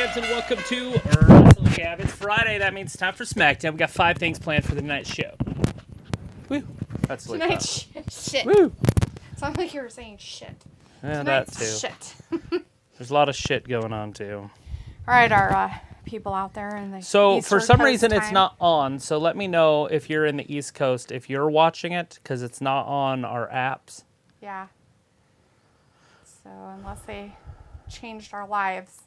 fans, and welcome to Wrestling Gab. It's Friday. That means it's time for Smackdown. We got 5 things planned for the tonight's show. Woo! That's tonight's shit. Woo! Sounds like you were saying shit. Yeah, Tonight's that too. Shit. There's a lot of shit going on too. All right, our people out there in the So Eastern for some Coast reason time. it's not on. So let me know if you're in the East Coast if you're watching it because it's not on our apps. Yeah. So unless they changed our lives,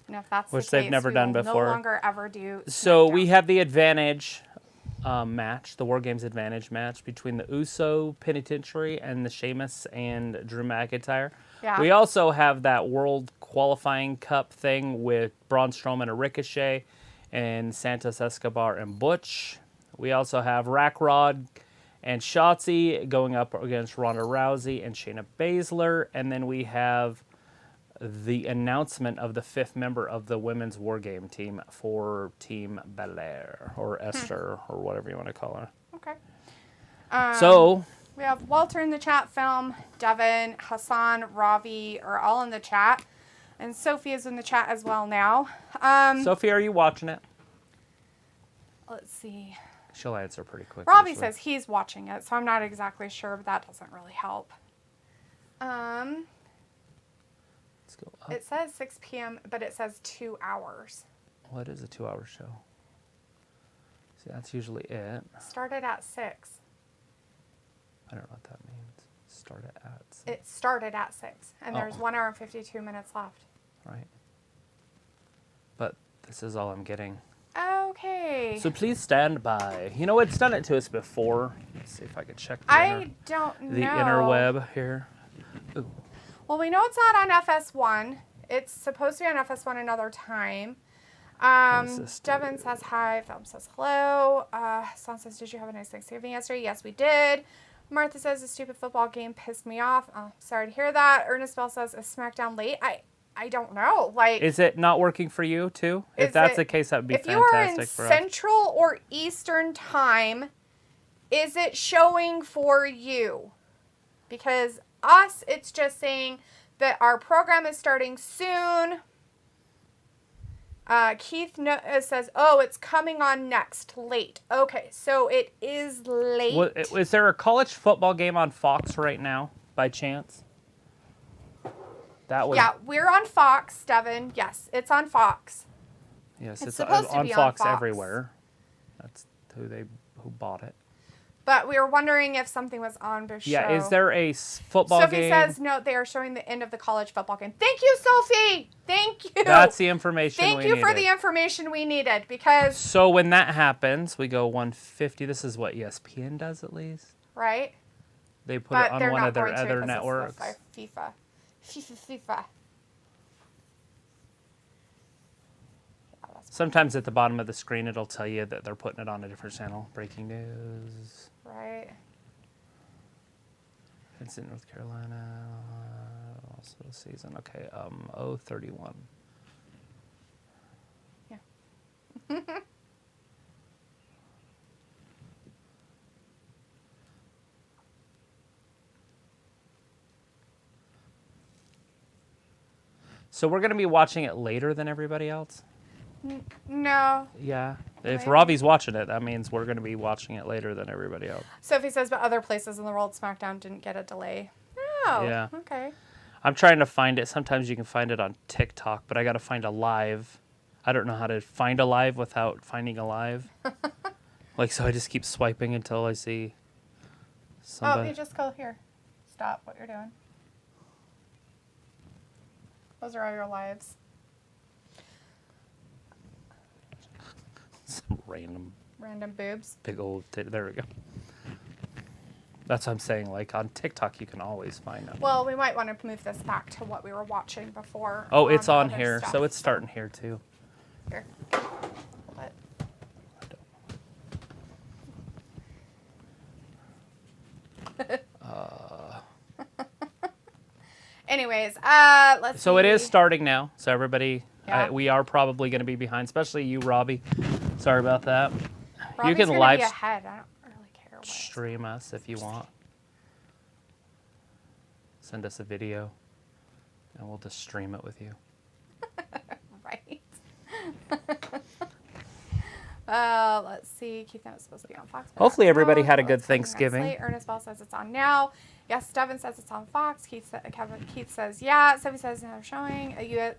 and if that's Which the they've case, never we done will before. No longer ever do. So SmackDown. we have the advantage match, the War Games advantage match between the Uso Penitentiary and the Sheamus and Drew McIntyre. Yeah. We also have that World Qualifying Cup thing with Braun Strowman and Ricochet and Santos Escobar and Butch. We also have Rackrod and Shotzi going up against Ronda Rousey and Shayna Baszler. And then we have the announcement of the 5th member of the women's War Game team for Team Belair, or Esther, or whatever you want to call her. Okay. So We have Walter in the chat, Film, Devin, Hassan, Ravi are all in the chat. And Sophie is in the chat as well now. Sophie, are you watching it? Let's see. She'll answer pretty quick. Ravi usually. says he's watching it, so I'm not exactly sure, but that doesn't really help. Let's go up. It says 6 p.m., but it says 2 hours. What is a 2-hour show? See, that's usually it. Started at 6. I don't know what that means. Start it at 6. It started at 6, and there's Oh. 1 hour and 52 minutes left. Right. But this is all I'm getting. Okay. So please stand by. You know, it's done it to us before. Let's see if I can check I don't know. the interweb here. Ooh. Well, we know it's not on FS1. It's supposed to be on FS1 another time. does this Devin do? says hi. Film says hello. Son says, did you have a nice Thanksgiving yesterday? Yes, we did. Martha says, the stupid football game pissed me off. Oh, sorry to hear that. Ernest Bell says, is SmackDown late? I don't know. Like, Is it not working for you, too? If that's the case, that would be if you are in fantastic for us. Central or Eastern time, is it showing for you? Because us, it's just saying that our program is starting soon. Keith says, oh, it's coming on next, late. Okay, so it is late. Is there a college football game on Fox right now, by chance? That was, Yeah, we're on Fox, Devin. Yes, it's on Fox. yes, it's it's supposed to on be on Fox Fox. everywhere. That's who bought it. But we were wondering if something was on the show. Yeah, is there a football Sophie game? says, no, they are showing the end of the college football game. Thank you, Sophie. Thank you. That's the information Thank we you for needed. the information we needed, because, So when that happens, we go 150. This is what ESPN does, at least. right? They put But it on they're one not of their going to other because networks. it's FIFA. FIFA. Sometimes at the bottom of the screen, it'll tell you that they're putting it on a different channel. Breaking news. Right. It's in North Carolina. Also season. Okay. 031. Yeah. So we're going to be watching it later than everybody else? No. Yeah. If Maybe. Robbie's watching it, that means we're going to be watching it later than everybody else. Sophie says, but other places in the world, SmackDown didn't get a delay. Oh. Yeah. Okay. I'm trying to find it. Sometimes you can find it on TikTok, but I got to find a live. I don't know how to find a live without finding a live. So I just keep swiping until I see somebody. Oh, you just go here. Stop what you're doing. Those are all your lives. Some random boobs. big old there we go. That's what I'm saying. Like on TikTok, you can always find them. Well, we might want to move this back to what we were watching before. Oh, it's on other here, stuff. so it's starting here too. Here. Hold it. Anyways, let's So see. it is starting now. So everybody, Yeah. we are probably going to be behind, especially you, Robbie. Sorry about that. Robbie's you can gonna live be ahead. I don't really care what. stream us if you want. Send us a video, and we'll just stream it with you. Right. Let's see. Keith, that was supposed to be on Fox. Hopefully everybody had a good Thanksgiving. Ernest Bell says it's on now. Yes, Devin says it's on Fox. Keith says yeah. Sophie says no showing.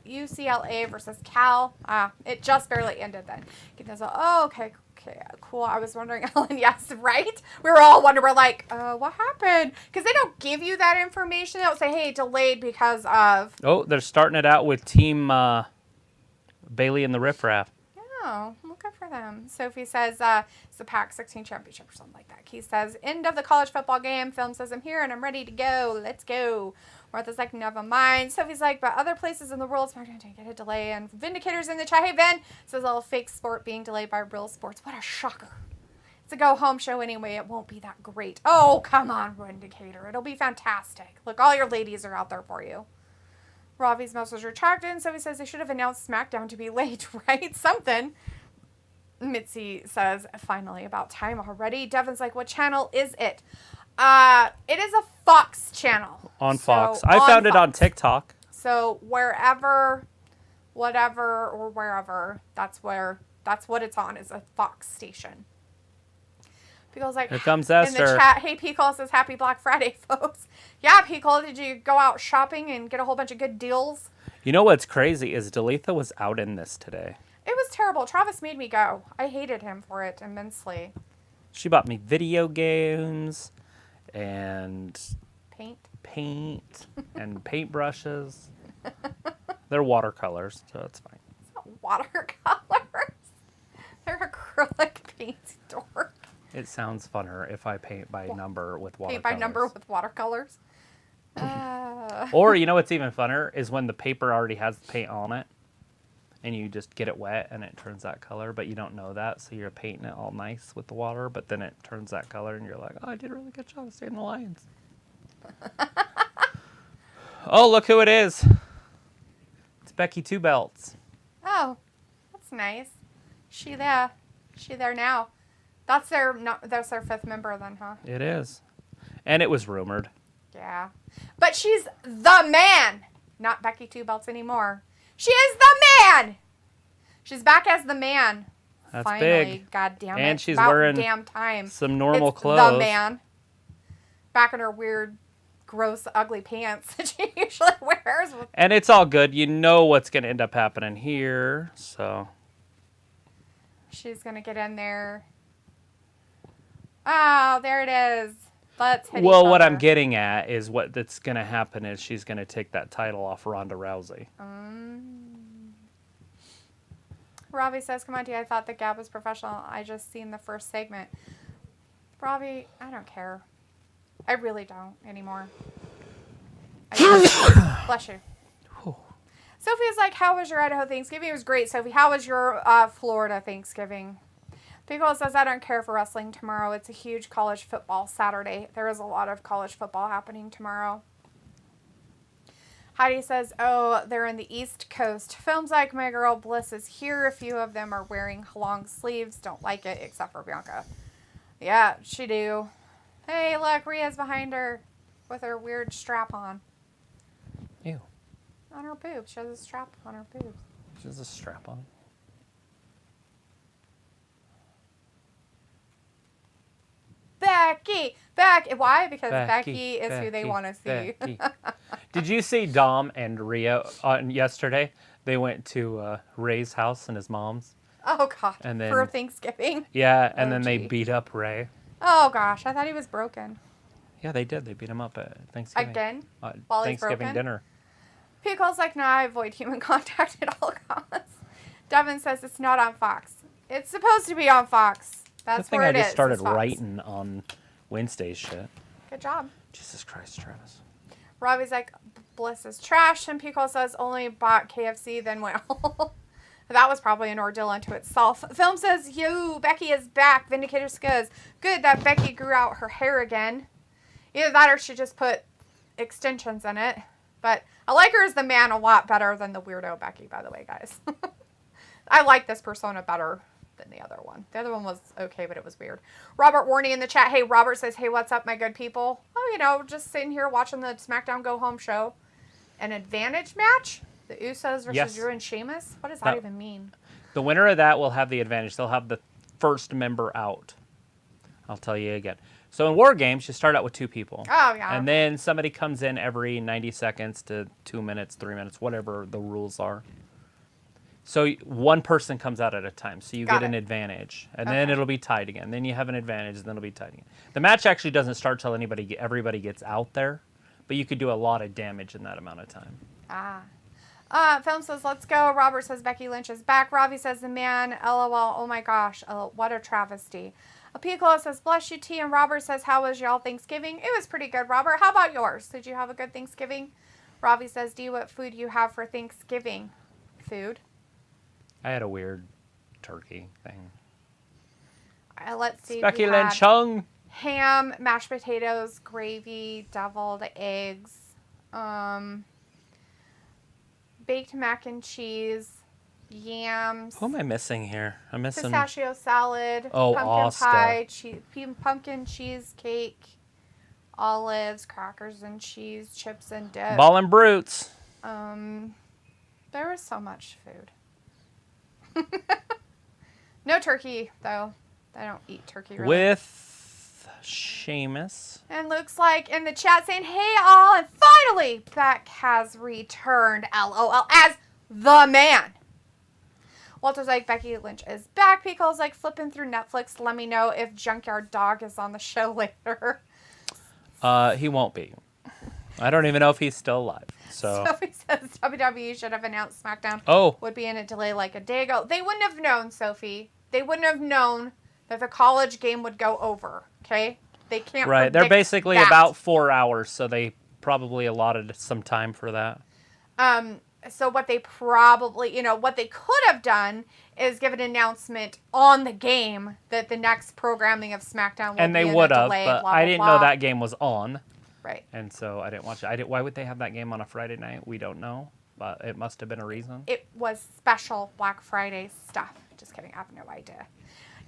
UCLA versus Cal. It just barely ended then. Keith says, oh, okay, cool. I was wondering, Ellen. Yes, right? We were all wondering, we're like, what happened? Because they don't give you that information. They'll say, hey, delayed because of. Oh, they're starting it out with Team Bailey and the Riff Raff. Oh, well, good for them. Sophie says it's the Pac 16 championship or something like that. Keith says, end of the college football game. Film says, I'm here and I'm ready to go. Let's go. Martha's like, never mind. Sophie's like, but other places in the world, SmackDown didn't get a delay. And Vindicator's in the chat. Hey, Vin says, all fake sport being delayed by real sports. What a shocker. It's a go-home show anyway. It won't be that great. Oh, come on, Vindicator. It'll be fantastic. Look, all your ladies are out there for you. Ravi's message retracted, and Sophie says they should have announced SmackDown to be late, right? Something. Mitzi says, finally, about time already. Devin's like, what channel is it? It is a Fox channel. On Fox. I found it on TikTok. So wherever, whatever, or wherever, that's what it's on, is a Fox station. Picole's like, here comes Esther. In the chat, hey, Pickle says, happy Black Friday, folks. Yeah, Pickle, did you go out shopping and get a whole bunch of good deals? You know what's crazy is Dalitha was out in this today. It was terrible. Travis made me go. I hated him for it immensely. She bought me video games and paint and paintbrushes. They're watercolors, so it's fine. It's not watercolors. They're acrylic paint, dork. It sounds funner if I paint by number with watercolors. Paint by number with watercolors. Or, you know what's even funner is when the paper already has the paint on it, and you just get it wet and it turns that color, but you don't know that, so you're painting it all nice with the water, but then it turns that color, and you're like, oh, I did a really good job of staying the lines. Oh, look who it is. It's Becky Two Belts. Oh, that's nice. She there now. That's their fifth member then, huh? It is. And it was rumored. Yeah. But she's the man. Not Becky Two Belts anymore. She is the man. She's back as the man. That's finally, big. God damn it. And she's about wearing damn time. some normal it's clothes. The man. Back in her weird, gross, ugly pants that she usually wears. And it's all good. You know what's going to end up happening here, so. She's going to get in there. Oh, there it is. Let's hit Well, each what other. I'm getting at is what that's going to happen is she's going to take that title off Ronda Rousey. Robbie says, come on, T, I thought the Gab was professional. I just seen the first segment. Robbie, I don't care. I really don't anymore. Bless you. Sophie's like, how was your Idaho Thanksgiving? It was great, Sophie. How was your Florida Thanksgiving? Pickle says, I don't care for wrestling tomorrow. It's a huge college football Saturday. There is a lot of college football happening tomorrow. Heidi says, oh, they're in the East Coast. Films like My Girl Bliss is here. A few of them are wearing long sleeves. Don't like it, except for Bianca. Yeah, she do. Hey, look, Rhea's behind her with her weird strap on. Ew. On her boobs. She has a strap on her boobs. She has a strap on. Becky! Why? Because Becky is who they want to see. Did you see Dom and Rhea yesterday? They went to Ray's house and his mom's. Oh, God. And then, for Thanksgiving? Yeah, and then they beat up Ray. Oh, gosh. I thought he was broken. Yeah, they did. They beat him up at Thanksgiving. Again? While Thanksgiving dinner. Pickle's like, nah, I avoid human contact at all costs. Devin says it's not on Fox. It's supposed to be on Fox. That's where it is. I just started writing on Wednesday's shit. Good job. Jesus Christ, Travis. Robbie's like, Bliss is trash. And Pickle says, only bought KFC, then went home. That was probably an ordeal unto itself. Film says, yo, Becky is back. Vindicator says, good that Becky grew out her hair again. Either that or she just put extensions in it. But I like her as the man a lot better than the weirdo Becky, by the way, guys. I like this persona better than the other one. The other one was okay, but it was weird. Robert Warney in the chat. Hey, Robert says, hey, what's up, my good people? Oh, you know, just sitting here watching the SmackDown Go Home show. An advantage match? The Usos versus Drew and Sheamus? What does that even mean? The winner of that will have the advantage. They'll have the first member out. I'll tell you again. So in War Games, you start out with 2 people. Oh, yeah. And then somebody comes in every 90 seconds to 2 minutes, 3 minutes, whatever the rules are. So one person comes out at a time, so you get an advantage. And then it'll be tied again. Then you have an advantage, and then it'll be tied again. The match actually doesn't start till everybody gets out there, but you could do a lot of damage in that amount of time. Film says, let's go. Robert says, Becky Lynch is back. Ravi says, the man, LOL, oh my gosh, what a travesty. Piccolo says, bless you, T. And Robert says, how was y'all Thanksgiving? It was pretty good, Robert. How about yours? Did you have a good Thanksgiving? Ravi says, D, what food you have for Thanksgiving? Food? I had a weird turkey thing. Let's see. Becky Lynch Chung. Ham, mashed potatoes, gravy, deviled eggs, baked mac and cheese, yams. Who am I missing here? I'm missing pistachio salad, pumpkin pie, pumpkin cheesecake, olives, crackers and cheese, chips and dip. Ballin' Brutes. There was so much food. No turkey, though. I don't eat turkey, really. With Sheamus. And looks like in the chat saying, hey, all, and finally, Beck has returned, LOL, as the man. Walter's like, Becky Lynch is back. Pico's like, flipping through Netflix. Let me know if Junkyard Dog is on the show later. He won't be. I don't even know if he's still alive. So Sophie says WWE should have announced SmackDown would be in a delay like a day ago. They wouldn't have known, Sophie. They wouldn't have known that the college game would go over. Okay? They can't. Right. They're basically about 4 hours, so they probably allotted some time for that. So what they probably, what they could have done is give an announcement on the game that the next programming of SmackDown will be in a delay. And they would have, but I didn't know that game was on. Right. And so I didn't watch it. Why would they have that game on a Friday night? We don't know, but it must have been a reason. It was special Black Friday stuff. Just kidding. I have no idea.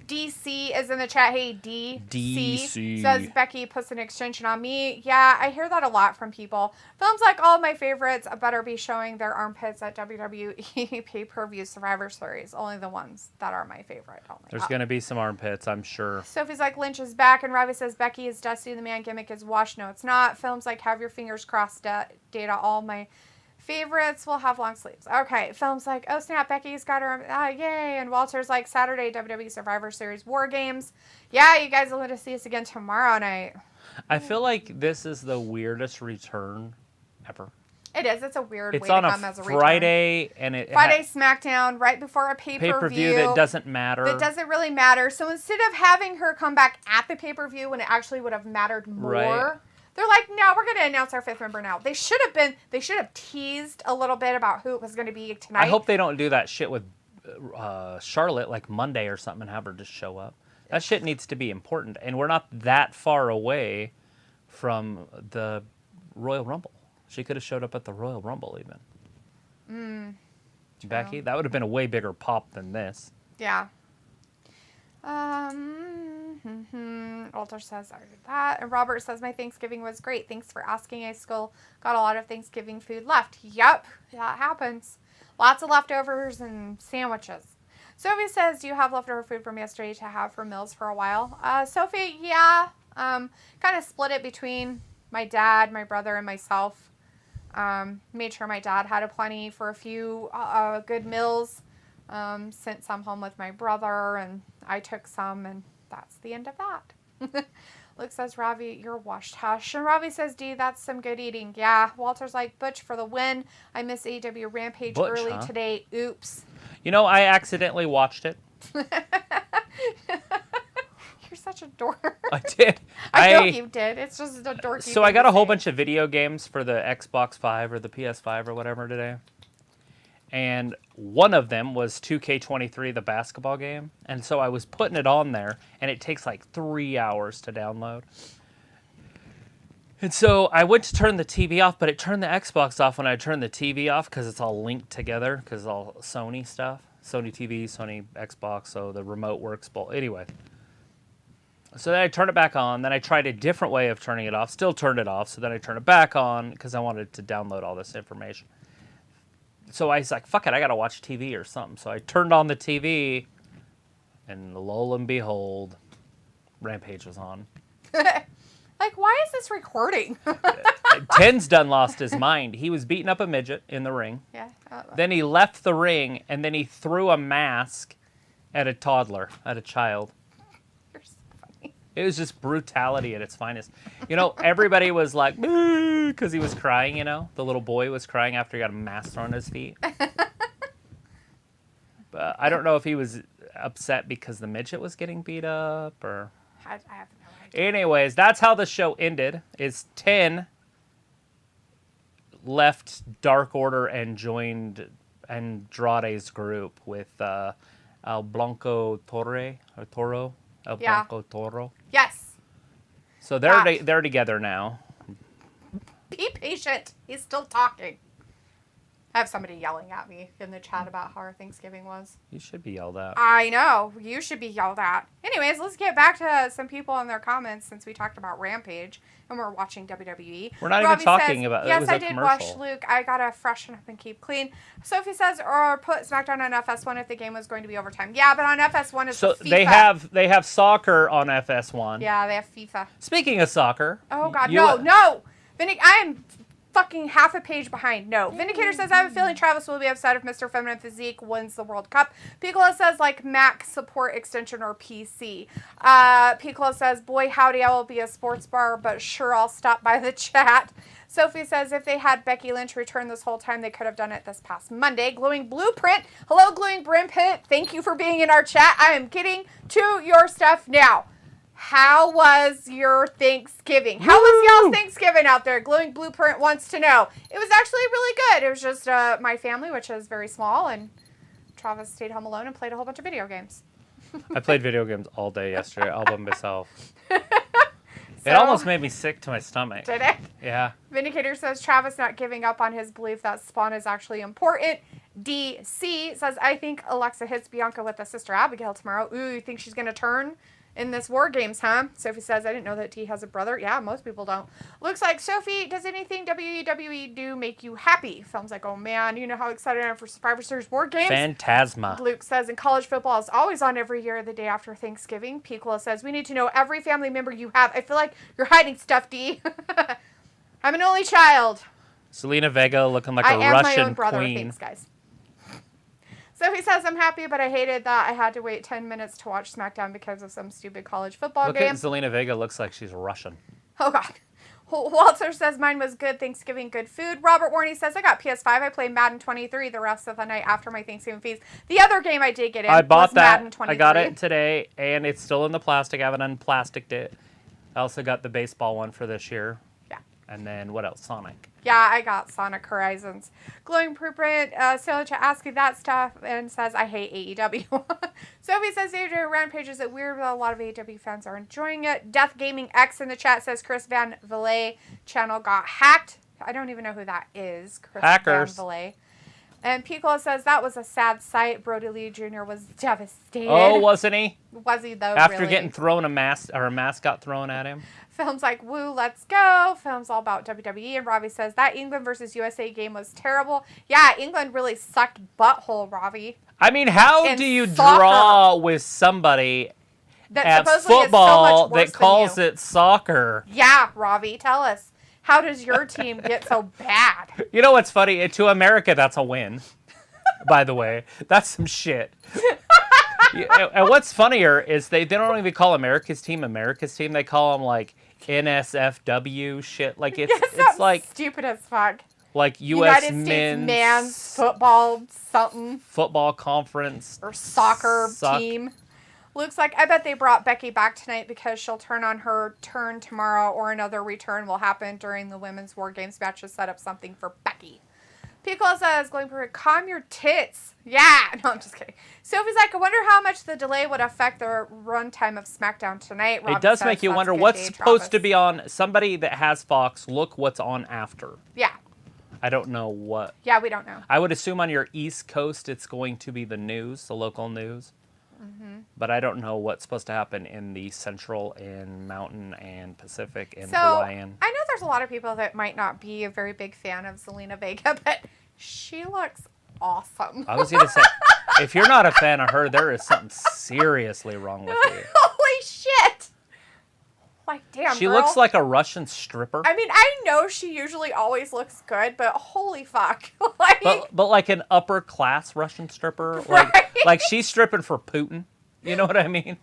DC is in the chat. Hey, DC says, Becky puts an extension on me. Yeah, I hear that a lot from people. Films like all of my favorites better be showing their armpits at WWE pay-per-view Survivor Series. Only the ones that are my favorite. There's going to be some armpits, I'm sure. Sophie's like, Lynch is back. And Ravi says, Becky is Dusty. The man gimmick is washed. No, it's not. Films like Have Your Fingers Crossed Data. All my favorites will have long sleeves. Okay, films like, oh snap, Becky's got her, yay. And Walter's like, Saturday, WWE Survivor Series War Games. Yeah, you guys will get to see us again tomorrow night. I feel like this is the weirdest return ever. It is. It's a weird way to come as a return. Friday, and Friday SmackDown, right before a pay-per-view. That doesn't matter. That doesn't really matter. So instead of having her come back at the pay-per-view when it actually would have mattered more, right. They're like, no, we're going to announce our 5th member now. They should have teased a little bit about who it was going to be tonight. I hope they don't do that shit with Charlotte like Monday or something and have her just show up. That shit needs to be important. And we're not that far away from the Royal Rumble. She could have showed up at the Royal Rumble even. Becky, that would have been a way bigger pop than this. Yeah. Walter says, I did that. And Robert says, my Thanksgiving was great. Thanks for asking. I still got a lot of Thanksgiving food left. Yep, that happens. Lots of leftovers and sandwiches. Sophie says, do you have leftover food from yesterday to have for meals for a while? Sophie, yeah. Kind of split it between my dad, my brother, and myself. Made sure my dad had a plenty for a few good meals. Sent some home with my brother, and I took some, and that's the end of that. Luke says, Ravi, you're washed, hush. And Ravi says, D, that's some good eating. Yeah. Walter's like, Butch for the win. I missed AEW Rampage early today. Oops. I accidentally watched it. You're such a dork. I did. I know you did. It's just a dorky So I got a whole bunch of video games for the Xbox 5 or the PS5 or whatever today. And one of them was 2K23, the basketball game. And so I was putting it on there, and it takes like 3 hours to download. And so I went to turn the TV off, but it turned the Xbox off when I turned the TV off because it's all linked together because it's all Sony stuff. Sony TV, Sony Xbox, so the remote works. Anyway. So then I turned it back on. Then I tried a different way of turning it off. Still turned it off. So then I turned it back on because I wanted to download all this information. So I was like, fuck it, I got to watch TV or something. So I turned on the TV, And lo and behold, Rampage was on. Like, why is this recording? Ten's done lost his mind. He was beating up a midget in the ring. Yeah. Then he left the ring, and then he threw a mask at a toddler, at a child. You're so funny. It was just brutality at its finest. You know, everybody was like, because he was crying, you know? The little boy was crying after he got a mask thrown at his feet. But I don't know if he was upset because the midget was getting beat up or... I have no idea. Anyways, that's how the show ended. Is 10 left Dark Order and joined Andrade's group with El Blanco Toro. El Blanco Toro. Yes. So they're together now. Be patient. He's still talking. I have somebody yelling at me in the chat about how our Thanksgiving was. You should be yelled at. I know. You should be yelled at. Anyways, let's get back to some people in their comments since we talked about Rampage and we're watching WWE. We're not Robbie even talking says, about it. Yes, Was I a did commercial. watch Luke. I got to freshen up and keep clean. Sophie says, or put SmackDown on FS1 if the game was going to be overtime. Yeah, but on FS1 it's So FIFA. they have soccer on FS1. Yeah, they have FIFA. Speaking of soccer. Oh, God. you- No. I'm fucking half a page behind. No. Vindicator says, I have a feeling Travis will be upset if Mr. Feminine Physique wins the World Cup. Piccolo says, like Mac support extension or PC. Piccolo says, boy, howdy, I will be a sports bar, but sure, I'll stop by the chat. Sophie says, if they had Becky Lynch return this whole time, they could have done it this past Monday. Glowing Blueprint. Hello, Glowing Blueprint. Thank you for being in our chat. I am getting to your stuff now. How was your Thanksgiving? How was y'all's Thanksgiving out there? Glowing Blueprint wants to know. It was actually really good. It was just my family, which is very small, and Travis stayed home alone and played a whole bunch of video games. I played video games all day yesterday, all by myself. It almost made me sick to my stomach. Did it? Yeah. Vindicator says Travis not giving up on his belief that Spawn is actually important. DC says, I think Alexa hits Bianca with a Sister Abigail tomorrow. Ooh, you think she's going to turn in this War Games, huh? Sophie says, I didn't know that D has a brother. Yeah, most people don't. Looks like, Sophie, does anything WWE do make you happy? Film's like, oh man, you know how excited I am for Survivor Series War Games? Phantasma. Luke says, and college football is always on every year the day after Thanksgiving. Piccolo says, we need to know every family member you have. I feel like you're hiding stuff, D. I'm an only child. Selena Vega looking like a I am Russian my own brother. queen. Thanks, guys. So he says, I'm happy, but I hated that I had to wait 10 minutes to watch SmackDown because of some stupid college football Look game. at Selena Vega looks like she's Russian. Oh, God. Walter says, mine was good. Thanksgiving, good food. Robert Warney says, I got PS5. I played Madden 23 the rest of the night after my Thanksgiving feast. The other game I did get in I bought was that. Madden 23. I got it today, and it's still in the plastic. I haven't unplasticed it. I also got the baseball one for this year. Yeah. And then, what else? Sonic. Yeah, I got Sonic Horizons. Glowing Blueprint, Sailor Chat asking that stuff and says, I hate AEW. Sophie says, AEW Rampage is weird, but a lot of AEW fans are enjoying it. Death Gaming X in the chat says, Chris Van Vliet channel got hacked. I don't even know who that is. Chris Hackers. Van Vliet. And Piccolo says, that was a sad sight. Brody Lee Jr. was devastated. Oh, wasn't he? Was he, though, After really? getting thrown a mask, or a mask got thrown at him. Film's like, woo, let's go. Film's all about WWE. And Robbie says, that England versus USA game was terrible. Yeah, England really sucked butthole, Robbie. I mean, how In do you soccer. draw with somebody That at supposedly football is so much worse that calls than you. it soccer? Yeah, Robbie, tell us. How does your team get so bad? You know what's funny? To America, that's a win. By the way, that's some shit. Yeah, and what's funnier is they don't even call America's team. They call them like NSFW shit. Like it's like stupid as fuck. like U.S. United States men's football something football conference or soccer team. Looks like I bet they brought Becky back tonight because she'll turn on her turn tomorrow, or another return will happen during the women's War Games match to set up something for Becky. Piccolo says, going for calm your tits. Yeah. No, I'm just kidding. Sophie's like, I wonder how much the delay would affect the runtime of SmackDown tonight. Robbie It does says, make you "That's wonder a good what's day, supposed Travis." to be on. Somebody that has Fox, look what's on after. Yeah. I don't know what. Yeah, we don't know. I would assume on your East Coast it's going to be the news, the local news. Mm-hmm. But I don't know what's supposed to happen in the Central and Mountain and Pacific and Hawaiian. I know there's a lot of people that might not be a very big fan of Zelina Vega, but she looks awesome. I was going to say, If you're not a fan of her, there is something seriously wrong with you. Holy shit! Like, damn, She girl. looks like a Russian stripper. I mean, I know she usually always looks good, but holy fuck. Like, but like an upper class Russian stripper. Right. Like she's stripping for Putin. You know what I mean?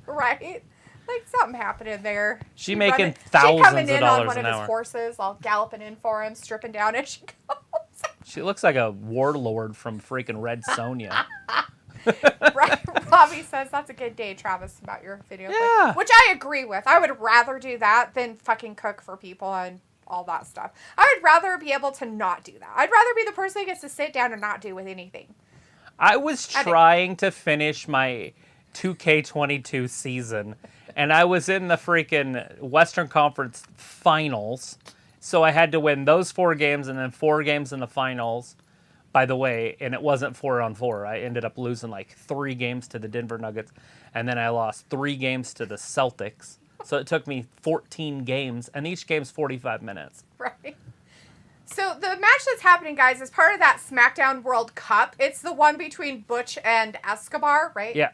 right? Like, something happening there. She making she thousands coming of in dollars on one an of his hour. horses, all galloping in for him, stripping down as she goes. She looks like a warlord from freaking Red Sonja. Right. Robbie says that's a good day, Travis, about your video. Yeah. Which I agree with. I would rather do that than fucking cook for people and all that stuff. I would rather be able to not do that. I'd rather be the person that gets to sit down and not do with anything. I was trying to finish my 2K22 season, and I was in the freaking Western Conference Finals, so I had to win those 4 games and then 4 games in the finals. By the way, and it wasn't 4-on-4. I ended up losing like 3 games to the Denver Nuggets, and then I lost 3 games to the Celtics. So it took me 14 games, and each game's 45 minutes. Right. So the match that's happening, guys, is part of that SmackDown World Cup. It's the one between Butch and Escobar, right? Yeah.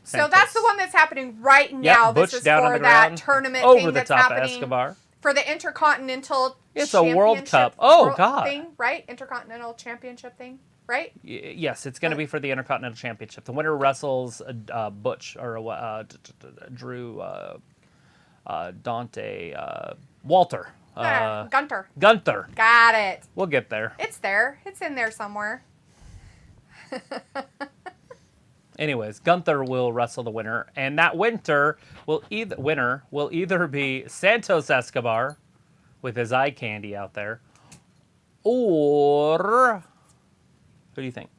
So that's the one that's happening right now. Butch this is down for on the that ground, tournament over thing the that's top of happening Escobar. for the Intercontinental It's a World Cup. Oh, God. Thing, right? Intercontinental Championship thing, right? Yes, it's going to be for the Intercontinental Championship. The winner wrestles Butch or Drew, Dante, Walter. Gunter. Gunther. Got it. We'll get there. It's there. It's in there somewhere. Anyways, Gunther will wrestle the winner, and that winner will either be Santos Escobar with his eye candy out there, or who do you think?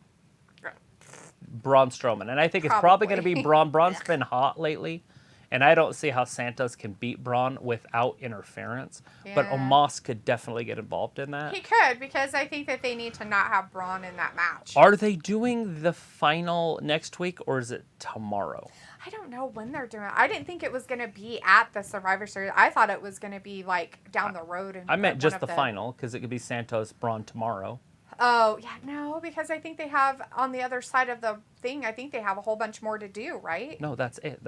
Braun Strowman. And I think it's probably going to be Braun. Braun's been hot lately, and I don't see how Santos can beat Braun without interference. Yeah. But Omos could definitely get involved in that. He could, because I think that they need to not have Braun in that match. Are they doing the final next week, or is it tomorrow? I don't know when they're doing it. I didn't think it was going to be at the Survivor Series. I thought it was going to be, like, down the road. I meant just the final, because it could be Santos Braun tomorrow. Oh, yeah, no, because I think they have, on the other side of the thing, I think they have a whole bunch more to do, right? No, that's it.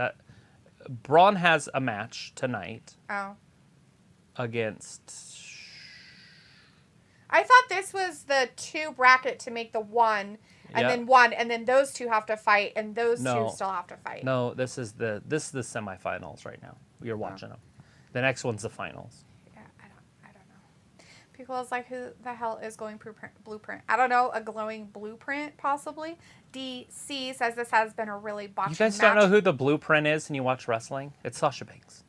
Braun has a match tonight. Oh. Against... I thought this was the 2 bracket to make the 1, and then 1, and then those 2 have to fight, and those 2 still have to fight. No, this is the semifinals right now. You're watching them. The next one's the finals. Yeah, I don't know. People is like, who the hell is Glowing Blueprint? I don't know, a Glowing Blueprint, possibly. DC says this has been a really botched match. You guys don't know who the Blueprint is and you watch wrestling? It's Sasha Banks.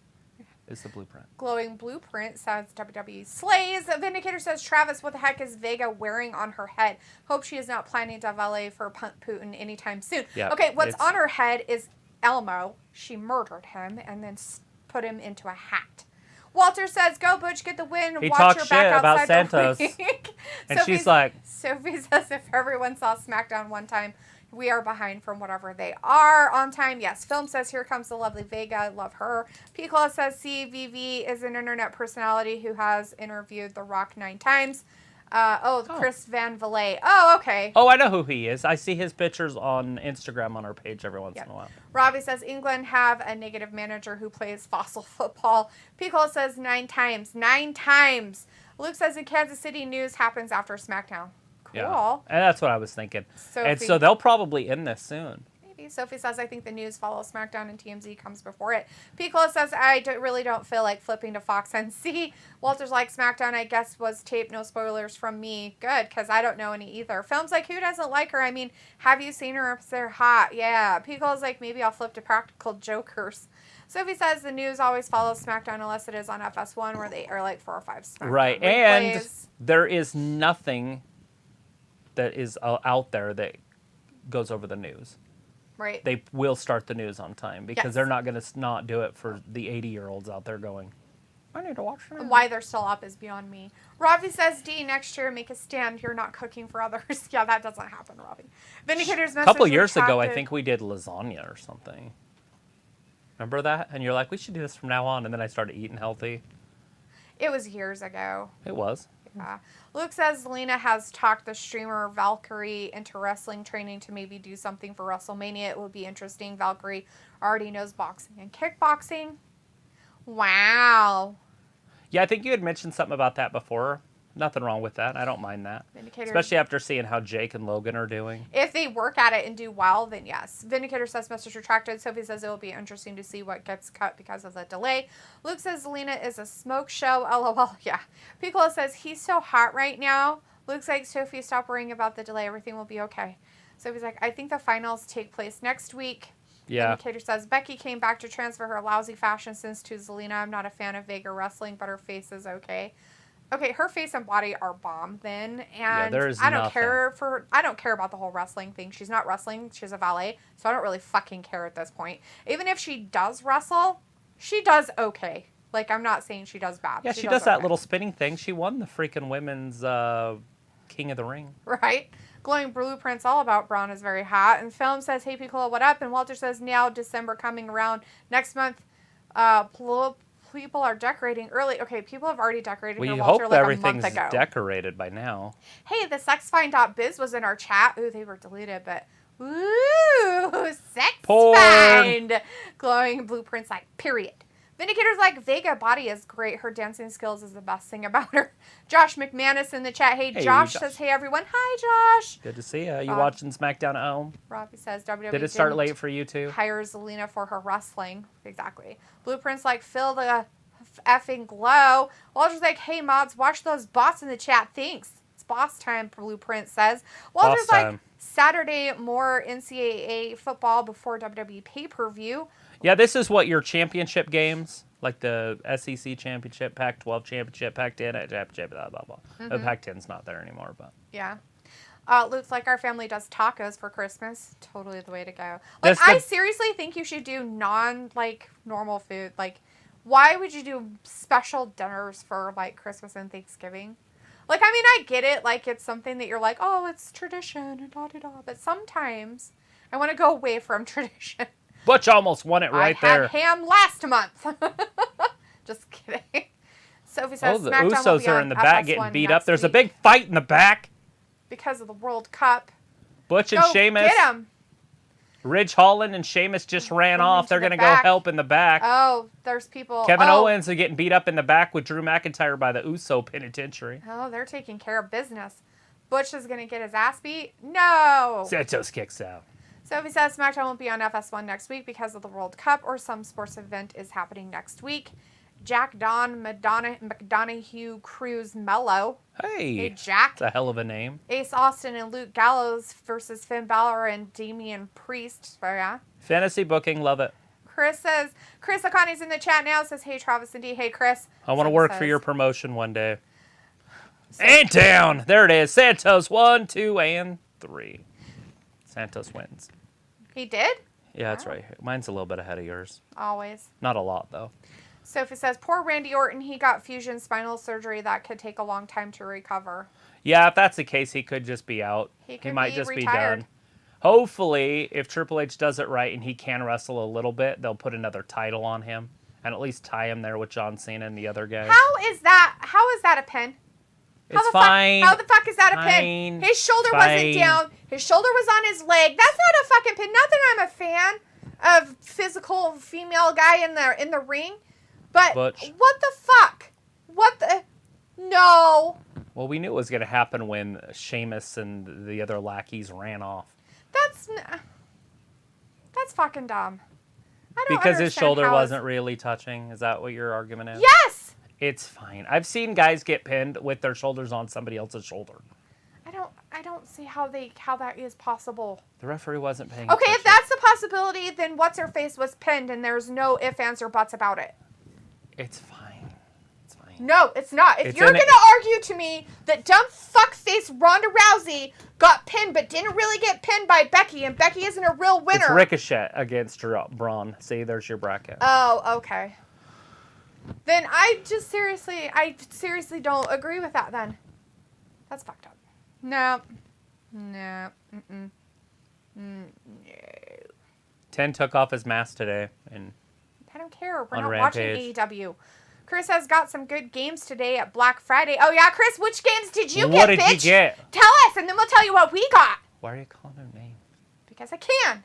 Is the Blueprint. Glowing Blueprint says WWE slays. Vindicator says, Travis, what the heck is Vega wearing on her head? Hope she is not planning to valet for Putin anytime soon. Yeah, okay, what's on her head is Elmo. She murdered him and then put him into a hat. Walter says, go Butch, get the win. He Watch talks your shit back about outside Santos. the ring. And she's like... Sophie says, if everyone saw SmackDown one time, we are behind from whatever they are on time. Yes. Film says, here comes the lovely Vega. I love her. Piccolo says, CVV is an internet personality who has interviewed The Rock 9 times. Chris Van Valet. Oh, okay. Oh, I know who he is. I see his pictures on Instagram on our page every once in a while. Robbie says, England have a negative manager who plays fossil football. Piccolo says 9 times. 9 times. Luke says, in Kansas City, news happens after SmackDown. Cool. Yeah. And that's what I was thinking. Sophie, and so they'll probably end this soon. Maybe. Sophie says, I think the news follows SmackDown and TMZ comes before it. Piccolo says, I really don't feel like flipping to Fox NC. Walter's like, SmackDown, I guess, was taped. No spoilers from me. Good, because I don't know any either. Film's like, who doesn't like her? I mean, have you seen her? They're hot. Yeah. Piccolo's like, maybe I'll flip to Practical Jokers. Sophie says the news always follows SmackDown unless it is on FS1 where they are like 4 or 5 SmackDown Right. replays. And there is nothing that is out there that goes over the news. Right. They will start the news on time because Yes. they're not going to not do it for the 80-year-olds out there going, I need to watch the news. Why they're still up is beyond me. Robbie says, D, next year, make a stand. You're not cooking for others. Yeah, that doesn't happen, Robbie. Vindicator's message. A couple years ago, I think we did lasagna or something. Remember that? And you're like, we should do this from now on. And then I started eating healthy. It was years ago. It was. Luke says Zelina has talked the streamer Valkyrie into wrestling training to maybe do something for WrestleMania. It would be interesting. Valkyrie already knows boxing and kickboxing. Wow. Yeah, I think you had mentioned something about that before. Nothing wrong with that. I don't mind that. Vindicator. Especially after seeing how Jake and Logan are doing. If they work at it and do well, then yes. Vindicator says message retracted. Sophie says it will be interesting to see what gets cut because of the delay. Luke says Zelina is a smoke show. LOL. Yeah. Piccolo says he's so hot right now. Luke's like, Sophie, stop worrying about the delay. Everything will be okay. Sophie's like, I think the finals take place next week. Yeah. Vindicator says Becky came back to transfer her lousy fashion sense to Zelina. I'm not a fan of Vega wrestling, but her face is okay. Okay, her face and body are bomb then, and I don't care about the whole wrestling thing. She's not wrestling, she's a valet, so I don't really fucking care at this point. Even if she does wrestle, she does okay. Like, I'm not saying she does bad. Yeah, she does that little spinning thing. She won the freaking women's King of the Ring. Right? Glowing Blueprints all about Braun is very hot. And Film says, hey, Piccolo, what up? And Walter says, now December coming around next month. People are decorating early. Okay, people have already decorated. We here, hope Walter, that like everything's a month ago. decorated by now. Hey, the sexfind.biz was in our chat. Ooh, they were deleted, but ooh, sexfind. Glowing Blueprints like, period. Vindicator's like, Vega body is great. Her dancing skills is the best thing about her. Josh McManus in the chat. Hey, Josh says, hey, everyone. Hi, Josh. Good to see you. You watching SmackDown at home? Robbie says, WWE Did it start late for you, too? Hire Zelina for her wrestling. Exactly. Blueprints like, fill the effing glow. Walter's like, hey, mods, watch those bots in the chat. Thanks. It's boss time, Blueprint says. Walter's like, Saturday, more NCAA football before WWE pay-per-view. Yeah, this is what your championship games, like the SEC championship, Pac-12 championship, Pac-10 championship, blah, blah, blah. The Pac-10's not there anymore, but. Yeah. Luke's like, our family does tacos for Christmas. Totally the way to go. Like, I seriously think you should do normal food. Like, why would you do special dinners for, like, Christmas and Thanksgiving? Like, I mean, I get it. Like, it's something that you're like, oh, it's tradition and da-da-da. But sometimes I want to go away from tradition. Butch almost won it right there. I had ham last month. Just kidding. Sophie says the SmackDown will be Usos are on in the back FS1 getting beat next up. There's a week big fight in the back. because of the World Cup. Butch and Sheamus. Get him. Ridge Holland and Sheamus just ran off. They're going to go help in the back. Oh, there's people. Kevin Owens are getting beat up in the back with Drew McIntyre by the Uso penitentiary. Oh, they're taking care of business. Butch is going to get his ass beat? No. Santos kicks out. Sophie says SmackDown won't be on FS1 next week because of the World Cup or some sports event is happening next week. Jack Don, McDonough, Cruz, Mello. Hey, Jack. That's a hell of a name. Ace Austin and Luke Gallows versus Finn Balor and Damian Priest. So, yeah. Fantasy booking, love it. Chris Akani's in the chat now. Says, hey, Travis and D. Hey, Chris. I want to work for your promotion one day. And down. There it is. Santos, 1, 2, and 3. Santos wins. He did? Yeah, that's right. Mine's a little bit ahead of yours. Always. Not a lot, though. Sophie says, poor Randy Orton. He got fusion spinal surgery that could take a long time to recover. Yeah, if that's the case, he could just be out. He might just be done. Hopefully, if Triple H does it right and he can wrestle a little bit, they'll put another title on him and at least tie him there with John Cena and the other guys. How is that a pin? It's fine. How the fuck is that a pin? His shoulder wasn't down. His shoulder was on his leg. That's not a fucking pin. Not that I'm a fan of physical female guy in the ring, but Butch. What the fuck? What the? No. Well, we knew it was going to happen when Sheamus and the other lackeys ran off. That's fucking dumb. I don't because his shoulder how wasn't really touching. Is that what your argument is? Yes. It's fine. I've seen guys get pinned with their shoulders on somebody else's shoulder. I don't see how that is possible. The referee wasn't paying attention. attention. If that's the possibility, then what's her face was pinned and there's no ifs, ands, or buts about it. It's fine. It's fine. No, it's not. If you're going to argue to me that dumb fuckface Ronda Rousey got pinned but didn't really get pinned by Becky and Becky isn't a real winner. It's Ricochet against Braun. See, there's your bracket. Oh, okay. Then I seriously don't agree with that then. That's fucked up. No. No. Mm-mm. No. 10 took off his mask today. And I don't care. We're on not Rampage. watching AEW. Chris has got some good games today at Black Friday. Oh, yeah, Chris, which games did you get, What did bitch? you get? Tell us, and then we'll tell you what we got. Why are you calling her name? Because I can.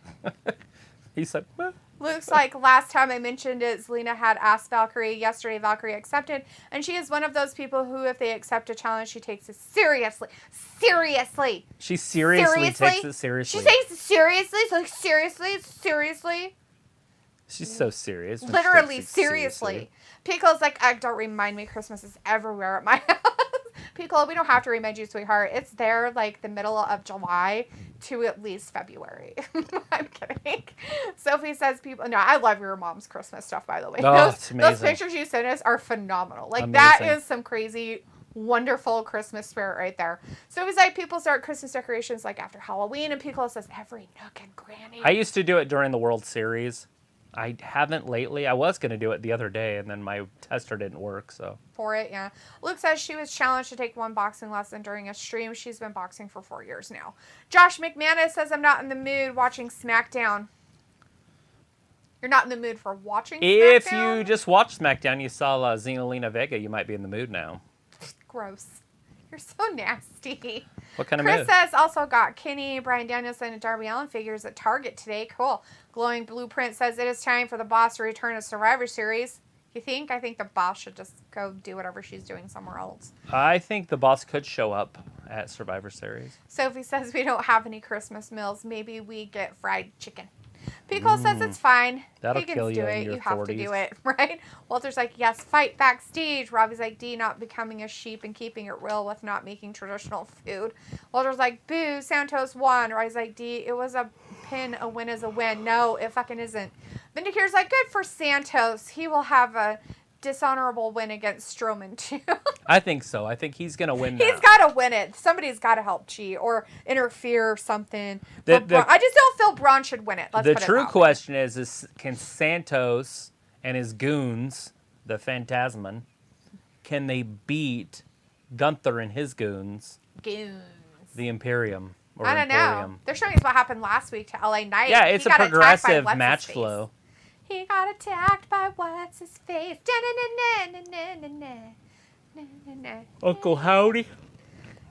He said, well. Looks like last time I mentioned it, Zelina had asked Valkyrie. Yesterday, Valkyrie accepted. And she is one of those people who, if they accept a challenge, she takes it seriously. Seriously. She seriously takes it seriously. She takes it seriously. So, like, seriously. She's so serious. Literally, seriously. Pico's like, don't remind me. Christmas is everywhere at my house. Pico, we don't have to remind you, sweetheart. It's there like the middle of July to at least February. I'm kidding. Sophie says people... No, I love your mom's Christmas stuff, by the way. Oh, it's amazing. Those pictures you sent us are phenomenal. Like, amazing. That is some crazy, wonderful Christmas spirit right there. Sophie's like, people start Christmas decorations like after Halloween, and Pico says, every nook and cranny. I used to do it during the World Series. I haven't lately. I was going to do it the other day, and then my tester didn't work, so. For it, yeah. Luke says she was challenged to take one boxing lesson during a stream. She's been boxing for 4 years now. Josh McManus says, I'm not in the mood watching SmackDown. You're not in the mood for watching SmackDown? If you just watched SmackDown, you saw Zelina Vega, you might be in the mood now. Gross. You're so nasty. What kind of Chris mood? says also got Kenny, Bryan Danielson, and Darby Allin figures at Target today. Cool. Glowing Blueprint says it is time for the boss to return to Survivor Series. You think? I think the boss should just go do whatever she's doing somewhere else. I think the boss could show up at Survivor Series. Sophie says we don't have any Christmas meals. Maybe we get fried chicken. Pico says it's fine. That'll Pagans kill you do in it. your You have 40s. to do it, right? Walter's like, yes, fight backstage. Robbie's like, D, not becoming a sheep and keeping it real with not making traditional food. Walter's like, boo, Santos won. Robbie's like, D, it was a pin, a win is a win. No, it fucking isn't. Vindicator's like, good for Santos. He will have a dishonorable win against Strowman too. I think so. I think he's going to win now. He's got to win it. Somebody's got to help cheat or interfere or something. I just don't feel Braun should win it. Let's the put it true that way. question is can Santos and his goons, the Phantasman, can they beat Gunther and his goons, the Imperium? Or I don't know. Emporium? They're showing us what happened last week to LA Knight. Yeah, it's He a got attacked by progressive what's match his face. flow. He got attacked by what's his face. Uncle Howdy.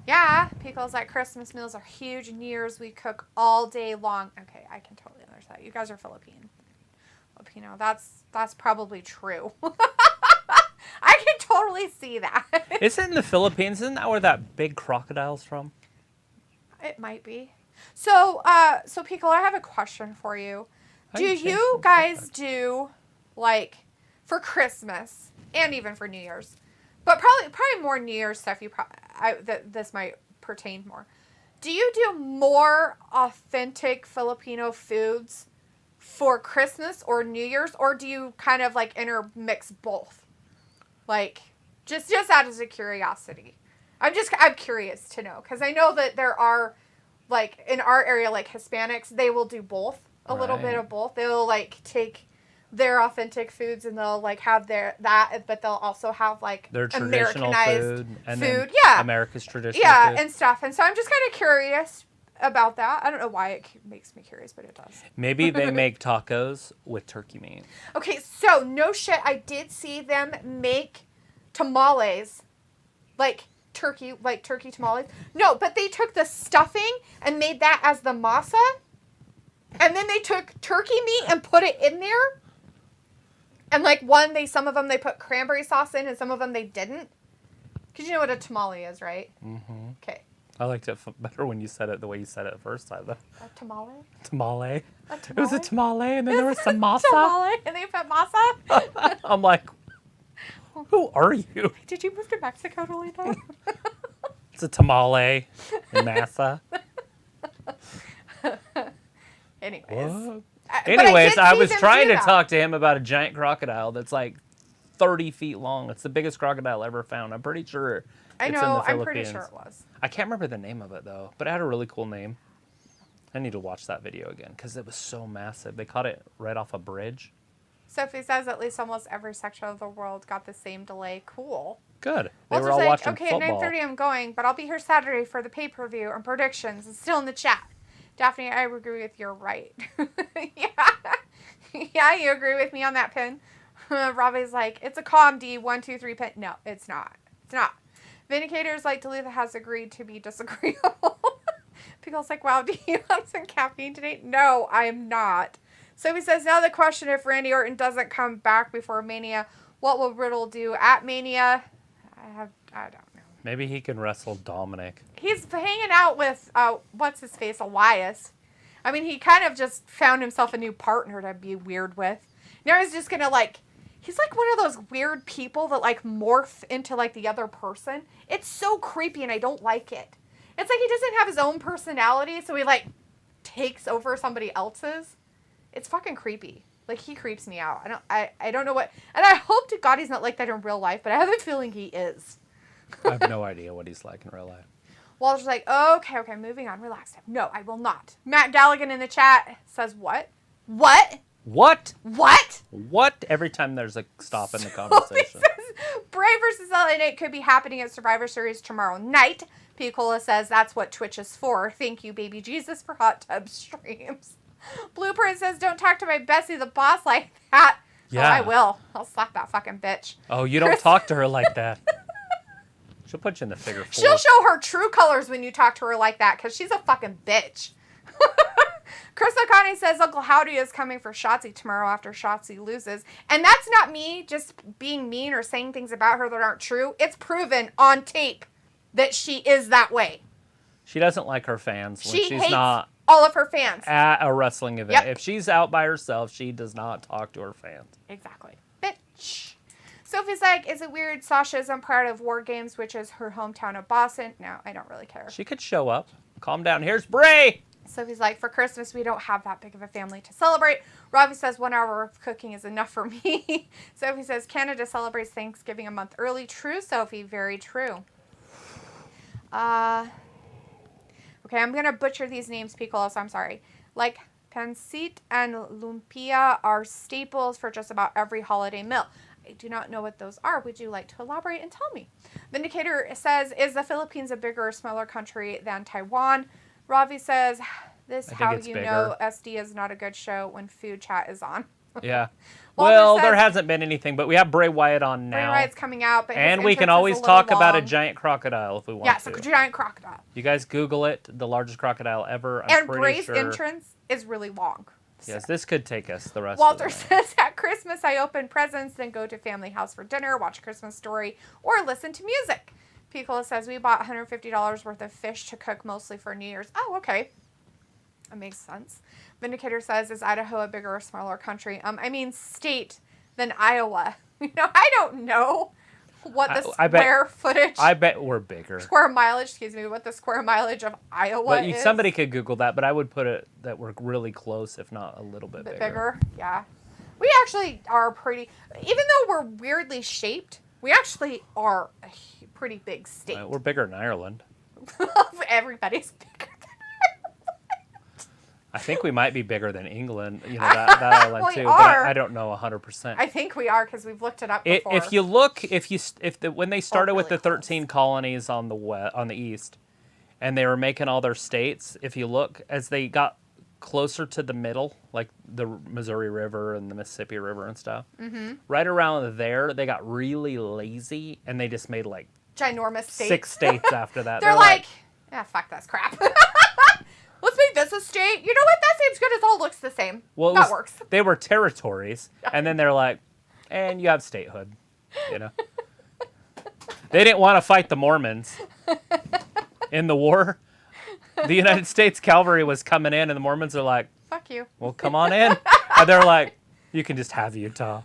Yeah, Pickle's like Christmas meals are huge. New Year's we cook all day long. Okay, I can totally understand. You guys are Filipino. That's probably true. I can totally see that. Isn't in the Philippines? Isn't that where that big crocodile's from? It might be. So Pickle, I have a question for you. Do you guys do, like, for Christmas and even for New Year's, but probably more New Year's stuff? This might pertain more. Do you do more authentic Filipino foods for Christmas or New Year's, or do you kind of like intermix both? Like, just out of curiosity. I'm curious to know because I know that there are, like, in our area, like Hispanics, they will do both. A little bit of both. They'll like take their authentic foods and they'll like have that, but they'll also have like their traditional Americanized food, yeah, America's traditional food. and stuff. And so I'm just kind of curious about that. I don't know why it makes me curious, but it does. Maybe they make tacos with turkey meat. Okay, so no shit, I did see them make tamales, like turkey tamales. No, but they took the stuffing and made that as the masa. And then they took turkey meat and put it in there. And like some of them they put cranberry sauce in and some of them they didn't. Because you know what a tamale is, right? Mm-hmm. Okay. I liked it better when you said it the way you said it first time. A tamale? Tamale. A tamale? It was a tamale and then there was some masa. Tamale and they put masa? I'm like, who are you? Did you move to Mexico to leave that? It's a tamale and masa. Anyways. I was trying to talk to him about a giant crocodile that's like 30 feet long. It's the biggest crocodile ever found. I'm pretty sure it's in the Philippines. I'm pretty sure it was. I can't remember the name of it, though, but it had a really cool name. I need to watch that video again because it was so massive. They caught it right off a bridge. Sophie says at least almost every section of the world got the same delay. Cool. Good. They Walter's were all like, watching okay, football. at 9:30 I'm going, but I'll be here Saturday for the pay-per-view and predictions. It's still in the chat. Daphne, I agree with you're right. Yeah, you agree with me on that, Pin. Robbie's like, it's a calm D, 1, 2, 3 pin. No, it's not. It's not. Vindicators like Duluth has agreed to be disagreeable. Pickle's like, wow, do you have some caffeine today? No, I am not. Sophie says, now the question, if Randy Orton doesn't come back before Mania, what will Riddle do at Mania? I don't know. Maybe he can wrestle Dominik. He's hanging out with, what's his face, Elias. I mean, he kind of just found himself a new partner to be weird with. Now he's just going to, like, he's like one of those weird people that, like, morph into, like, the other person. It's so creepy, and I don't like it. It's like he doesn't have his own personality, so he, like, takes over somebody else's. It's fucking creepy. Like, he creeps me out. I don't know what... And I hope to God he's not like that in real life, but I have a feeling he is. I have no idea what he's like in real life. Walter's like, okay, moving on. Relax. No, I will not. Matt Galligan in the chat says, what? What? What? What? What? Every time there's a stop in the conversation. Says, Bray versus LA Knight could be happening at Survivor Series tomorrow night. Picola says that's what Twitch is for. Thank you, baby Jesus, for hot tub streams. Blueprint says, don't talk to my Bessie the boss like that. Yeah. Oh, I will. I'll slap that fucking bitch. Oh, you don't talk to her like that. She'll put you in the figure 4. She'll show her true colors when you talk to her like that, because she's a fucking bitch. Chris O'Connor says Uncle Howdy is coming for Shotzi tomorrow after Shotzi loses. And that's not me just being mean or saying things about her that aren't true. It's proven on tape that she is that way. She doesn't like her fans when she she's hates not all of her fans at a wrestling event. Yep. If she's out by herself, she does not talk to her fans. Exactly. Bitch. Sophie's like, is it weird Sasha isn't part of War Games, which is her hometown of Boston? No, I don't really care. She could show up. Calm down. Here's Bray. Sophie's like, for Christmas, we don't have that big of a family to celebrate. Robbie says 1 hour of cooking is enough for me. Sophie says, Canada celebrates Thanksgiving a month early. True, Sophie. Very true. Okay, I'm going to butcher these names, Piccolo, so I'm sorry. Like, pancit and lumpia are staples for just about every holiday meal. I do not know what those are. Would you like to elaborate and tell me? Vindicator says, is the Philippines a bigger or smaller country than Taiwan? Ravi says, this how you bigger. know SD is not a good show when food chat is on. Yeah. Walter Well, says, there hasn't been anything, but we have Bray Wyatt on now. Bray Wyatt's coming out, but and his we can entrance always is a talk little about a long. giant crocodile if we want Yes, to. a giant crocodile. You guys Google it, the largest crocodile ever. I'm And pretty Bray's sure. entrance is really long. Yes, this could take us the rest Walter of the night. says, at Christmas, I open presents, then go to family house for dinner, watch a Christmas story, or listen to music. Picola says, we bought $150 worth of fish to cook mostly for New Year's. Oh, okay. That makes sense. Vindicator says, is Idaho a bigger or smaller country? I mean, state than Iowa. You know, I don't know what the square footage. I bet we're bigger. Square mileage, excuse me, what the square mileage of Iowa is. Somebody could Google that, but I would put it that we're really close, if not a little bit bigger. Yeah. We actually are pretty, even though we're weirdly shaped, we actually are a pretty big state. We're bigger than Ireland. Everybody's bigger than Ireland. I think we might be bigger than England, you know, that island We too, are. but I don't know 100%. I think we are because we've looked it up before. If you look, when they started with really the 13 colonies on the east, and they were making all their states, if you look, as they got closer to the middle, like the Missouri River and the Mississippi River and stuff, right around there, they got really lazy, and they just made like ginormous states. 6 states after that. They're like, fuck that's crap. Let's make this a state. You know what? That seems good. It all looks the same. Well, that works. They were territories, and then they're like, and you have statehood, you know. They didn't want to fight the Mormons in the war. The United States cavalry was coming in, and the Mormons are like, fuck you. well, come on in. And they're like, you can just have Utah.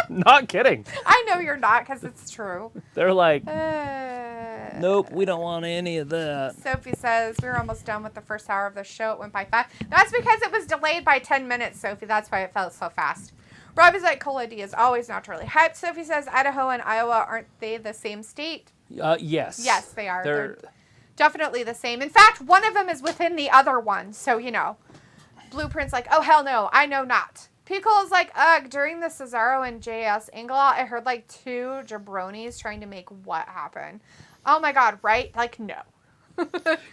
Not kidding. I know you're not because it's true. They're like, nope, we don't want any of that. Sophie says, we were almost done with the first hour of the show. It went by fast. That's because it was delayed by 10 minutes, Sophie. That's why it felt so fast. Rob is like, Cola D is always naturally hyped. Sophie says, Idaho and Iowa, aren't they the same state? Yes. Yes, they are. They're definitely the same. In fact, one of them is within the other one. So, you know. Blueprint's like, oh, hell no. I know not. Pickle's like, ugh, during the Cesaro and JS angle, I heard like 2 jabronis trying to make what happen. Oh my God, right? Like, no.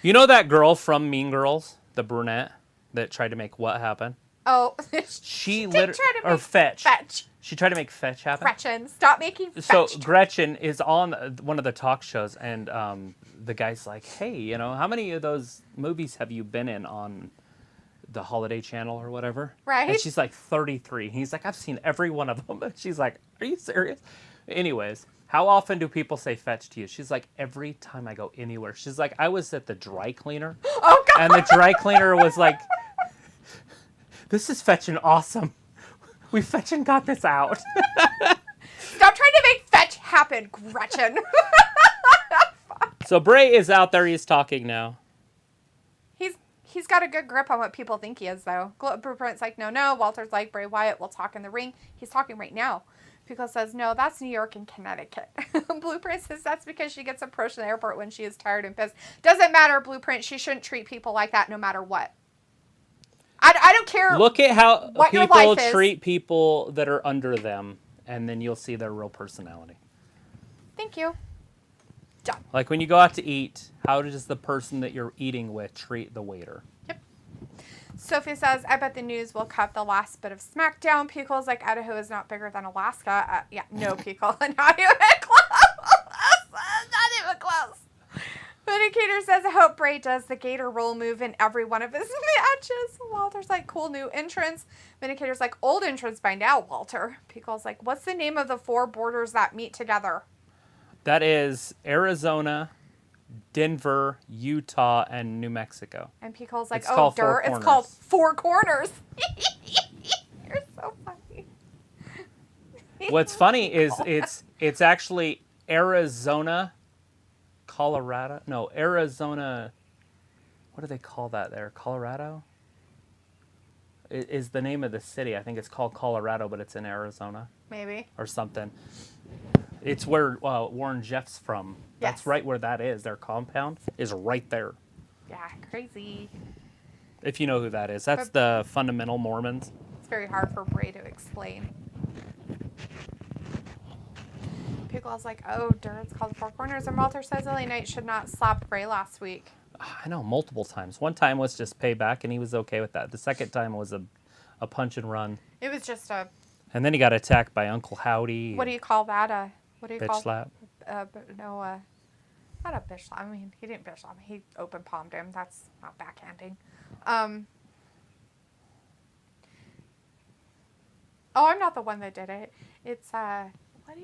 You know that girl from Mean Girls, the brunette, that tried to make what happen? Oh, She did literally, try to or make fetch. Fetch. She tried to make fetch happen. Gretchen, stop making fetch. So Gretchen is on one of the talk shows, and the guy's like, "Hey, you know, how many of those movies have you been in on the Holiday Channel or whatever?" Right. And she's like, 33. He's like, "I've seen every one of them." She's like, "Are you serious?" Anyways, how often do people say fetch to you? She's like, every time I go anywhere. She's like, I was at the dry cleaner. Oh, God. And the dry cleaner was like, this is fetching awesome. We fetching got this out. Stop trying to make fetch happen, Gretchen. So Bray is out there. He's talking now. He's got a good grip on what people think he is, though. Blueprint's like, no. Walter's like, Bray Wyatt will talk in the ring. He's talking right now. Pico says, no, that's New York and Connecticut. Blueprint says that's because she gets approached in the airport when she is tired and pissed. Doesn't matter, Blueprint. She shouldn't treat people like that no matter what. I don't care. Look at how what your people life is. treat people that are under them, and then you'll see their real personality. Thank you. Done. Like when you go out to eat, how does the person that you're eating with treat the waiter? Yep. Sophie says, I bet the news will cut the last bit of SmackDown. Pico's like, Idaho is not bigger than Alaska. Yeah, no, Pico. Not even close. Not even close. Vindicator says, I hope Bray does the gator roll move in every one of his matches. Walter's like, cool new entrance. Vindicator's like, old entrance by now, Walter. Pico's like, what's the name of the 4 borders that meet together? That is Arizona, Denver, Utah, and New Mexico. And Pico's like, It's called Four it's called 4 Corners. You're so funny. What's funny is it's actually Arizona, Colorado. No, Arizona. What do they call that there? Colorado? Is the name of the city. I think it's called Colorado, but it's in Arizona. Maybe. Or something. It's where Warren Jeff's from. Yes. That's right where that is. Their compound is right there. Yeah, crazy. If you know who that is. That's the fundamental Mormons. It's very hard for Bray to explain. Pickle's like, oh, it's called 4 Corners. And Walter says LA Knight should not slap Bray last week. I know, multiple times. One time was just payback, and he was okay with that. The second time was a punch and run. It was just a... And then he got attacked by Uncle Howdy. What do you call that? What do you call... Bitch slap. No, not a bitch slap. I mean, he didn't bitch slap him. He open palmed him. That's not backhanding. Oh, I'm not the one that did it. It's,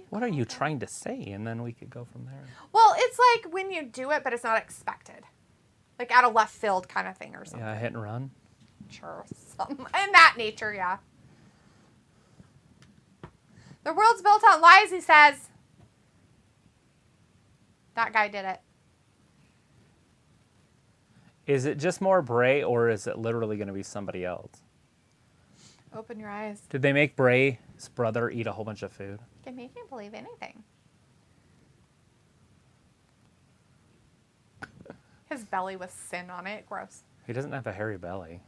What are you trying to say? And then we could go from there. Well, it's like when you do it, but it's not expected. Like out of left field kind of thing or something. Yeah, hit and run. Sure, something in that nature, yeah. The world's built on lies, he says. That guy did it. Is it just more Bray, or is it literally going to be somebody else? Open your eyes. Did they make Bray's brother eat a whole bunch of food? You can make me believe anything. His belly with sin on it. Gross. He doesn't have a hairy belly.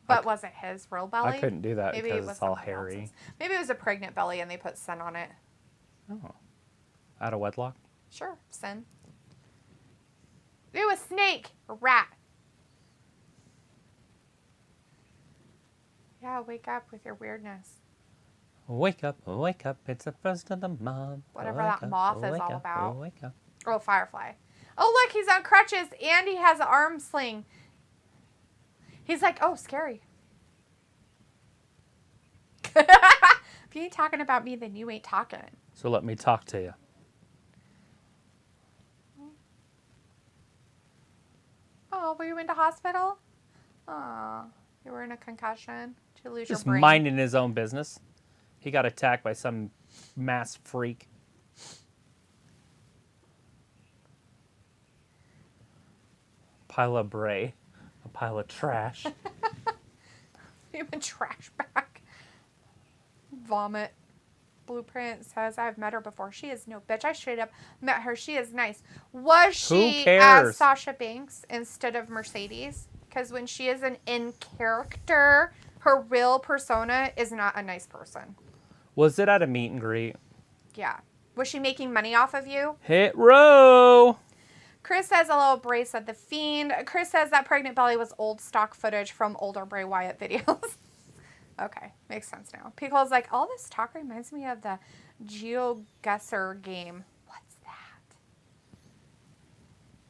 But was it his real belly? I couldn't do that Maybe because it was it's all somebody hairy. else's. Maybe it was a pregnant belly and they put sin on it. Oh. Out of wedlock? Sure, sin. Ew, a snake. A rat. Yeah, wake up with your weirdness. Wake up, it's the first of the month. Whatever wake that up, moth is wake all up, about. Wake up. Oh, Firefly. Oh, look, he's on crutches and he has an arm sling. He's like, oh, scary. If you ain't talking about me, then you ain't talking. So let me talk to you. Oh, were you in the hospital? Oh, you were in a concussion. Did you lose your brain? Just minding his own business. He got attacked by some mass freak. Pile of Bray. A pile of trash. Human trash bag. Vomit. Blueprint says, I've met her before. She is no bitch. I straight up met her. She is nice. Was she as Sasha Banks instead of Mercedes? Because when she is an in character, her real persona is not a nice person. Was it at a meet and greet? Yeah. Was she making money off of you? Hit row! Chris says, hello, Bray said the Fiend. Chris says that pregnant belly was old stock footage from older Bray Wyatt videos. Okay, makes sense now. Pickle's like, all this talk reminds me of the GeoGuessr game. What's that?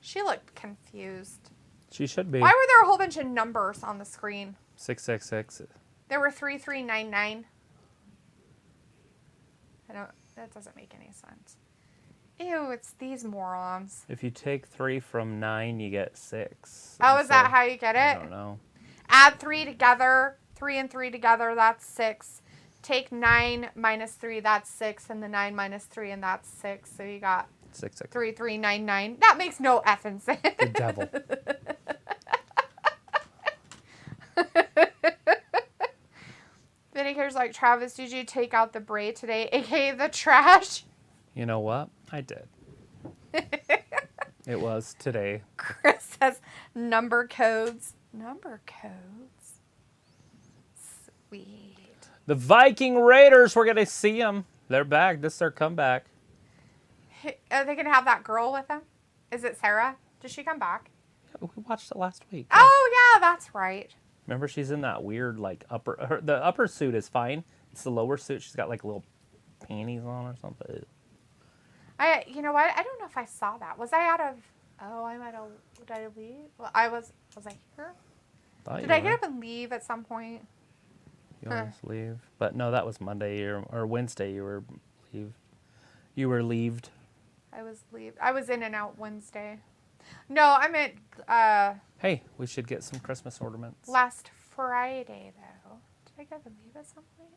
She looked confused. She should be. Why were there a whole bunch of numbers on the screen? 666. There were 3399. That doesn't make any sense. Ew, it's these morons. If you take 3 from 9, you get 6. Oh, is that how you get it? I don't know. Add 3 together. 3 and 3 together, that's 6. Take 9 minus 3, that's 6. And the 9 minus 3, and that's 6. So you got 3399. That makes no effing sense. The devil. Vindicator's like, Travis, did you take out the Bray today, aka the trash? You know what? I did. It was today. Chris says, number codes. Number codes. Sweet. The Viking Raiders, we're going to see them. They're back. This is their comeback. Are they going to have that girl with them? Is it Sarah? Did she come back? We watched it last week. Oh, yeah, that's right. Remember, she's in that weird, like, the upper suit is fine. It's the lower suit. She's got, like, little panties on or something. You know what? I don't know if I saw that. Was I out of... Oh, I might have... Did I leave? Well, was I here? Did I get up and leave at some point? You always leave. But no, that was Monday or Wednesday you were leave. You were leaved. I was in and out Wednesday. No, I meant... Hey, we should get some Christmas ornaments. Last Friday, though. Did I get to leave at some point?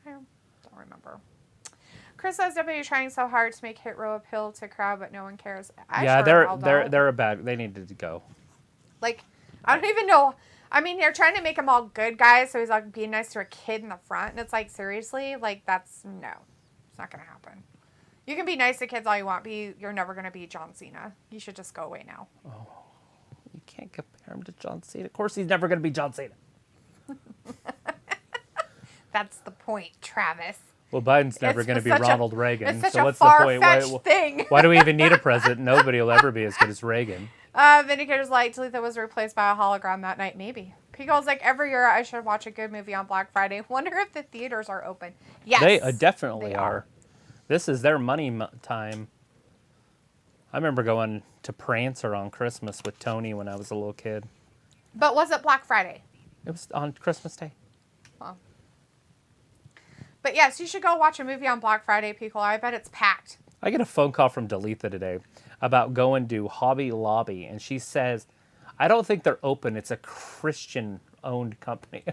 I don't remember. Chris says WWE trying so hard to make Hit Row appeal to crowd, but no one cares. They're a bad. They needed to go. Like, I don't even know. I mean, they're trying to make them all good guys, so he's like being nice to a kid in the front, and it's like, seriously, like it's not gonna happen. You can be nice to kids all you want, but you're never gonna be John Cena. You should just go away now. Oh, you can't compare him to John Cena. Of course, he's never gonna be John Cena. That's the point, Travis. Well, Biden's never going to be Ronald Reagan. It's such so a what's the point? Thing. Why do we even need a president? Nobody will ever be as good as Reagan. Vindicator's like, Talitha was replaced by a hologram that night. Maybe. Pico's like, every year I should watch a good movie on Black Friday. Wonder if the theaters are open. Yes. They definitely are. This is their money time. I remember going to Prancer on Christmas with Tony when I was a little kid. But was it Black Friday? It was on Christmas Day. Well. But yes, you should go watch a movie on Black Friday, Pico. I bet it's packed. I get a phone call from Dalitha today about going to Hobby Lobby, and she says, I don't think they're open. It's a Christian-owned company.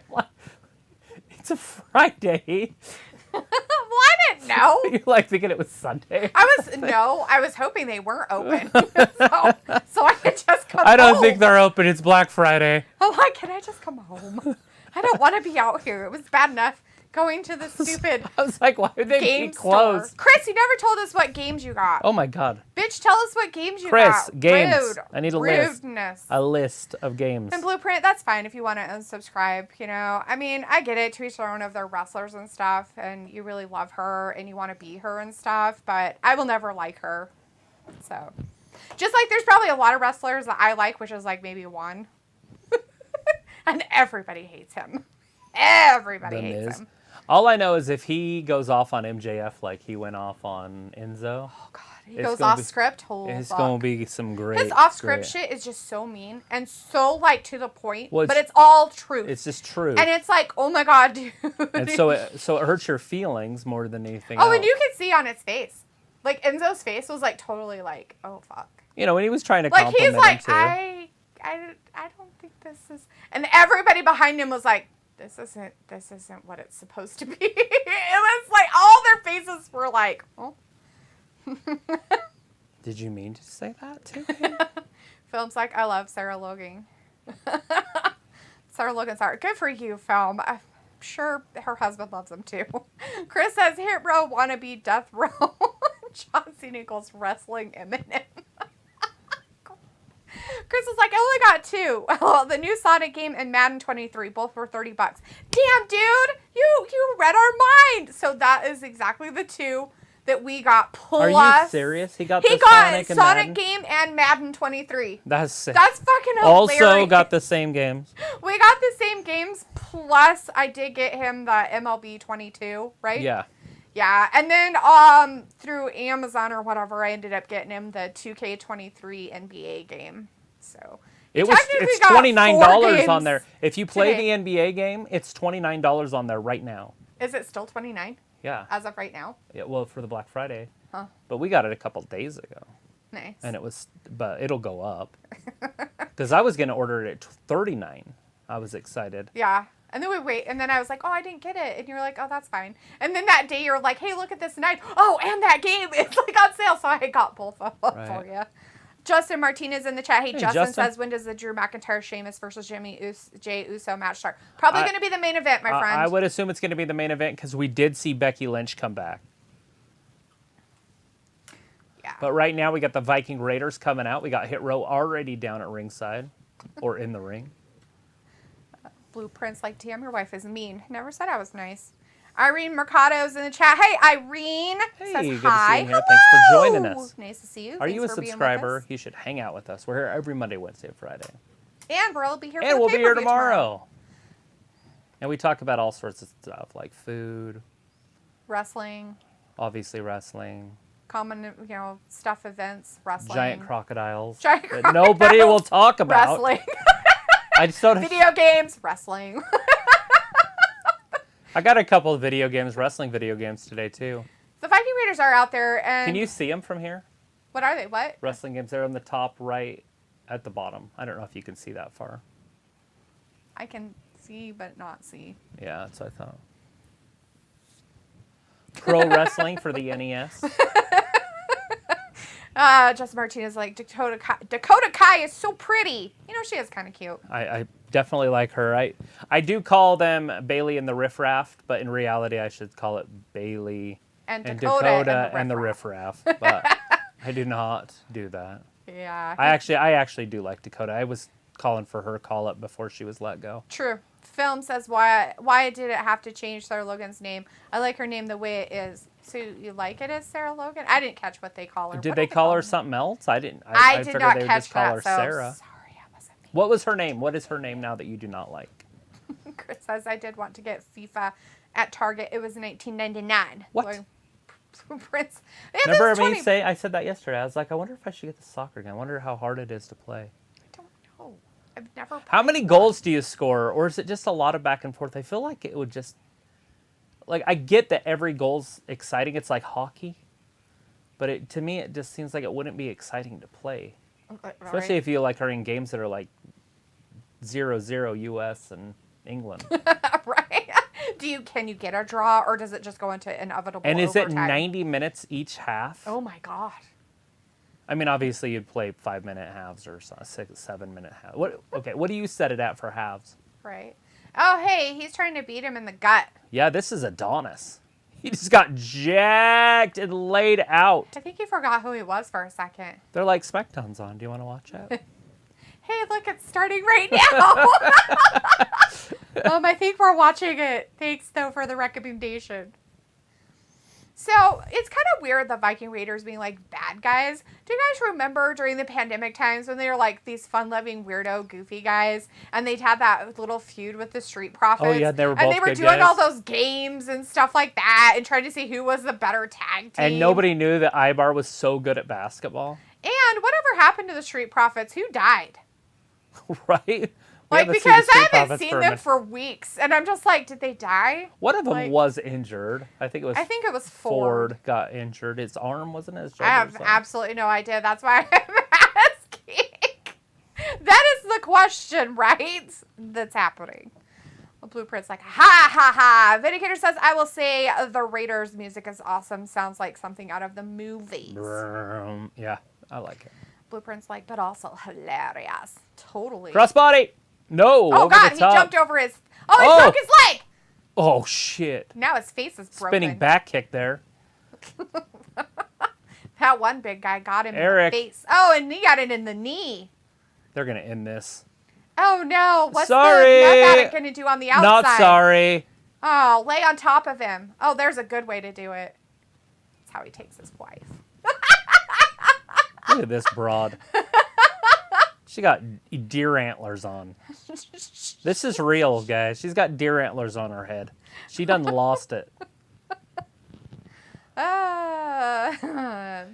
It's a Friday. Well, I didn't know. You're like thinking it was Sunday. I was hoping they weren't open. so I could just come home. I don't think they're open. It's Black Friday. I'm like, can I just come home? I don't want to be out here. It was bad enough going to the stupid I was like, why would they be closed? Chris, you never told us what games you got. Oh my God. Bitch, tell us what games you got. Chris, games. Rude. I need a Rudeness. list. A list of games. And Blueprint, that's fine if you want to unsubscribe, you know. I mean, I get it. To each their own of their wrestlers and stuff, and you really love her and you want to be her and stuff, but I will never like her. So, just like there's probably a lot of wrestlers that I like, which is like maybe one. And everybody hates him. Everybody hates him. All I know is if he goes off on MJF like he went off on Enzo. Oh, God. He goes off script. It's going to be some great. His off script shit is just so mean and so, like, to the point. Well, but it's all true. It's just true. And it's like, oh, my God, dude. And so it hurts your feelings more than anything else. Oh, and you can see on his face. Like, Enzo's face was, like, totally like, oh, fuck. You know, when he was trying to compliment he's like, him too. I don't think this is... And everybody behind him was like, this isn't what it's supposed to be. It was like all their faces were like, oh. Did you mean to say that too? Film's like, I love Sarah Logan. Sarah Logan's art. Good for you, Film. I'm sure her husband loves him too. Chris says, Hit Row wannabe Death Row. John Cena equals wrestling Eminem. Chris was like, I only got 2. Well, the new Sonic game and Madden 23, both for $30. Damn, dude, you read our mind. So that is exactly the 2 that we got. Plus, are you serious? He got Sonic game and Madden 23. That's sick. That's fucking hilarious. Also got the same games. We got the same games Plus, I did get him the MLB 22, right? Yeah. Yeah, and then through Amazon or whatever, I ended up getting him the 2K23 NBA game. So It's $29 on there. If you play the NBA game, it's $29 on there right now. Is it still $29? Yeah. As of right now? Yeah, well, for the Black Friday. Huh. But we got it a couple days ago. Nice. And but it'll go up. Because I was going to order it at $39. I was excited. Yeah. And then we wait, and then I was like, oh, I didn't get it. And you're like, oh, that's fine. And then that day you're like, hey, look at this knife. Oh, and that game, it's like on sale. So I got both of them for you. Justin Martinez in the chat. Hey, Justin says, when does the Drew McIntyre, Sheamus versus Jey Uso match start? Probably going to be the main event, my friend. I would assume it's going to be the main event because we did see Becky Lynch come back. Yeah. But right now we got the Viking Raiders coming out. We got Hit Row already down at ringside or in the ring. Blueprints like, damn, your wife is mean. Never said I was nice. Irene Mercado's in the chat. Hey, Irene says good hi. to see you here. Thanks for joining us. Nice to see you. Are Thanks you a for being with subscriber? us. You should hang out with us. We're here every Monday, Wednesday, and Friday. And we'll be here. And for the we'll be here pay-per-view tomorrow. And we talk about all sorts of stuff like food, wrestling, obviously wrestling, common, stuff, events, wrestling, giant crocodiles that nobody will talk about. Wrestling. I just don't. Video games, wrestling. I got a couple of wrestling video games today too. The Viking Raiders are out there, and can you see them from here? What are they? What wrestling games? They're on the top right at the bottom. I don't know if you can see that far. I can see, but not see. Yeah, that's what I thought. Pro wrestling for the NES. Justin Martinez like Dakota Kai is so pretty. She is kind of cute. I definitely like her. I do call them Bailey and the Riff Raff, but in reality I should call it Bailey and Dakota and the Riff Raff. But I do not do that. Yeah. I actually do like Dakota. I was calling for her call up before she was let go. True. Film says why did it have to change Sarah Logan's name? I like her name the way it is. So you like it as Sarah Logan? I didn't catch what they call her. Did they call her something else? I didn't. I did figured not they would catch just call that. her So Sarah. sorry, I wasn't me. What was her name? What is her name now that you do not like? Chris says I did want to get FIFA at Target. It was $19.99. What? Prince. Remember me say I said that yesterday. I was like, I wonder if I should get the soccer game. I wonder how hard it is to play. I don't know. I've never. How many goals do you score, or is it just a lot of back and forth? I feel like it would just. Like I get that every goal's exciting. It's like hockey, but to me it just seems like it wouldn't be exciting to play, especially if you are in games that are like 0-0 U.S. and England. Right. Can you get a draw, or does it just go into inevitable And is overtime? it 90 minutes each half? Oh my God. I mean, obviously you'd play 5-minute halves or 7-minute halves. What do you set it at for halves? Right. Oh, hey, he's trying to beat him in the gut. Yeah, this is Adonis. He just got jacked and laid out. I think he forgot who he was for a second. They're like, SmackDown's on. Do you want to watch it? Hey, look, it's starting right now. I think we're watching it. Thanks, though, for the recommendation. So, it's kind of weird the Viking Raiders being like bad guys. Do you guys remember during the pandemic times when they were like these fun-loving, weirdo, goofy guys? And they'd had that little feud with the Street Profits. Oh, yeah, they were both And they were good doing guys. all those games and stuff like that and trying to see who was the better tag team. And nobody knew that Ibar was so good at basketball. And whatever happened to the Street Profits? Who died? Right? Because I haven't seen them for weeks, and I'm just like, did they die? One of them was injured. I think it was Ford got injured. His arm wasn't his shoulder. I have absolutely no idea. That's why I'm asking. That is the question, right? That's happening. The Blueprint's like, ha, ha, ha. Vindicator says, I will say the Raiders music is awesome. Sounds like something out of the movies. Yeah, I like it. Blueprint's like, but also hilarious. Totally. Crossbody! No, oh, over God, the he top. jumped over his... Oh, he broke his leg! Oh, shit. Now his face is broken. Spinning back kick there. That one big guy got him Eric. in the face. Oh, and he got it in the knee. They're going to end this. Oh, no. What's sorry. the meth addict going to do on the outside? Not sorry. Oh, lay on top of him. Oh, there's a good way to do it. That's how he takes his wife. Look at this broad. She got deer antlers on. This is real, guys. She's got deer antlers on her head. She done lost it.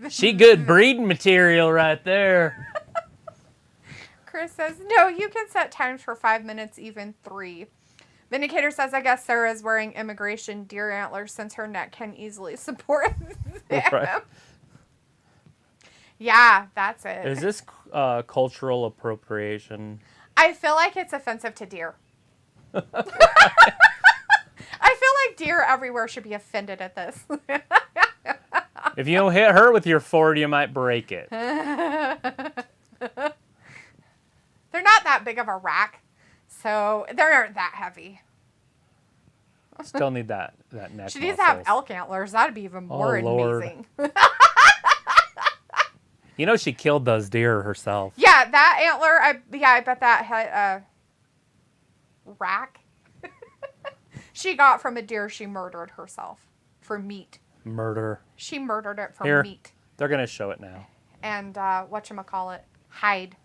She good breeding material right there. Chris says, no, you can set times for 5 minutes, even 3. Vindicator says, I guess Sarah's wearing immigration deer antlers since her neck can easily support them. Right. Yeah, that's it. Is this cultural appropriation? I feel like it's offensive to deer. I feel like deer everywhere should be offended at this. If you don't hit her with your Ford, you might break it. They're not that big of a rack, so they aren't that heavy. Still need that neck. She needs to have elk antlers. That'd be even more amazing. You know she killed those deer herself. Yeah, that antler, I bet that had rack she got from a deer she murdered herself for meat. Murder. She murdered it for meat. They're going to show it now. And whatchamacallit, hide.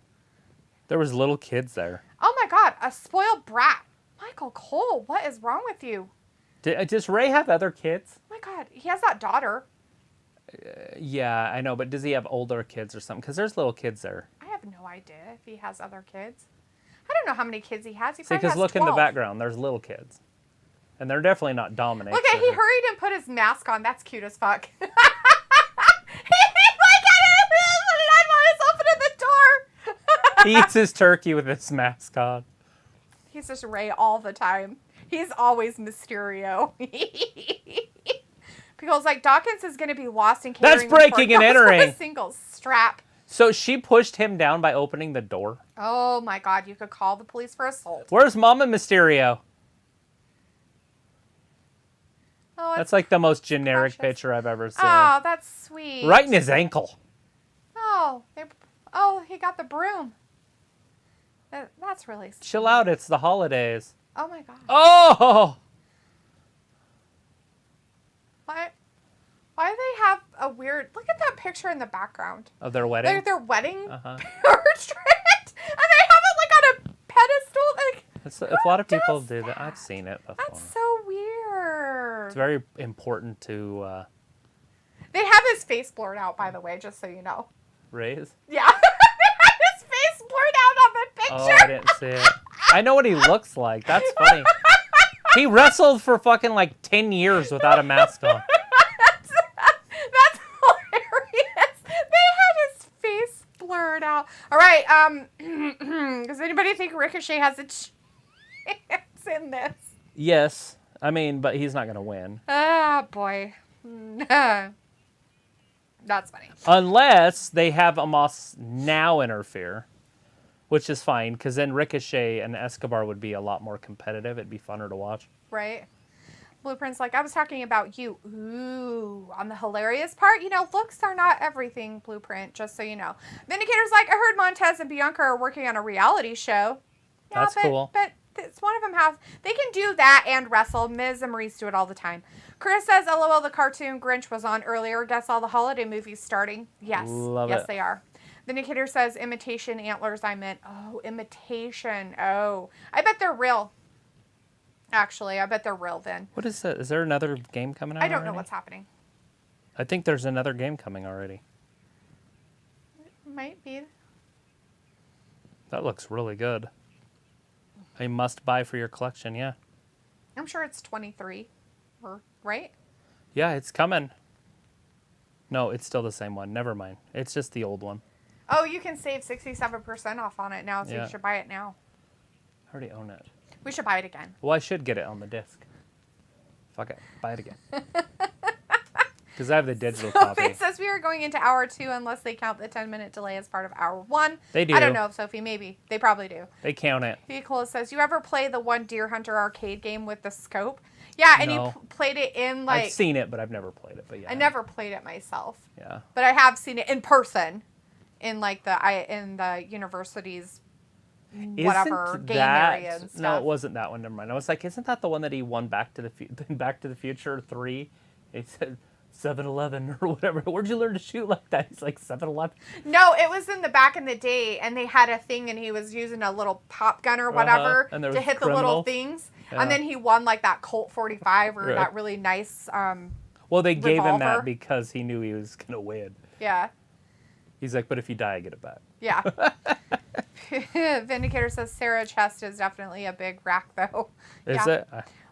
There was little kids there. Oh my God, a spoiled brat. Michael Cole, what is wrong with you? Does Ray have other kids? Oh my God, he has that daughter. Yeah, I know, but does he have older kids or something? Because there's little kids there. I have no idea if he has other kids. I don't know how many kids he has. He probably because has look 12. in the background, there's little kids. And they're definitely not Dominik. Look at, he hurried and put his mask on. That's cute as fuck. He like opening the door. He eats his turkey with his mask on. He's just Ray all the time. He's always Mysterio. Because like Dawkins is going to be lost in catering. That's breaking and entering. A single strap. So she pushed him down by opening the door. Oh my God! You could call the police for assault. Where's Mama Mysterio? Oh, that's like the most generic picture I've ever seen. Oh, that's sweet. Right in his ankle. Oh, he got the broom. That's really sweet. Chill out. It's the holidays. Oh my God. Oh. Why do they have a weird... Look at that picture in the background. Of their wedding? Their wedding portrait. And they have it like on a pedestal. Like, a lot of people do that. I've seen it before. That's so weird. It's very important to... They have his face blurred out, by the way, just so you know. Ray's? Yeah. They have his face blurred out on the picture. Oh, I didn't see it. I know what he looks like. That's funny. He wrestled for fucking like 10 years without a mask on. That's hilarious. They had his face blurred out. All right. Does anybody think Ricochet has a chance in this? Yes. I mean, but he's not going to win. Ah, boy. That's funny. Unless they have Omos now interfere, which is fine, because then Ricochet and Escobar would be a lot more competitive. It'd be funner to watch. Right. Blueprint's like, I was talking about you. Ooh, on the hilarious part, looks are not everything, Blueprint, just so you know. Vindicator's like, I heard Montez and Bianca are working on a reality show. Yeah, that's cool. But it's one of them they can do that and wrestle. Miz and Maurice do it all the time. Chris says, LOL, the cartoon Grinch was on earlier. Guess all the holiday movies starting. Yes. Yes, they are. Vindicator says, imitation antlers, I meant. Oh, imitation. Oh. I bet they're real. Actually, I bet they're real then. What is that? Is there another game coming out? I don't know what's happening. I think there's another game coming already. It might be. That looks really good. A must buy for your collection, yeah. I'm sure it's 23, right? Yeah, it's coming. No, it's still the same one. Never mind. It's just the old one. Oh, you can save 67% off on it now, so you should buy it now. I already own it. We should buy it again. Well, I should get it on the disc. Fuck it. Buy it again. Because I have the digital copy. It says we are going into hour 2 unless they count the 10-minute delay as part of hour 1. They do. I don't know, Sophie. Maybe. They probably do. They count it. Nicola says, you ever play the one Deer Hunter arcade game with the scope? Yeah, and no. you played it in like... I've seen it, but I've never played it. But yeah, I never played it myself. Yeah. But I have seen it in person in like in the university's whatever game area and stuff. No, it wasn't that one. Never mind. I was like, isn't that the one that he won Back to the Future 3? It said 7-Eleven or whatever. Where'd you learn to shoot like that? He's like 7-Eleven. No, it was in the back in the day, and they had a thing, and he was using a little pop gun or whatever to hit the little things. Yeah. And then he won like that Colt 45 or that really nice well, they gave revolver. him that because he knew he was going to win. Yeah. He's like, but if you die, I get it back. Yeah. Vindicator says Sarah chest is definitely a big rack, though. Is it?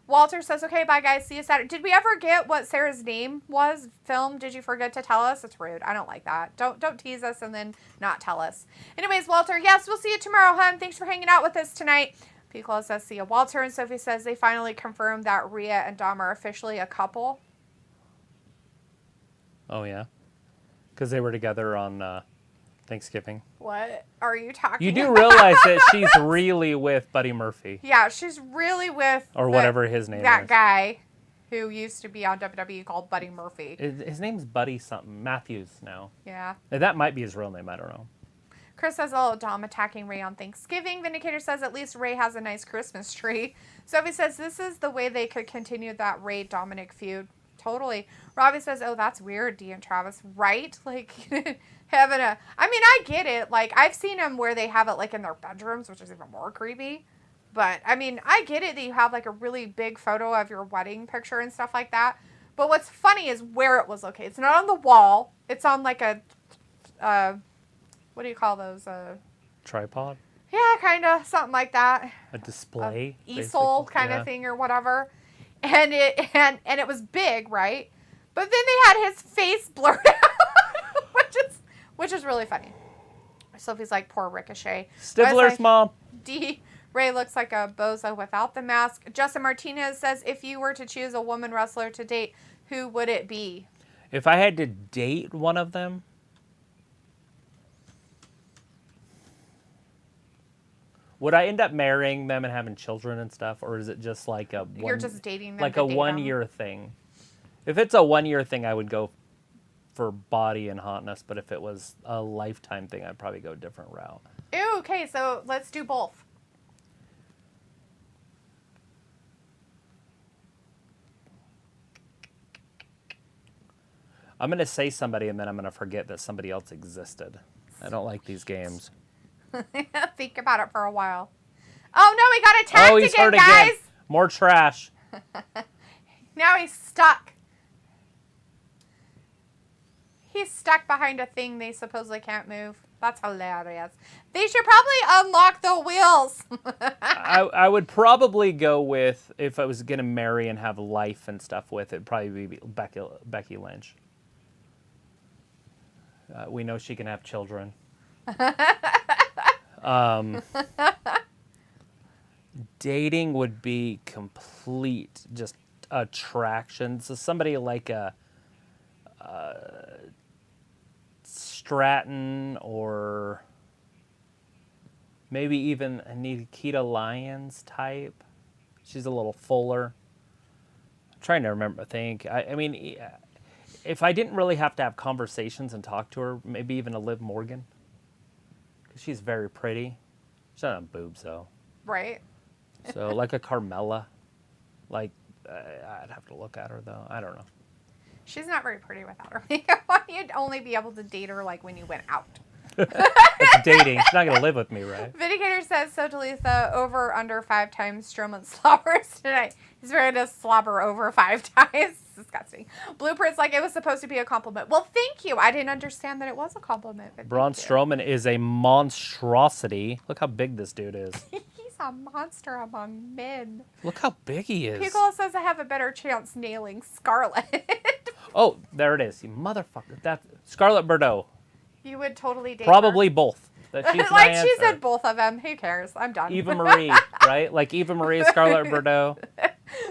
Walter says, okay, bye, guys. See you Saturday. Did we ever get what Sarah's name was filmed? Did you forget to tell us? It's rude. I don't like that. Don't tease us and then not tell us. Anyways, Walter, yes, we'll see you tomorrow, hon. Thanks for hanging out with us tonight. Piccolo says, see you, Walter. And Sophie says they finally confirmed that Rhea and Dom are officially a couple. Oh, yeah? Because they were together on Thanksgiving. What are you talking You do about? realize that she's really with Buddy Murphy. Yeah, she's really with... Or whatever his name is. That guy who used to be on WWE called Buddy Murphy. His name's Buddy something. Matthews now. Yeah. That might be his real name. I don't know. Chris says, oh, Dom attacking Ray on Thanksgiving. Vindicator says, at least Ray has a nice Christmas tree. Sophie says, this is the way they could continue that Ray-Dominic feud. Totally. Robbie says, oh, that's weird, Dee and Travis. Right? Like, having a... I mean, I get it. Like, I've seen them where they have it, like, in their bedrooms, which is even more creepy. But, I mean, I get it that you have, like, a really big photo of your wedding picture and stuff like that. But what's funny is where it was located. It's not on the wall. It's on, like, a... what do you call those? Tripod? Yeah, kind of. Something like that. A display? Easel kind of thing or whatever. And it was big, right? But then they had his face blurred out, which is really funny. Sophie's like, poor Ricochet. Stifler's like, mom. Ray looks like a bozo without the mask. Justin Martinez says, if you were to choose a woman wrestler to date, who would it be? If I had to date one of them, would I end up marrying them and having children and stuff, or is it just like you're just dating them, like a 1 year thing? If it's a 1 year thing, I would go for body and hotness. But if it was a lifetime thing, I'd probably go a different route. Ew, okay, so let's do both. I'm gonna say somebody, and then I'm gonna forget that somebody else existed. I don't like these games. Think about it for a while. Oh no, he got attacked he's again, hurt guys! Again. More trash. Now he's stuck. He's stuck behind a thing they supposedly can't move. That's hilarious. They should probably unlock the wheels. I would probably go with, if I was gonna marry and have life and stuff with it, probably be Becky Lynch. We know she can have children. Dating would be complete just attraction. So somebody like a Stratton, or maybe even a Nikita Lyons type. She's a little fuller. I'm trying to remember. I mean, if I didn't really have to have conversations and talk to her, maybe even a Liv Morgan. Because she's very pretty. She doesn't have boobs, though. Right. So, like a Carmella. Like, I'd have to look at her, though. I don't know. She's not very pretty without her makeup on. You'd only be able to date her, like, when you went out. It's dating. She's not going to live with me, right? Vindicator says, so Talitha, over under 5 times Strowman slobbers tonight. He's ready to slobber over 5 times. Disgusting. Blueprint's like, it was supposed to be a compliment. Well, thank you. I didn't understand that it was a compliment. Braun Strowman is a monstrosity. Look how big this dude is. He's a monster among men. Look how big he is. Piccolo says I have a better chance nailing Scarlett. Oh, there it is. You motherfucker. That's Scarlett Bordeaux. You would totally date Probably her. both. She's like she said both of them. Who cares? I'm done. Eva Marie, right? Like Eva Marie, Scarlett Bordeaux.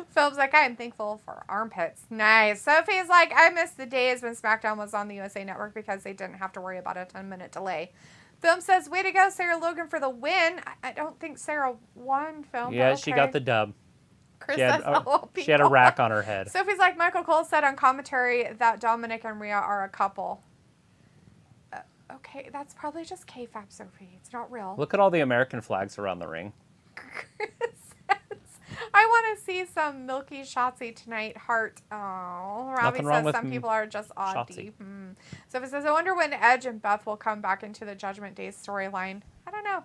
Phil's like, I am thankful for armpits. Nice. Sophie's like, I miss the days when SmackDown was on the USA Network because they didn't have to worry about a 10-minute delay. Film says, way to go, Sarah Logan, for the win. I don't think Sarah won, Film. Yeah, okay. she got the dub. Chris says, she had a rack on her head. Sophie's like, Michael Cole said on commentary that Dominik and Rhea are a couple. Okay, that's probably just kayfabe, Sophie. It's not real. Look at all the American flags around the ring. I I want to see some milky Shotzi tonight. Heart. Oh, Robbie says some people are just odd deep. So it says, I wonder when Edge and Beth will come back into the Judgment Day storyline. I don't know.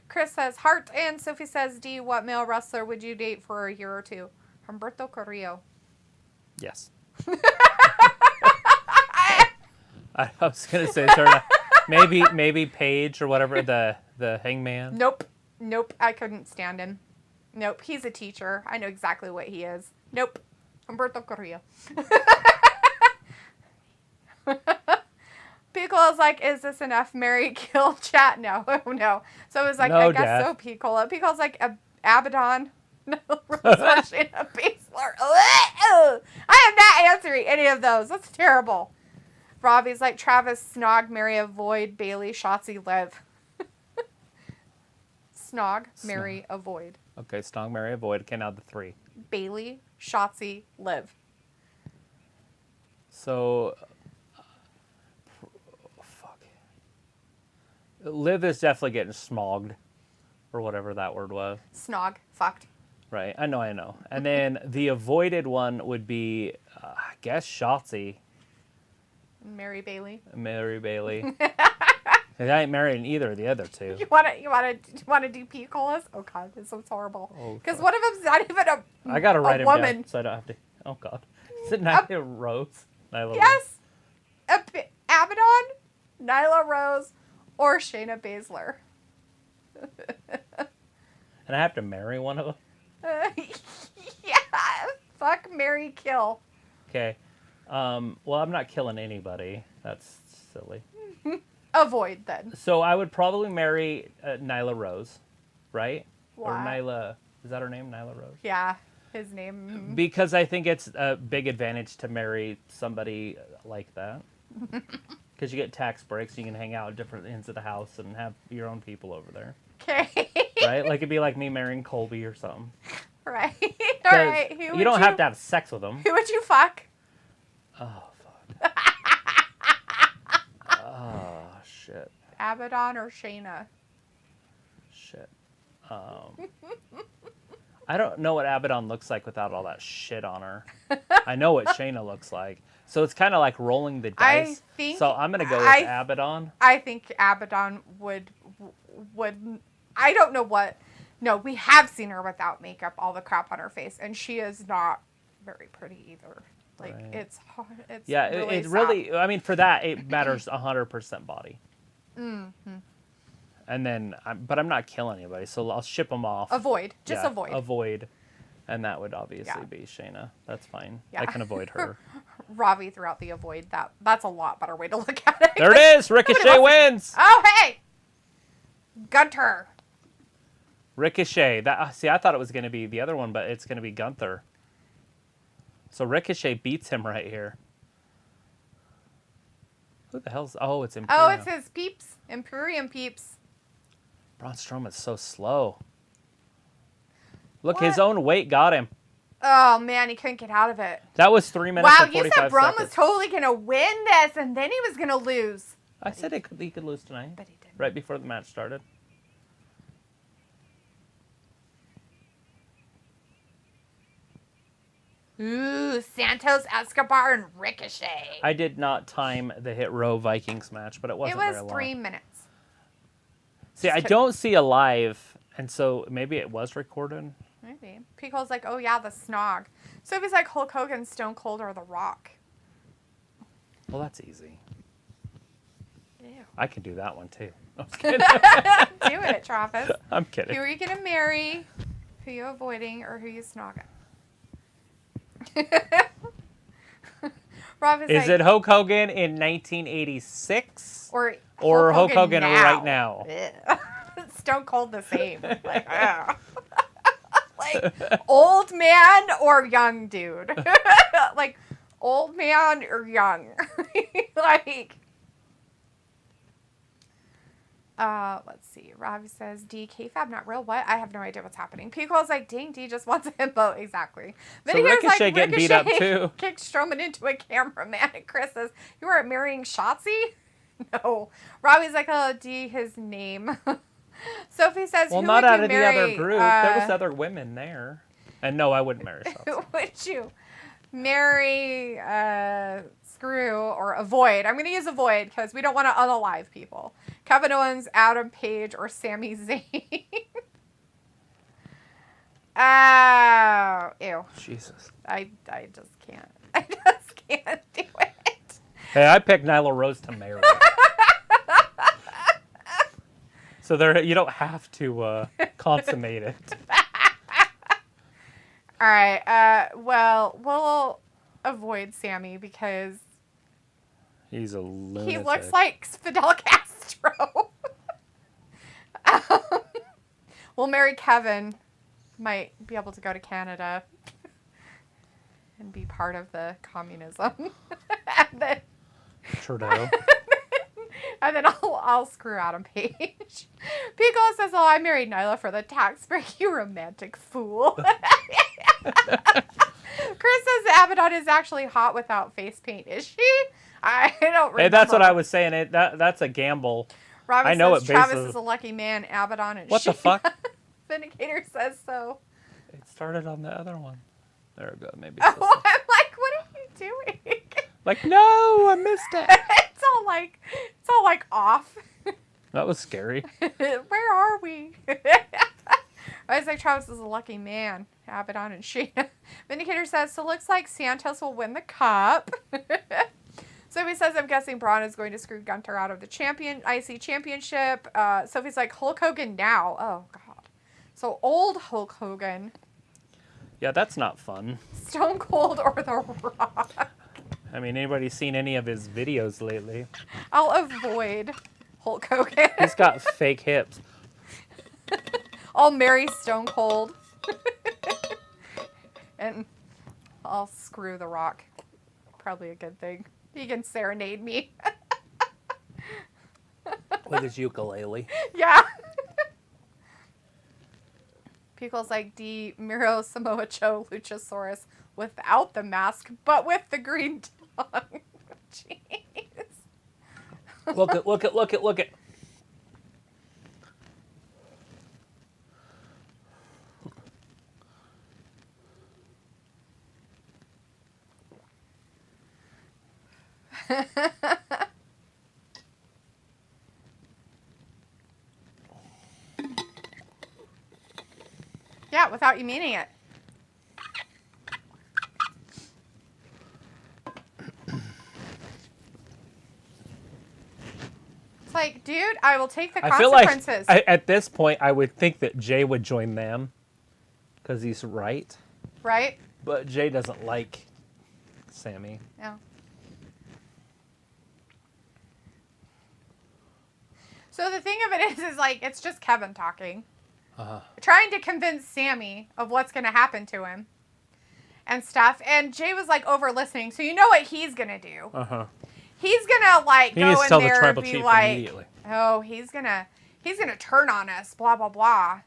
Chris says heart, and Sophie says, D, what male wrestler would you date for a year or two? Humberto Carrillo. Yes. I was gonna say maybe Paige or whatever, the Hangman. Nope. I couldn't stand him. Nope. He's a teacher. I know exactly what he is. Nope. Humberto Carrillo. Piccolo's like, is this enough? Mary kill chat? No. No. So it was like, no, I guess Dad. So, Piccolo. Piccolo's like, Abaddon. No, Shayna Baszler. I am not answering any of those. That's terrible. Robbie's like, Travis, Snog, Mary, Avoid, Bailey, Shotzi, Liv. Snog, Mary, Avoid. Okay, Snog, Mary, Avoid. Okay, now the three. Bailey, Shotzi, Liv. So, fuck. Liv is definitely getting smogged, or whatever that word was. Snog, fucked. Right, I know. And then the avoided one would be, I guess, Shotzi. Mary Bailey. And I ain't marrying either of the other two. You wanna do Piccolo's? Oh God, this is horrible. Because one of them's not even a I gotta write him woman. down so I don't have to. Oh God, is it Nyla Rose? Yes, Abaddon, Nyla Rose, or Shayna Baszler. And I have to marry one of them. Yeah, fuck, marry, kill. Okay. Well, I'm not killing anybody. That's silly. Avoid, then. So I would probably marry Nyla Rose, right? Why? Or Nyla, is that her name, Nyla Rose? Yeah, his name. Because I think it's a big advantage to marry somebody like that. Because you get tax breaks, you can hang out at different ends of the house and have your own people over there. Okay. Right? Like it'd be like me marrying Colby or something. Right. All right. You don't have to have sex with him. Who would you fuck? Oh, fuck. Oh, shit. Abaddon or Shayna? Shit. I don't know what Abaddon looks like without all that shit on her. I know what Shayna looks like. So it's kind of like rolling the dice. So I'm going to go with Abaddon. I think Abaddon would... I don't know what... No, we have seen her without makeup, all the crap on her face, and she is not very pretty either. Like, right. It's hard. It's it really... I mean, for that, it matters 100% body. Mm-hmm. And then... But I'm not killing anybody, so I'll ship them off. Avoid. Just avoid. Avoid. And that would obviously be Shayna. That's fine. Yeah. I can avoid her. Ravi throughout the avoid. That's a lot better way to look at it. There it is! Ricochet wins! Oh, hey! Gunter. Ricochet. See, I thought it was going to be the other one, but it's going to be Gunther. So Ricochet beats him right here. Who the hell's... Oh, it's Imperium. Oh, it's his peeps. Imperium peeps. Braun Strowman's so slow. Look, his own weight got him. Oh, man, he couldn't get out of it. That was 3 minutes and 45 seconds. Wow, you said Braun was totally going to win this, and then he was going to lose. I said he could lose tonight. But he didn't. Right before the match started. Ooh, Santos, Escobar, and Ricochet. I did not time the Hit Row Vikings match, but it wasn't very long. It was 3 minutes. See, I don't see a live, and so maybe it was recorded. Maybe. Pico's like, oh yeah, the snog. So if he's like Hulk Hogan, Stone Cold, or The Rock. Well, that's easy. Ew. I can do that one too. I'm kidding. Do it, Travis. I'm kidding. Who are you going to marry? Who you avoiding, or who you snogging? Is it Hulk Hogan in 1986? Or Hulk Hogan right now? Stone Cold the same. Like, like old man or young dude? Like old man or young? Like, let's see. Robbie says, D, K-Fab not real. What? I have no idea what's happening. Pico's like, dang, D just wants a himbo. Exactly. So Ricochet getting beat up too. Kicked Strowman into a cameraman. And Chris says, you are marrying Shotzi? No. Robbie's like, oh, D, his name. Sophie says, well, who not would out you of marry? The other group. There was other women there. And no, I wouldn't marry Shotzi. Would you marry, screw, or avoid? I'm going to use avoid because we don't want to unalive people. Kevin Owens, Adam Page, or Sami Zayn. Oh, ew. Jesus. I just can't. I just can't do it. Hey, I picked Nyla Rose to marry. So there, you don't have to consummate it. All right. Well, we'll avoid Sammy because He's a lunatic. he looks like Fidel Castro. We'll marry Kevin. Might be able to go to Canada and be part of the communism. and then Trudeau. And then I'll screw Adam Page. Pico says, "Oh, I married Nyla for the tax break. You romantic fool." Chris says Abaddon is actually hot without face paint. Is she? I don't remember. Hey, that's what I was saying. That's a gamble. Robin I know says it Travis bases- is a lucky man. Abaddon and What the fuck? Vindicator says so. It started on the other one. There we go. Maybe. Oh, I'm like, what are you doing? Like, no, I missed it. It's all like off. That was scary. Where are we? I was like, Travis is a lucky man. Abaddon and Shayna. Vindicator says, so looks like Santos will win the cup. Sophie says, I'm guessing Braun is going to screw Gunther out of the IC championship. Sophie's like, Hulk Hogan now. Oh, God. So old Hulk Hogan. Yeah, that's not fun. Stone Cold or The Rock. I mean, anybody seen any of his videos lately? I'll avoid Hulk Hogan. He's got fake hips. I'll marry Stone Cold. And I'll screw The Rock. Probably a good thing. He can serenade me. With his ukulele. Yeah. Pico's like D. Miro Samoa Joe Luchasaurus without the mask, but with the green tongue. Jeez. Look it. Yeah, without you meaning it. It's like, dude, I will take the I feel like consequences. at this point, I would think that Jay would join them because he's right. Right? But Jay doesn't like Sammy. No. So the thing of it is like, it's just Kevin talking. Trying to convince Sammy of what's going to happen to him and stuff. And Jay was like over listening. So you know what he's going to do. He's going to like He go needs to in tell the there and tribal be chief like, immediately. oh, he's going to turn on us, blah, blah, blah.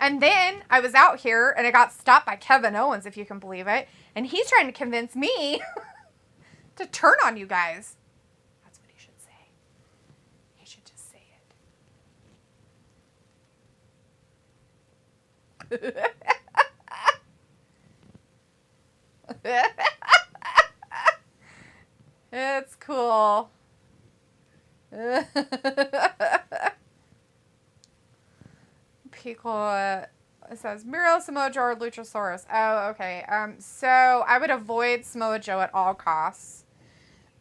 And then I was out here and I got stopped by Kevin Owens, if you can believe it. And he's trying to convince me to turn on you guys. That's what he should say. He should just say it. It's cool. Pico says Miro, Samoa Joe, or Luchasaurus. Oh, okay. So I would avoid Samoa Joe at all costs.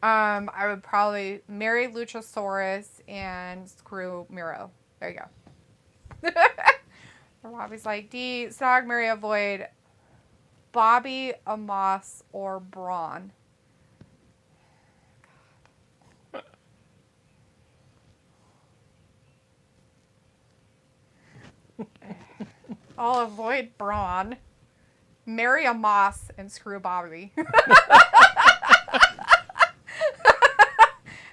I would probably marry Luchasaurus and screw Miro. There you go. Robbie's like D. Snog, marry, avoid Bobby, Omos, or Braun. I'll avoid Braun, marry a Moss, and screw Bobby.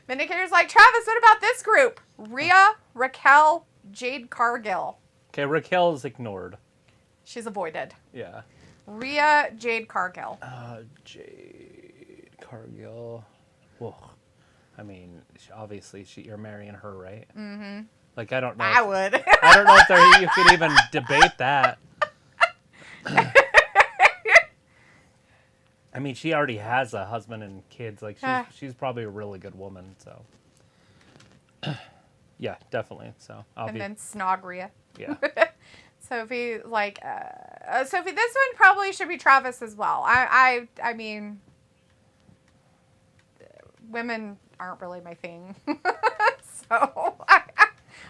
Vindicator's like, Travis, what about this group? Rhea, Raquel, Jade Cargill. Okay, Raquel is ignored. She's avoided. Yeah. Rhea Jade Cargill. Jade Cargill. Whoa. I mean, obviously, you're marrying her, right? Mm-hmm. Like, I don't know. I would. I don't know if you could even debate that. I mean, she already has a husband and kids. Like, she's probably a really good woman, so. Yeah, definitely. So, then Snog Rhea. Yeah. Sophie, Sophie, this one probably should be Travis as well. I mean, women aren't really my thing. So,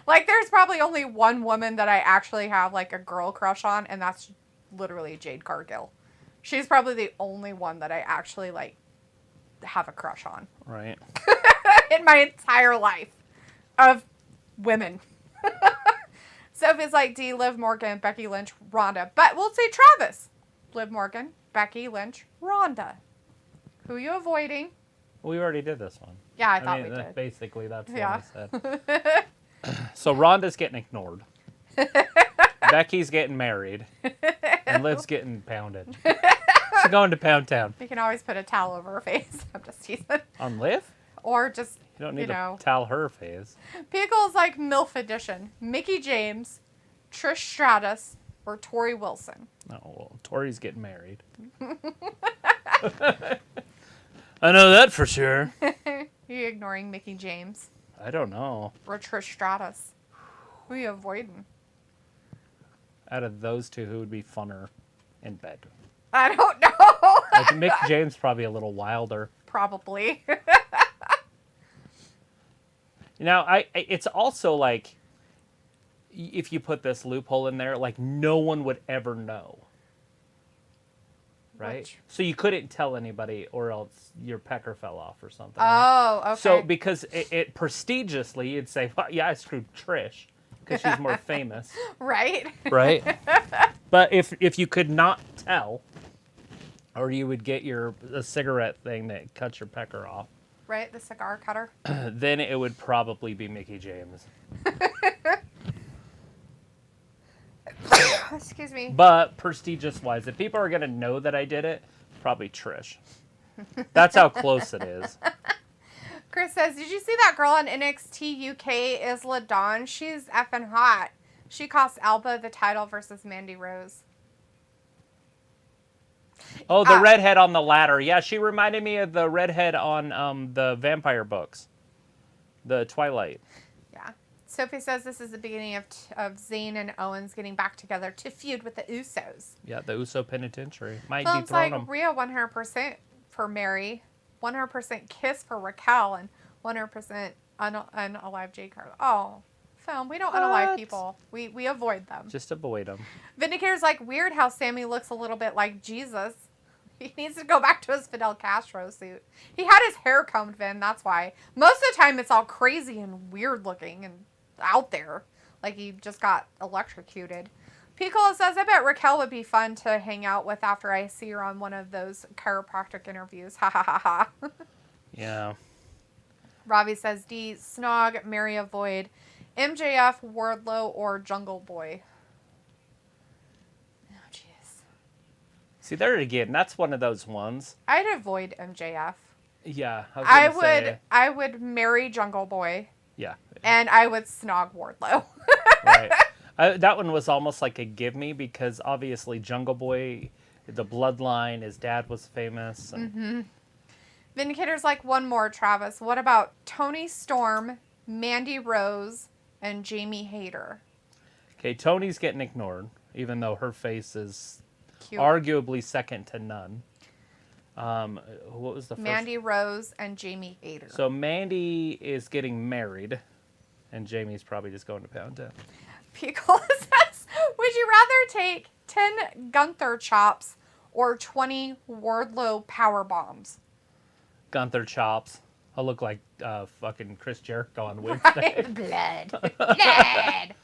there's probably only one woman that I actually have, like, a girl crush on, and that's literally Jade Cargill. She's probably the only one that I actually, like, have a crush on. Right. In my entire life of women. Sophie's like D, Liv Morgan, Becky Lynch, Ronda. But we'll say Travis. Liv Morgan, Becky Lynch, Ronda. Who are you avoiding? We already did this one. Yeah, I thought we did. Basically, that's what I said. So Ronda's getting ignored. Becky's getting married. And Liv's getting pounded. She's going to Pound Town. You can always put a towel over her face. I'm just teasing. On Liv? Or just, you don't need to towel her face. Pickle's like MILF edition. Mickie James, Trish Stratus, or Tori Wilson. Oh, well, Tori's getting married. I know that for sure. You ignoring Mickie James? I don't know. Or Trish Stratus? Who are you avoiding? Out of those two, who would be funner in bed? I don't know. Like Mick James probably a little wilder. Probably. Now, it's also like, if you put this loophole in there, like no one would ever know. Right? Which? So you couldn't tell anybody or else your pecker fell off or something. Oh, right? okay. So because it prestigiously, you'd say, well, yeah, I screwed Trish because she's more famous. Right? Right? But if you could not tell, or you would get a cigarette thing that cuts your pecker off. Right, the cigar cutter. Then it would probably be Mickie James. Excuse me. But prestigious-wise, if people are going to know that I did it, probably Trish. That's how close it is. Chris says, did you see that girl on NXT UK, Isla Dawn? She's effing hot. She cost Alba the title versus Mandy Rose. Oh, the redhead on the ladder. Yeah, she reminded me of the redhead on the vampire books. The Twilight. Yeah. Sophie says this is the beginning of Zayn and Owens getting back together to feud with the Usos. Yeah, the Uso Penitentiary. Might Sounds dethrone like them. Rhea 100% for Mary, 100% Kiss for Raquel, and 100% unalive Jade Cargill. Oh, film. We don't unalive people. We avoid them. Just avoid them. Vindicator's like, weird how Sammy looks a little bit like Jesus. He needs to go back to his Fidel Castro suit. He had his hair combed, Vin. That's why. Most of the time, it's all crazy and weird looking and out there. Like he just got electrocuted. Piccolo says, I bet Raquel would be fun to hang out with after I see her on one of those chiropractic interviews. Ha ha ha ha. Yeah. Robbie says, D, Snog, Mary Avoid, MJF, Wardlow, or Jungle Boy. Oh, jeez. See, there again, that's one of those ones. I'd avoid MJF. Yeah. I would marry Jungle Boy. Yeah. And I would Snog Wardlow. Right. That one was almost like a give me because obviously Jungle Boy, the bloodline, his dad was famous. And... Mm-hmm. Vindicator's like, one more, Travis. What about Toni Storm, Mandy Rose, and Jamie Hayter? Okay, Tony's getting ignored, even though her face is Cute. arguably second to none. What was the first? Mandy Rose and Jamie Hayter. So Mandy is getting married, and Jamie's probably just going to Pound Town. Pickle says, would you rather take 10 Gunther chops or 20 Wardlow power bombs? Gunther chops. I'll look like fucking Chris Jericho on Wednesday. Right? Blood. Blood. Hey,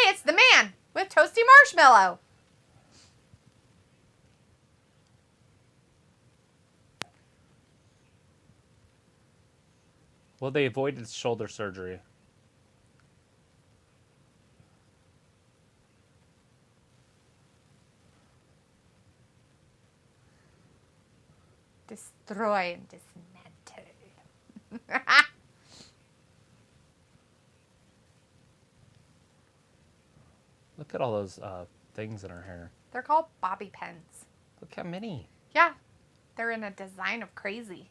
it's the man with Toasty Marshmallow. Well, they avoided shoulder surgery. Destroy and dismantle. Look at all those things in her hair. They're called bobby pins. Look how many. Yeah. They're in a design of crazy.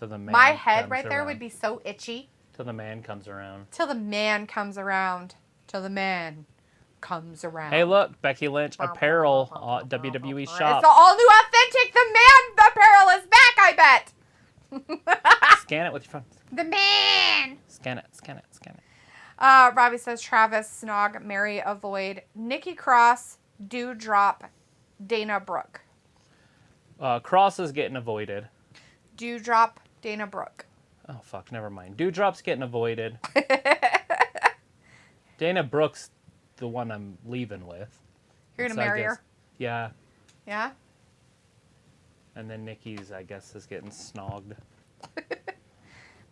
So the man My head comes right there around. would be so itchy. Till the man comes around. Till the man comes around. Till the man comes around. Hey, look, Becky Lynch apparel, WWE shop. It's the all new authentic. The man apparel is back, I bet. Scan it with your phone. The man. Scan it, scan it, scan it. Robbie says Travis, Snog, Mary, Avoid, Nikki Cross, Dewdrop, Dana Brooke. Cross is getting avoided. Dewdrop, Dana Brooke. Oh, fuck, never mind. Dewdrop's getting avoided. Dana Brooke's the one I'm leaving with. You're going to marry her? Yeah. Yeah? And then Nikki's, I guess, is getting snogged.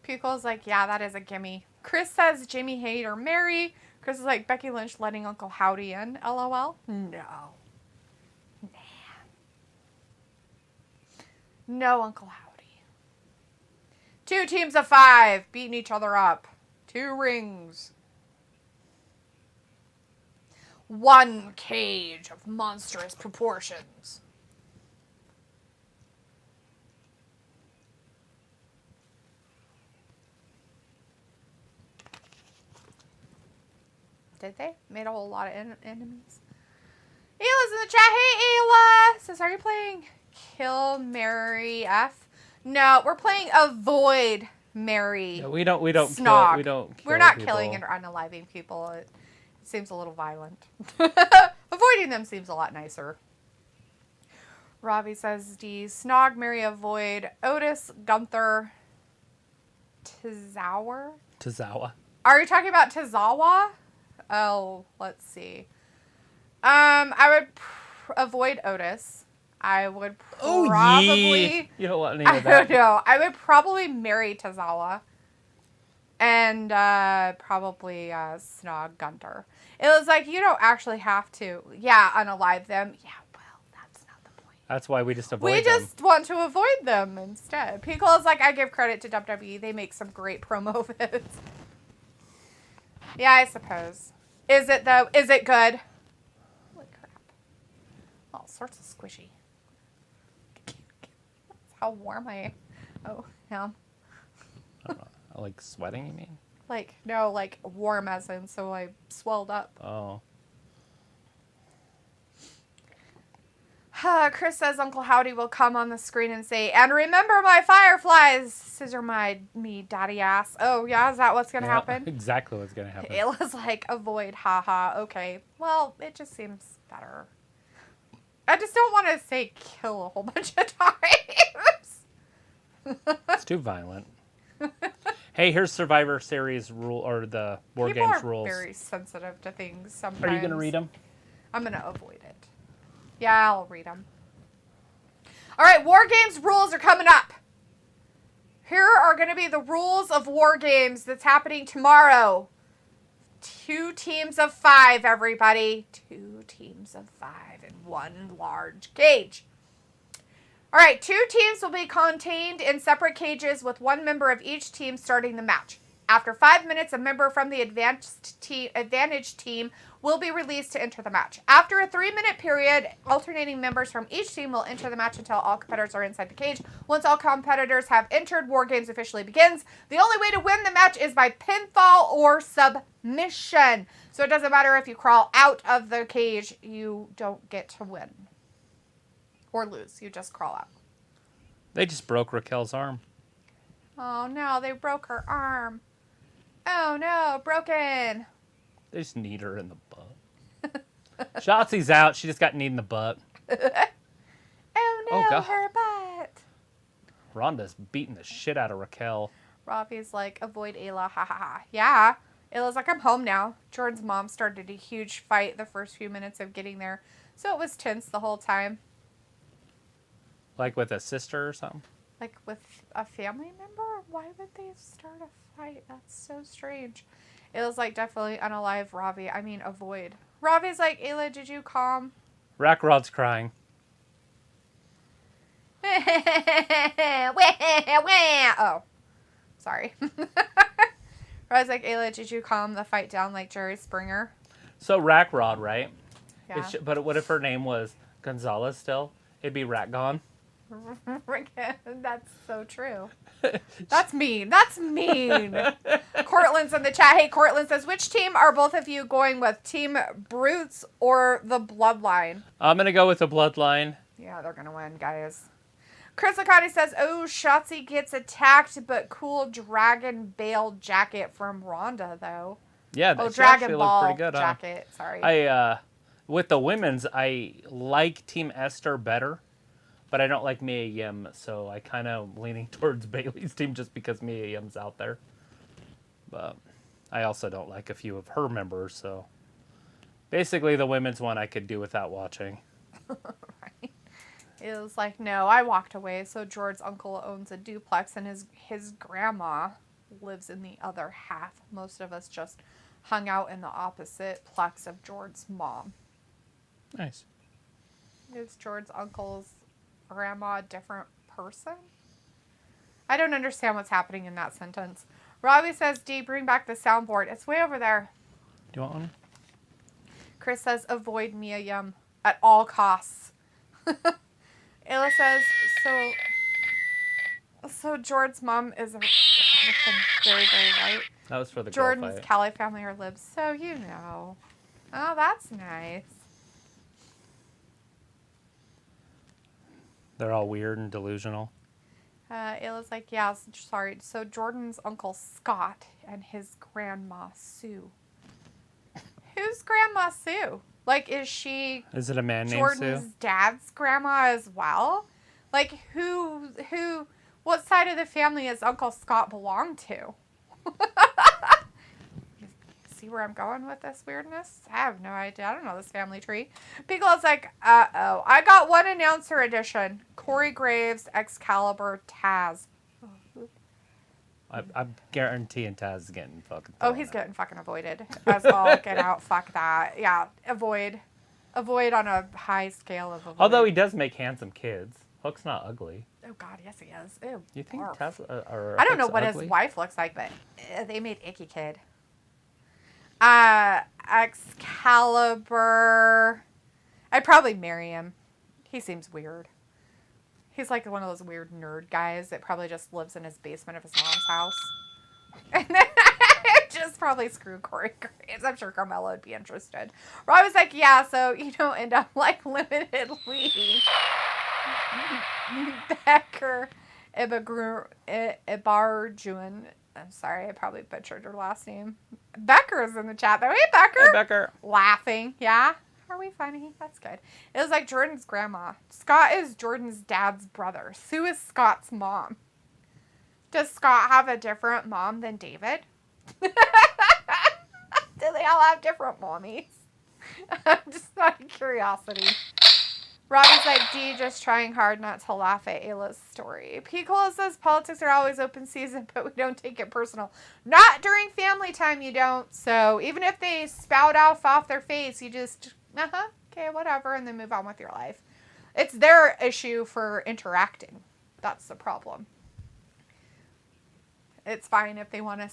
Pico's like, yeah, that is a gimme. Chris says Jamie Hayter Mary. Chris is like, Becky Lynch letting Uncle Howdy in. LOL. No. No, Uncle Howdy. 2 teams of 5 beating each other up. 2 rings. 1 cage of monstrous proportions. Did they? Made a whole lot of enemies. Ayla's in the chat. Hey, Ayla! Says, are you playing Kill, Marry, F? No, we're playing Avoid, Marry, Yeah, we don't Snog. kill We're not people. killing and unaliving people. It seems a little violent. Avoiding them seems a lot nicer. Robbie says D. Snog, Marry, Avoid, Otis, Gunther, Tozawa. Are you talking about Tozawa? Oh, let's see. I would avoid Otis. I would probably... You don't want any I of that. don't know. I would probably marry Tozawa. And probably Snog Gunter. It was like, you don't actually have to, unalive them. Yeah, well, that's not the point. That's why we just avoid them. We just want to avoid them instead. Pico is like, I give credit to WWE. They make some great promo vids. Yeah, I suppose. Is it, though? Is it good? Holy crap. All sorts of squishy. That's how warm I am. Oh, yeah. Like sweating, you mean? Like, no, like warm as in, so I swelled up. Oh. Chris says Uncle Howdy will come on the screen and say, and remember my fireflies, scissor me daddy ass. Oh, yeah, is that what's going to happen? Exactly what's going to happen. Ayla's like, avoid, haha, okay. Well, it just seems better. I just don't want to say kill a whole bunch of times. It's too violent. Hey, here's Survivor Series rule, or the War People Games are rules. very sensitive to things sometimes. Are you going to read them? I'm going to avoid it. Yeah, I'll read them. All right, War Games rules are coming up. Here are going to be the rules of War Games that's happening tomorrow. 2 teams of 5, everybody. 2 teams of 5 in 1 large cage. All right, 2 teams will be contained in separate cages with 1 member of each team starting the match. After 5 minutes, a member from the advantage team will be released to enter the match. After a 3-minute period, alternating members from each team will enter the match until all competitors are inside the cage. Once all competitors have entered, War Games officially begins. The only way to win the match is by pinfall or submission. So it doesn't matter if you crawl out of the cage, you don't get to win. Or lose, you just crawl out. They just broke Raquel's arm. Oh no, they broke her arm. Oh no, broken. They just kneed her in the butt. Shotzi's out. She just got kneed in the butt. Oh no, God. her butt. Ronda's beating the shit out of Raquel. Robbie's like, avoid Ayla, ha ha ha. Yeah. Ayla's like, I'm home now. Jordan's mom started a huge fight the first few minutes of getting there. So it was tense the whole time. Like with a sister or something? Like with a family member? Why would they start a fight? That's so strange. It was like definitely unalive Robbie. I mean, avoid. Robbie's like, Ayla, did you calm? Rackrod's crying. Oh, sorry. I was like, Ayla, did you calm the fight down like Jerry Springer? So Rack Rod, right? Yeah. But what if her name was Gonzalez still? It'd be Ratgon. That's so true. That's mean. That's mean. Cortland's in the chat. Hey, Cortland says, which team are both of you going with? Team Brutes or the Bloodline? I'm going to go with the Bloodline. Yeah, they're going to win, guys. Chris Licati says, oh, Shotzi gets attacked, but cool Dragon Bale jacket from Ronda, though. Yeah, that Dragon Ball pretty good, jacket. Sorry. With the women's, I like Team Esther better, but I don't like Mia Yim, so I kind of leaning towards Bailey's team just because Mia Yim's out there. But I also don't like a few of her members, so basically the women's one I could do without watching. Right. It was like, no, I walked away. So George's uncle owns a duplex, and his grandma lives in the other half. Most of us just hung out in the opposite plex of George's mom. Nice. Is George's uncle's grandma a different person? I don't understand what's happening in that sentence. Robbie says, D, bring back the soundboard. It's way over there. Do you want one? Chris says, avoid Mia Yum at all costs. Ayla says, so George's mom is a Republican. Very, very right. That was for the Jordan's girl fight. Cali family are libs, so you know. Oh, that's nice. They're all weird and delusional. Ayla's like, yeah, sorry. So Jordan's uncle Scott and his grandma Sue. Who's Grandma Sue? Like, is it a man named Jordan's Sue? dad's grandma as well? Like, what side of the family does Uncle Scott belong to? See where I'm going with this weirdness? I have no idea. I don't know this family tree. Piccolo's like, uh-oh. I got one announcer edition. Corey Graves, Excalibur, Taz. I'm guaranteeing Taz is getting fucking Oh, he's getting fucking avoided. As all get out. Fuck that. Yeah, avoid. Avoid on a high scale of avoid. Although he does make handsome kids. Hook's not ugly. Oh, God, yes, he is. Ew. You think barf. Taz I don't know Hook's what ugly? his wife looks like, but they made Icky Kid. Excalibur. I'd probably marry him. He seems weird. He's like one of those weird nerd guys that probably just lives in his basement of his mom's house. And then just probably screw Corey Graves. I'm sure Carmelo would be interested. Rob was like, yeah, so you don't end up like Limited League. Becker Ibarjuan. I'm sorry, I probably butchered her last name. Becker is in the chat though. Hey, Becker. Hey, Becker. Laughing. Yeah. Are we funny? That's good. It was like Jordan's grandma. Scott is Jordan's dad's brother. Sue is Scott's mom. Does Scott have a different mom than David? Do they all have different mommies? I'm just out of curiosity. Robbie's like, D, just trying hard not to laugh at Ayla's story. Piccolo says politics are always open season, but we don't take it personal. Not during family time, you don't. So even if they spout off their face, you just, okay, whatever, and then move on with your life. It's their issue for interacting. That's the problem. It's fine if they want to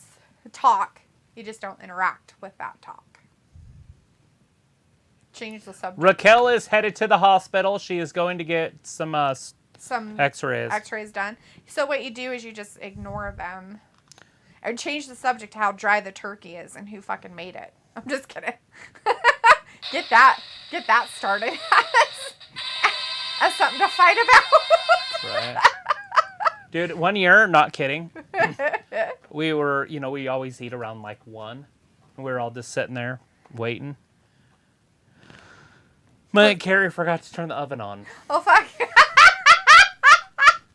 talk. You just don't interact with that talk. Change the subject. Raquel is headed to the hospital. She is going to get some x-rays. X-rays done. So what you do is you just ignore them. And change the subject to how dry the turkey is and who fucking made it. I'm just kidding. Get that started. As something to fight about. Right. Dude, 1 year, not kidding. We were, we always eat around like 1. We were all just sitting there waiting. My Aunt Carrie forgot to turn the oven on. Oh, fuck.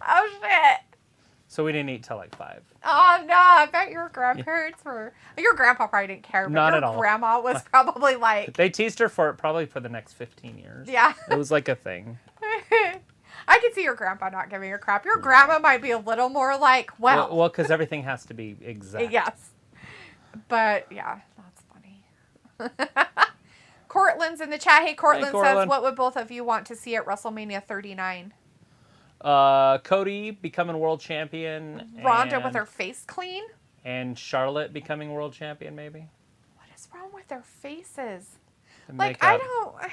Oh, shit. So we didn't eat till like 5. Oh, no. I bet your grandparents were... Your grandpa probably didn't care, but Not at all. Your grandma was probably like... They teased her for it probably for the next 15 years. Yeah. It was like a thing. I could see your grandpa not giving a crap. Your grandma might be a little more like, Well, because everything has to be exact. Yes. But, yeah, that's funny. Cortland's in the chat. Hey, Cortland says, what would both of you want to see at WrestleMania 39? Cody becoming world champion. Ronda with her face clean. And Charlotte becoming world champion, maybe. What is wrong with their faces? The Like, makeup. I don't...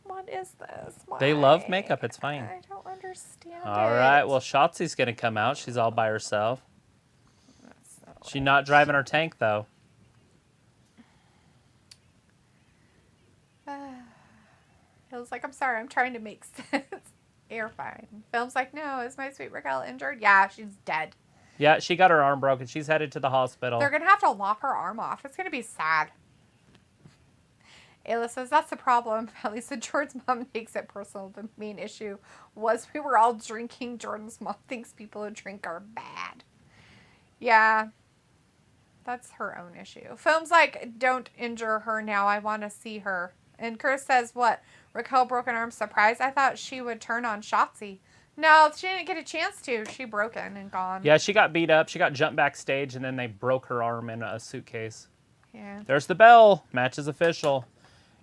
What is this? Why? They love makeup. It's fine. I don't understand All right. Well, Shotzi's going to come out. She's all by herself. She's not driving her tank, though. Phil's like, I'm sorry, I'm trying to make sense. You're fine. Phil's like, no, is my sweet Raquel injured? Yeah, she's dead. Yeah, she got her arm broken. She's headed to the hospital. They're going to have to lop her arm off. It's going to be sad. Ayla says, that's the problem. At least Jordan's mom takes it personal. The main issue was we were all drinking. Jordan's mom thinks people who drink are bad. Yeah. That's her own issue. Film's like, don't injure her now. I want to see her. And Chris says, what? Raquel broken arm surprise? I thought she would turn on Shotzi. No, she didn't get a chance to. She broken and gone. Yeah, she got beat up. She got jumped backstage, and then they broke her arm in a suitcase. Yeah. There's the bell. Match is official.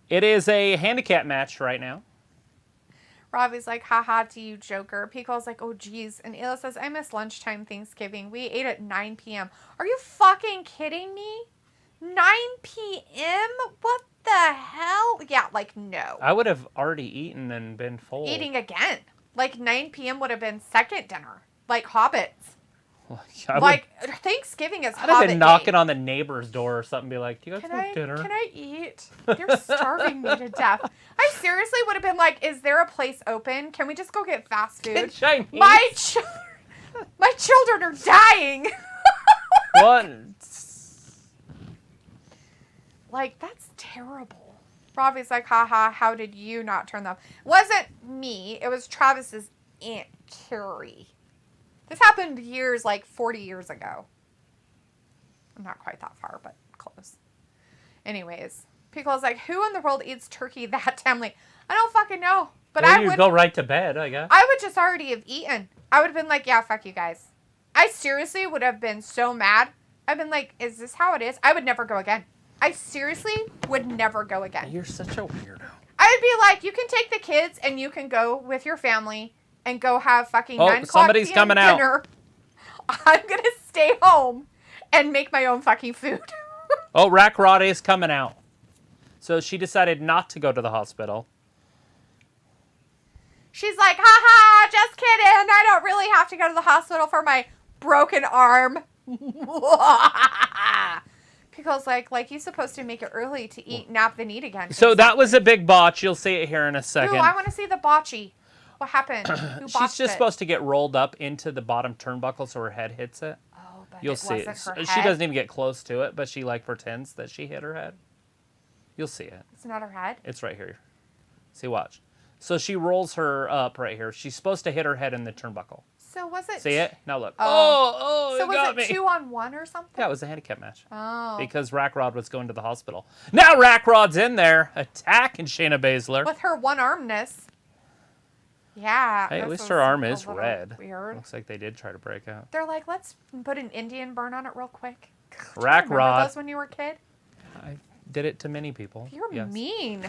It is a handicap match right now. Robbie's like, haha to you, Joker. Pico's like, oh, geez. And Ayla says, I miss lunchtime Thanksgiving. We ate at 9 p.m. Are you fucking kidding me? 9 p.m.? What the hell? Yeah, like, no. I would have already eaten and been full. Eating again. Like, 9 p.m. would have been second dinner. Like Hobbits. Like, Thanksgiving is I'd Hobbit have been knocking day. on the neighbor's door or something, be like, do you guys want dinner? Can I eat? They're starving me to death. I seriously would have been like, is there a place open? Can we just go get fast food? Chinese. My children are dying. What? Like, that's terrible. Robbie's like, haha, how did you not turn them? Wasn't me. It was Travis's Aunt Carrie. This happened years, like 40 years ago. I'm not quite that far, but close. Anyways, Pickle's like, who in the world eats turkey that time? Like, I don't fucking know. But well, I would go right to bed, I guess. I would just already have eaten. I would have been like, yeah, fuck you guys. I seriously would have been so mad. I've been like, is this how it is? I would never go again. I seriously would never go again. You're such a weirdo. I would be like, you can take the kids and you can go with your family and go have fucking 9 o'clock somebody's p.m. coming dinner. out. I'm going to stay home and make my own fucking food. Oh, Rack Rod is coming out. So she decided not to go to the hospital. She's like, haha, just kidding. I don't really have to go to the hospital for my broken arm. Pickle's like you're supposed to make it early to eat, nap, then eat again. So that was a big botch. You'll see it here in a second. Ooh, I want to see the botchy. What happened? Who botched She's just supposed to get rolled up into the bottom turnbuckle so her head hits it. Oh, but You'll it see it. wasn't her She head? doesn't even get close to it, but she like pretends that she hit her head. You'll see it. It's not her head? It's right here. See, watch. So she rolls her up right here. She's supposed to hit her head in the turnbuckle. So was it... See it? Now look. Oh, so it was got it me. 2-on-1 or something? Yeah, it was a handicap match. Oh. Because Rackrod was going to the hospital. Now Rackrod's in there attacking Shayna Baszler. With her one-armness. Yeah. Hey, at this least her was arm a is little red. Weird. Looks like they did try to break out. They're like, let's put an Indian burn on it real quick. Rackrod. Remember those when you were a kid? I did it to many people. You're yes. mean.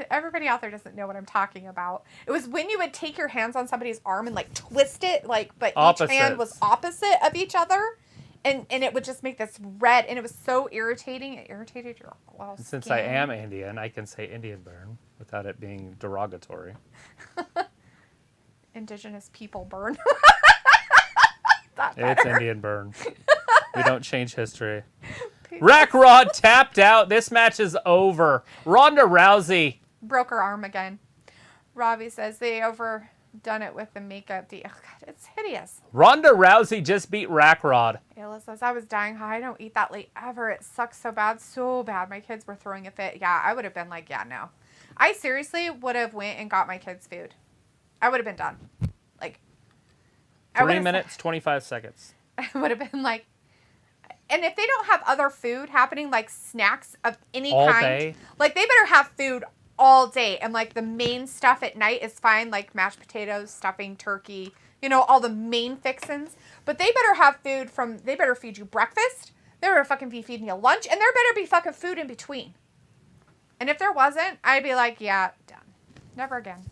Everybody out there doesn't know what I'm talking about. It was when you would take your hands on somebody's arm and like twist it, like, but each hand was opposite of each other, and it would just make this red, and it was so irritating. It irritated your skin. Since I am Indian, I can say Indian burn without it being derogatory. Indigenous people burn. It's Indian burn. We don't change history. Rackrod tapped out. This match is over. Ronda Rousey broke her arm again. Robbie says they overdone it with the makeup. Oh God, it's hideous. Ronda Rousey just beat Rackrod. Ayla says, I was dying high. I don't eat that late ever. It sucks so bad. So bad. My kids were throwing a fit. Yeah, I would have been like, yeah, no. I seriously would have went and got my kids food. I would have been done. Like, 3 minutes, 25 seconds. I would have been like, and if they don't have other food happening, like snacks of any all kind, day. Like they better have food all day. And like the main stuff at night is fine, like mashed potatoes, stuffing, turkey, you know, all the main fixins. But they better have food they better feed you breakfast. They better fucking be feeding you lunch. And there better be fucking food in between. And if there wasn't, I'd be like, yeah, done. Never again.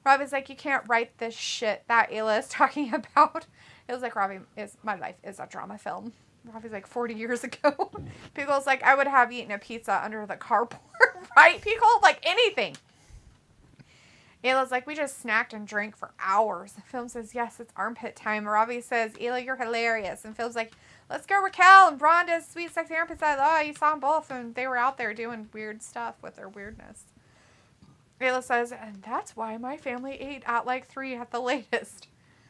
Robbie's like, you can't write this shit that Ayla is talking about. It was like, Robbie, my life is a drama film. Robbie's like, 40 years ago. Pickle's like, I would have eaten a pizza under the carport, right? Pickle, like anything. Ayla's like, we just snacked and drank for hours. And Film says, yes, it's armpit time. Robbie says, Ayla, you're hilarious. And Phil's like, let's go Raquel and Ronda's sweet, sexy armpit side. Oh, you saw them both, and they were out there doing weird stuff with their weirdness. Ayla says, and that's why my family ate at like 3 at the latest.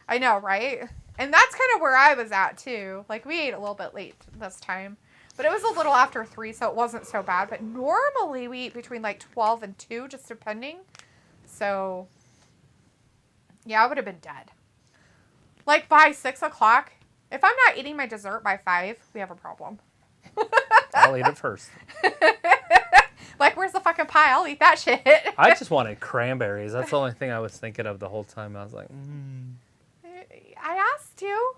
I know, right? And that's kind of where I was at, too. Like, we ate a little bit late this time. But it was a little after 3, so it wasn't so bad. But normally we eat between like 12 and 2, just depending. So, yeah, I would have been dead. Like, by 6 o'clock, if I'm not eating my dessert by 5, we have a problem. I'll eat it first. Like, where's the fucking pie? I'll eat that shit. I just wanted cranberries. That's the only thing I was thinking of the whole time. I was like, I asked you.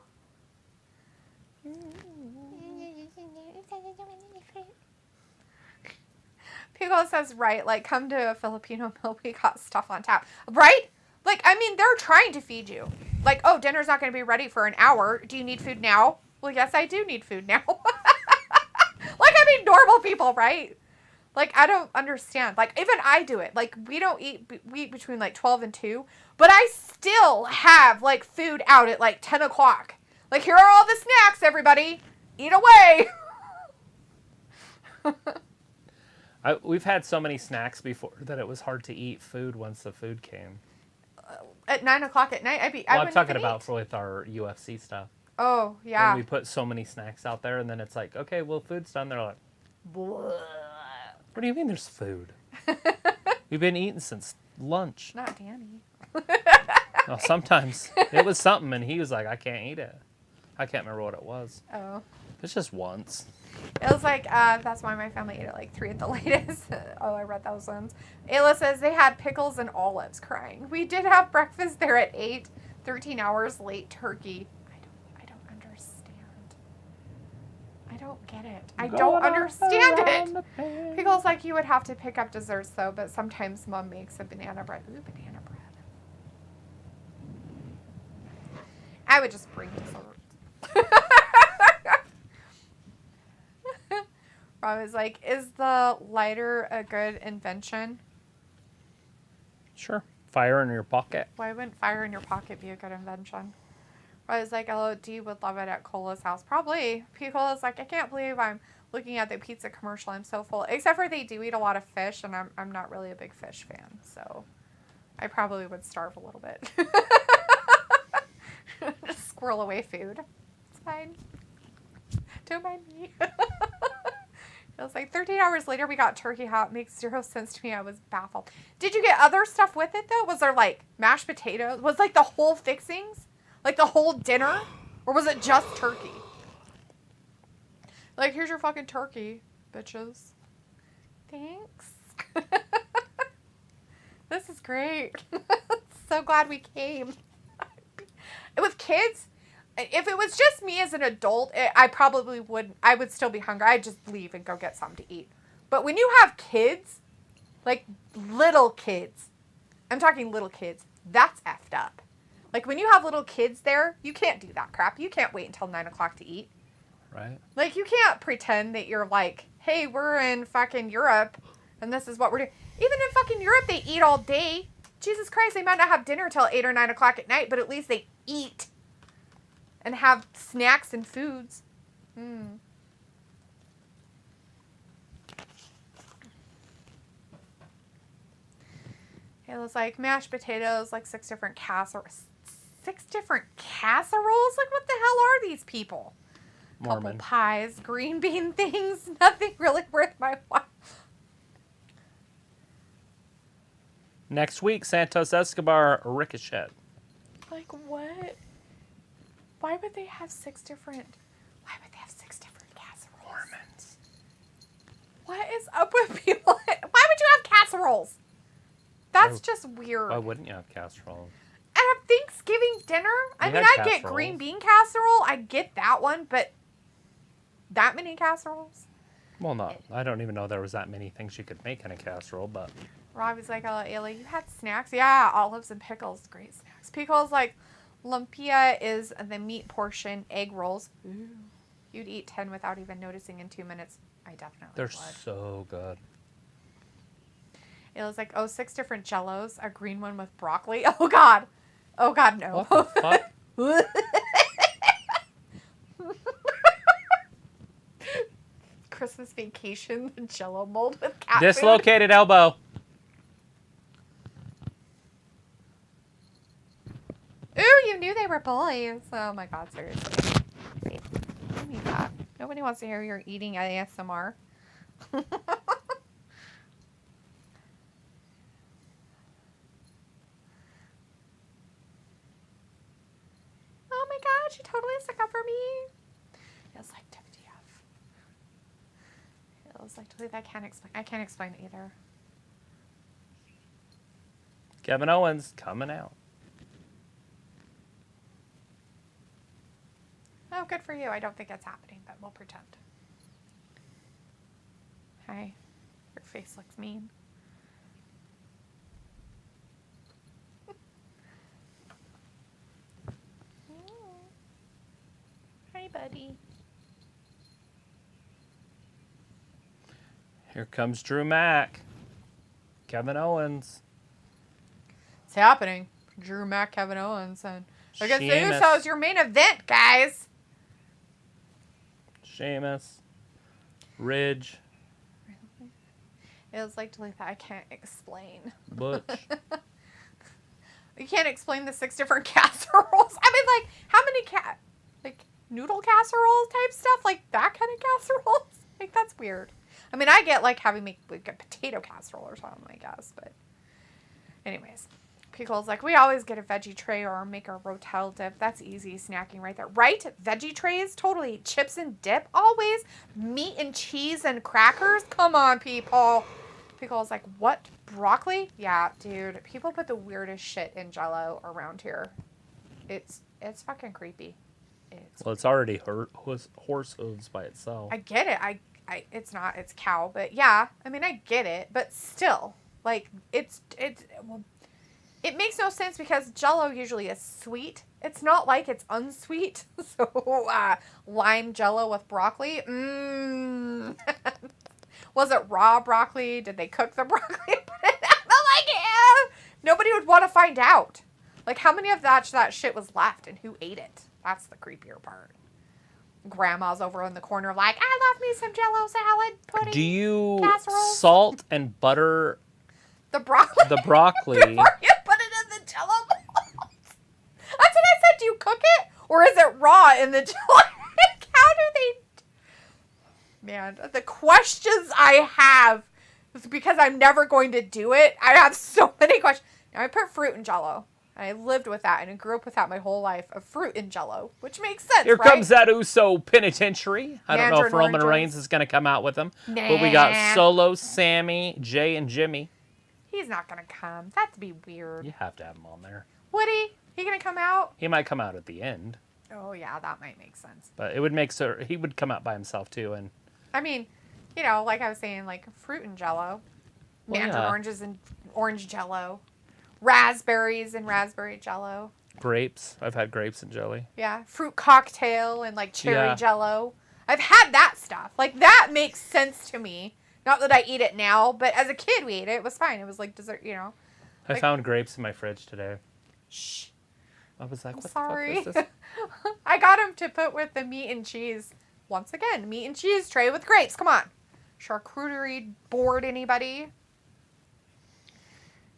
Pico says, right, like, come to a Filipino meal, we got stuff on tap. Right? Like, I mean, they're trying to feed you. Like, oh, dinner's not going to be ready for an hour. Do you need food now? Well, yes, I do need food now. Like, I mean, normal people, right? Like, I don't understand. Like, even I do it. Like, we eat between, like, 12 and 2. But I still have, like, food out at, like, 10 o'clock. Like, here are all the snacks, everybody. Eat away. we've had so many snacks before that it was hard to eat food once the food came. At 9 o'clock at night, I'm talking about with our UFC stuff. Oh, yeah. When we put so many snacks out there, and then it's like, okay, well, food's done. They're like, what do you mean there's food? We've been eating since lunch. Not Danny. Well, sometimes it was something, and he was like, I can't eat it. I can't remember what it was. Oh. It's just once. It was like, that's why my family ate at like 3 at the latest. Oh, I read those ones. Ayla says they had pickles and olives, crying. We did have breakfast there at 8, 13 hours late turkey. I don't understand. I don't get it. I don't understand it. Pickles like you would have to pick up desserts though, but sometimes Mom makes a banana bread. Ooh, banana bread. I would just bring dessert. Rob is like, is the lighter a good invention? Sure. Fire in your pocket. Why wouldn't fire in your pocket be a good invention? Rob is like, LOD would love it at Cola's house. Probably. Cola's like, I can't believe I'm looking at the pizza commercial. I'm so full. Except for they do eat a lot of fish, and I'm not really a big fish fan. So I probably would starve a little bit. Just squirrel away food. It's fine. Don't mind me. It was like 13 hours later, we got turkey hot. Makes 0 sense to me. I was baffled. Did you get other stuff with it, though? Was there, like, mashed potatoes? Was, like, the whole fixings? Like, the whole dinner? Or was it just turkey? Like, here's your fucking turkey, bitches. Thanks. This is great. So glad we came. With kids, if it was just me as an adult, I probably wouldn't. I would still be hungry. I'd just leave and go get something to eat. But when you have kids, like little kids, I'm talking little kids, that's effed up. Like when you have little kids there, you can't do that crap. You can't wait until 9 o'clock to eat. Right. Like you can't pretend that you're like, hey, we're in fucking Europe and this is what we're doing. Even in fucking Europe, they eat all day. Jesus Christ, they might not have dinner till 8 or 9 o'clock at night, but at least they eat and have snacks and foods. It was like mashed potatoes, like 6 different casseroles. 6 different casseroles? Like, what the hell are these people? Mormon. Couple pies, green bean things, nothing really worth my while. Next week, Santos Escobar Ricochet. Like, what? Why would they have 6 different casseroles? Mormons. What is up with people? Why would you have casseroles? That's just weird. Why wouldn't you have casseroles? At a Thanksgiving dinner? I mean, I get green bean casserole. I get that one, but that many casseroles? Well, no. I don't even know there was that many things you could make in a casserole, but... Robbie's like, oh, Ayla, you had snacks? Yeah, olives and pickles. Great snacks. Pickles like, lumpia is the meat portion. Egg rolls. Ooh. You'd eat 10 without even noticing in 2 minutes. I definitely They're would. so good. It was like, 6 different jellos. A green one with broccoli. Oh, God. Oh, God, no. What the fuck? Christmas vacation, the jello mold with cat Dislocated elbow. Ooh, you knew they were boys. Oh, my God, seriously. Give me that. Nobody wants to hear you're eating ASMR. Oh my God, she totally stuck up for me. It was like WTF. It was like totally, I can't explain it either. Kevin Owens coming out. Oh, good for you. I don't think it's happening, but we'll pretend. Hi. Your face looks mean. Hi, buddy. Here comes Drew Mack. Kevin Owens. It's happening. Drew Mack, Kevin Owens, and against the Sheamus. Usos, your main event, guys. Sheamus. Ridge. It was like delete that. I can't explain. Butch. You can't explain the 6 different casseroles. I mean, like, how many like, noodle casseroles type stuff? Like, that kind of casseroles? Like, that's weird. I mean, I get, like, having like a potato casserole or something, I guess, but anyways. Pickle's like, we always get a veggie tray or make a rotel dip. That's easy snacking right there. Right? Veggie trays? Totally. Chips and dip? Always. Meat and cheese and crackers? Come on, people. Pickle's like, what? Broccoli? Yeah, dude. People put the weirdest shit in Jell-O around here. It's fucking creepy. It's already horse hooves by itself. I get it. It's not. It's cow. But yeah. I mean, I get it. But still. Like, well, it makes no sense because Jell-O usually is sweet. It's not like it's unsweet. So, lime Jell-O with broccoli. Was it raw broccoli? Did they cook the broccoli and put it out? Like, yeah. Nobody would want to find out. Like, how many of that shit was left and who ate it? That's the creepier part. Grandma's over in the corner like, I love me some Jell-O salad, pudding, Do you casseroles. salt and butter The broccoli? the broccoli? Before you put it in the Jell-O molds. That's what I said. Do you cook it? Or is it raw in the Jell-O? How do they... Man, the questions I have is because I'm never going to do it. I have so many questions. Now, I put fruit in Jell-O. I lived with that, and I grew up with that my whole life, of fruit in Jell-O, which makes sense, Here right? comes that Uso penitentiary. I don't know if Mandarin Roman oranges. Reigns is going to come out with them. Nah. But we got Solo, Sammy, Jay, and Jimmy. He's not going to come. That'd be weird. You have to have him on there. Would he? He going to come out? He might come out at the end. Oh, yeah, that might make sense. But it would make he would come out by himself, too. And I mean, you know, like I was saying, like fruit and Jell-O. Well, Mandarin yeah. oranges and orange Jell-O. Raspberries and raspberry Jell-O. grapes. I've had grapes and jelly. Yeah, fruit cocktail and like cherry Yeah. Jell-O. I've had that stuff. Like, that makes sense to me. Not that I eat it now, but as a kid we ate it. It was fine. It was like dessert, you know. I Like- found grapes in my fridge today. Shh. I was like, I'm what sorry. the fuck is this? I got him to put with the meat and cheese. Once again, meat and cheese tray with grapes. Come on. Charcuterie board, anybody?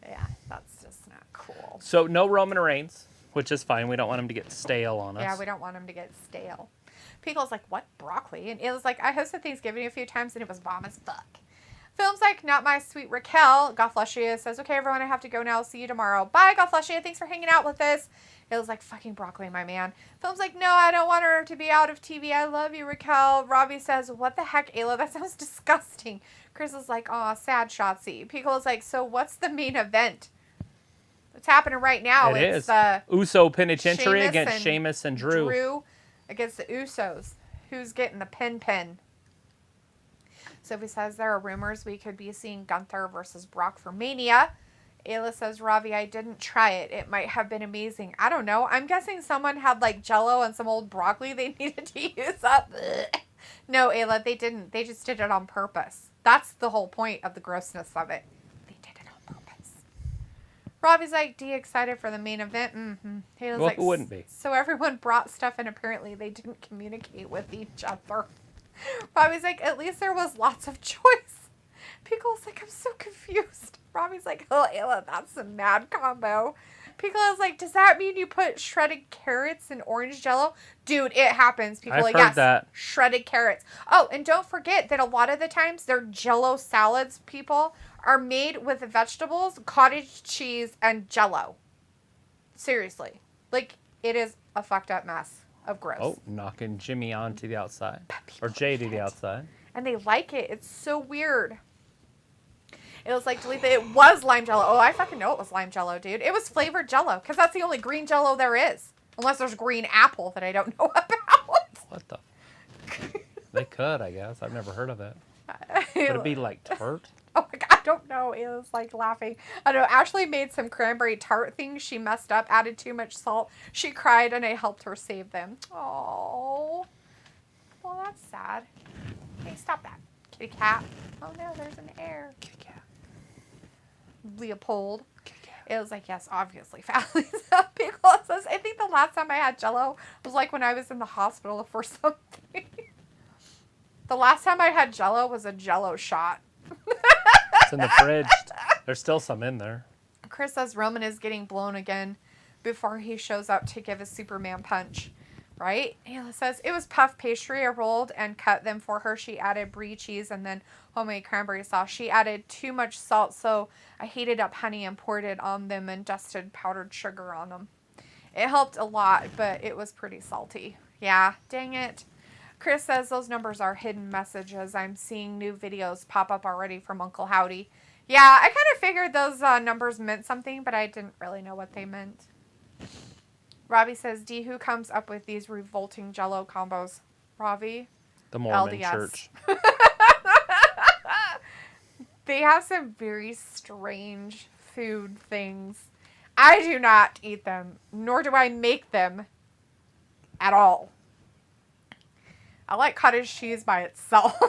Yeah, that's just not cool. So no Roman Reigns, which is fine. We don't want him to get stale on us. Yeah, we don't want him to get stale. Pickle's like, what, broccoli? And it was like, I hosted Thanksgiving a few times and it was bomb as fuck. Film's like, not my sweet Raquel. Gothlesia says, okay, everyone, I have to go now. See you tomorrow. Bye, Gothlesia. Thanks for hanging out with us. It was like, fucking broccoli, my man. Film's like, no, I don't want her to be out of TV. I love you, Raquel. Robbie says, what the heck, Ayla? That sounds disgusting. Chris is like, aw, sad Shotzi. Pickle's like, so what's the main event? What's happening right now? It It's is. Uso penitentiary Sheamus against and Sheamus and Drew. against the Usos. Who's getting the pin? Sophie says there are rumors we could be seeing Gunther versus Brock for Mania. Ayla says, Ravi, I didn't try it. It might have been amazing. I don't know. I'm guessing someone had like Jello and some old broccoli they needed to use up. No, Ayla, they didn't. They just did it on purpose. That's the whole point of the grossness of it. They did it on purpose. Ravi's like, D excited for the main event? Mm-hmm. Ayla's Well, like, who wouldn't be? So everyone brought stuff and apparently they didn't communicate with each other. Ravi's like, at least there was lots of choice. Pickle's like, I'm so confused. Robbie's like, oh, Ayla, that's a mad combo. Piccolo's like, does that mean you put shredded carrots in orange Jello? Dude, it happens. Piccolo, I've heard that. Shredded carrots. Oh, and don't forget that a lot of the times their Jello salads, people, are made with vegetables, cottage cheese, and Jello. Seriously. Like, it is a fucked up mess of gross. Oh, knocking Jimmy onto the outside. Or Jay to the outside. And they like it. It's so weird. It was like, delete it. It was lime Jello. Oh, I fucking know it was lime Jello, dude. It was flavored Jello, because that's the only green Jello there is. Unless there's green apple that I don't know about. What the? They could, I guess. I've never heard of it. Would it be like tart? Oh my God, I don't know. It was like laughing. I don't know. Ashley made some cranberry tart things. She messed up, added too much salt. She cried, and I helped her save them. Oh, well, that's sad. Hey, stop that, kitty cat. Oh no, there's an air. Kitty cat. Leopold. Kitty cat. It was like, yes, obviously, Fallon. Piccolo says, I think the last time I had Jello was like when I was in the hospital for something. The last time I had Jello was a Jello shot. It's in the fridge. There's still some in there. Chris says Roman is getting blown again before he shows up to give a Superman punch. Right? Ayla says, it was puff pastry. I rolled and cut them for her. She added brie cheese and then homemade cranberry sauce. She added too much salt, so I heated up honey and poured it on them and dusted powdered sugar on them. It helped a lot, but it was pretty salty. Yeah, dang it. Chris says those numbers are hidden messages. I'm seeing new videos pop up already from Uncle Howdy. Yeah, I kind of figured those numbers meant something, but I didn't really know what they meant. Robbie says, D, who comes up with these revolting Jello combos? Robbie? The Mormon LDS. church. They have some very strange food things. I do not eat them, nor do I make them at all. I like cottage cheese by itself.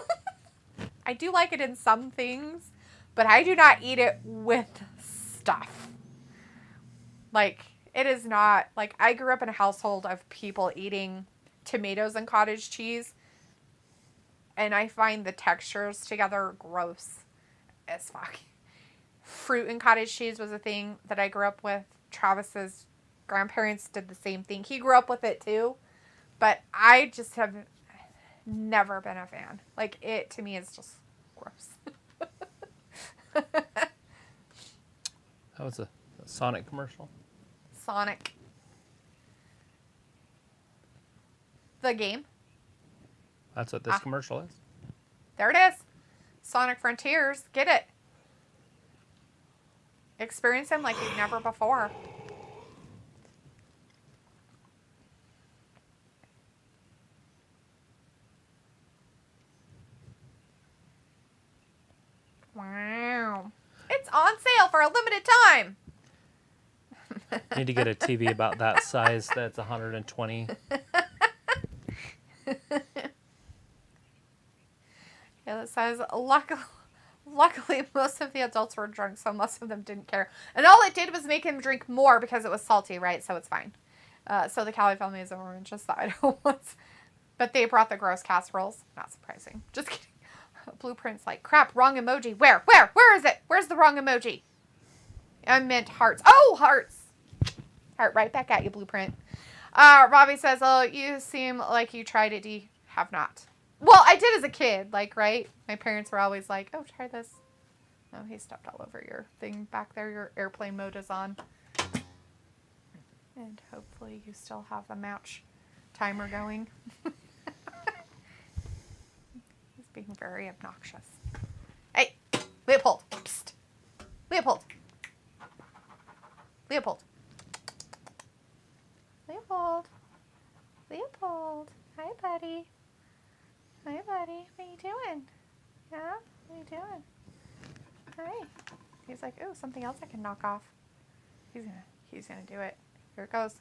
I do like it in some things, but I do not eat it with stuff. Like, it is not, like, I grew up in a household of people eating tomatoes and cottage cheese, and I find the textures together gross as fuck. Fruit and cottage cheese was a thing that I grew up with. Travis's grandparents did the same thing. He grew up with it too, but I just have never been a fan. Like, it to me is just gross. That was a Sonic commercial. Sonic. The game. That's what this commercial is. There it is. Sonic Frontiers. Get it. Experience him like you've never before. Wow. It's on sale for a limited time. Need to get a TV about that size that's 120. Yeah, it says, luckily, most of the adults were drunk, so most of them didn't care. And all it did was make him drink more because it was salty, right? So it's fine. So the Cali family is orange, just the Idaho ones. But they brought the gross casseroles. Not surprising. Just kidding. Blueprint's like, crap, wrong emoji. Where is it? Where's the wrong emoji? I meant hearts. Oh, hearts. Heart right back at you, Blueprint. Robbie says, oh, you seem like you tried it, D. Have not. Well, I did as a kid, like, right? My parents were always like, oh, try this. Oh, he stepped all over your thing back there. Your airplane mode is on. And hopefully you still have the match timer going. He's being very obnoxious. Hey, Leopold. Psst. Leopold. Leopold. Leopold. Leopold. Hi, buddy. Hi, buddy. What are you doing? Yeah? What are you doing? Hi. He's like, oh, something else I can knock off. He's gonna do it. Here it goes.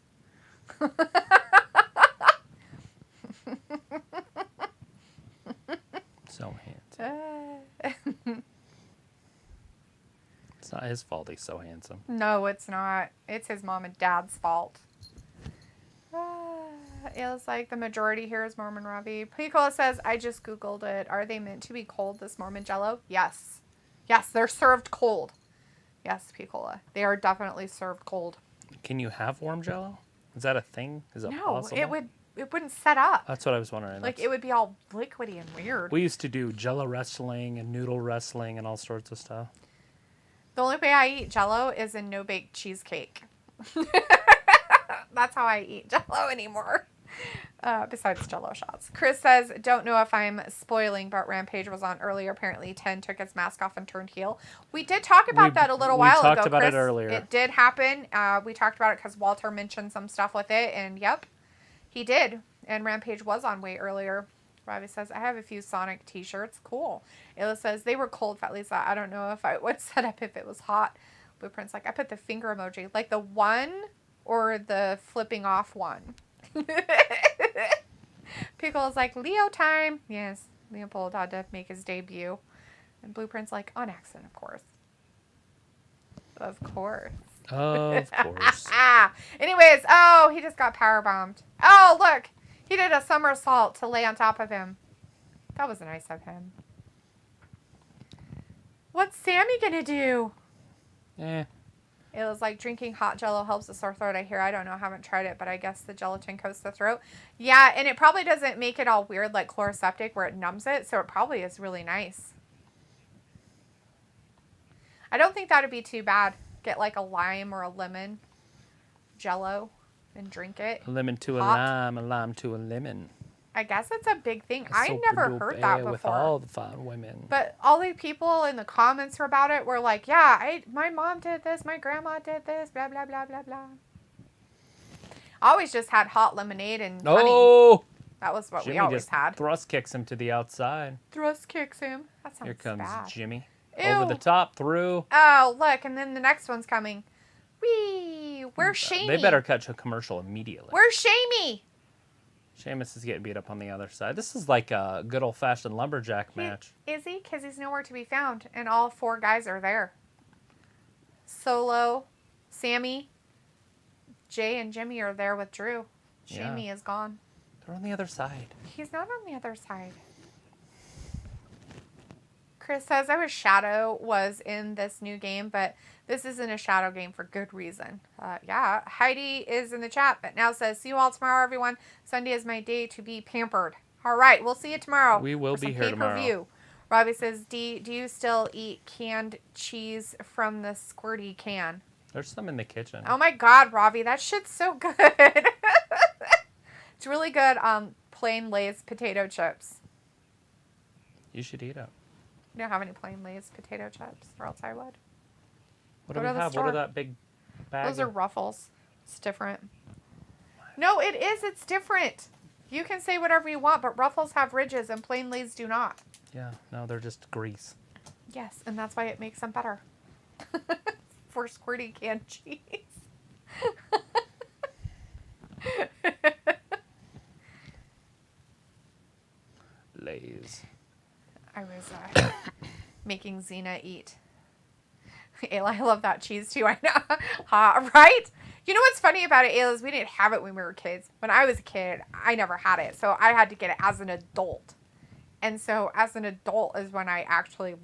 So handsome. It's not his fault he's so handsome. No, it's not. It's his mom and dad's fault. It was like the majority here is Mormon Robbie. Picola says, I just Googled it. Are they meant to be cold, this Mormon Jello? Yes. Yes, they're served cold. Yes, Picola. They are definitely served cold. Can you have warm Jello? Is that a thing? Is it possible? No, it wouldn't set up. That's what I was wondering. Like, it would be all liquidy and weird. We used to do Jello wrestling and noodle wrestling and all sorts of stuff. The only way I eat Jello is in no-bake cheesecake. That's how I eat Jello anymore. Besides Jello shots. Chris says, don't know if I'm spoiling, but Rampage was on earlier. Apparently, 10 took his mask off and turned heel. We did talk about that a little while ago, We talked about Chris. it earlier. It did happen. We talked about it because Walter mentioned some stuff with it, and yep, he did. And Rampage was on way earlier. Robbie says, I have a few Sonic t-shirts. Cool. Ayla says, they were cold, Fat Lisa. I don't know if I would set up if it was hot. Blueprint's like, I put the finger emoji. Like the one or the flipping off one? Pickle's like, Leo time. Yes, Leopold had to make his debut. And Blueprint's like, on accident, of course. Of course. Of course. Anyways, oh, he just got powerbombed. Oh, look. He did a somersault to lay on top of him. That was nice of him. What's Sammy gonna do? Eh. It was like drinking hot Jello helps the sore throat. I hear. I don't know. I haven't tried it, but I guess the gelatin coats the throat. Yeah, and it probably doesn't make it all weird like chloroseptic where it numbs it. So it probably is really nice. I don't think that'd be too bad. Get like a lime or a lemon Jello and drink it. A lemon to hot. a lime to a lemon. I guess it's a big thing. I never heard that before. With all the fine women. But all the people in the comments about it were like, yeah, my mom did this, my grandma did this, blah, blah, blah, blah, blah. I always just had hot lemonade and honey. Oh! That was what Jimmy we always just had. Thrust kicks him to the outside. Thrust kicks him. That sounds Here comes bad. Jimmy. Ew. Over the top, through. Oh, look, and then the next one's coming. Whee! Where's Shamey? They better catch a commercial immediately. Where's Shamey? Sheamus is getting beat up on the other side. This is like a good old-fashioned lumberjack match. Is he? Because he's nowhere to be found, and all four guys are there. Solo, Sammy, Jay, and Jimmy are there with Drew. Shamey is gone. They're on the other side. He's not on the other side. Chris says, I wish Shadow was in this new game, but this isn't a Shadow game for good reason. Yeah, Heidi is in the chat, but now says, see you all tomorrow, everyone. Sunday is my day to be pampered. All right, we'll see you tomorrow. We will be here tomorrow. Robbie says, do you still eat canned cheese from the squirty can? There's some in the kitchen. Oh my God, Robbie, that shit's so good. It's really good on plain Lay's potato chips. You should eat it. You don't have any plain Lay's potato chips, or else I would. What do we have? What are that big bag? Those are Ruffles. It's different. No, it is. It's different. You can say whatever you want, but Ruffles have ridges and plain Lay's do not. Yeah, no, they're just grease. Yes, and that's why it makes them better. For squirty canned cheese. Lay's. I was making Xena eat. Ayla, I love that cheese too. I know. Right? You know what's funny about it, Ayla, is we didn't have it when we were kids. When I was a kid, I never had it. So I had to get it as an adult. And so as an adult is when I actually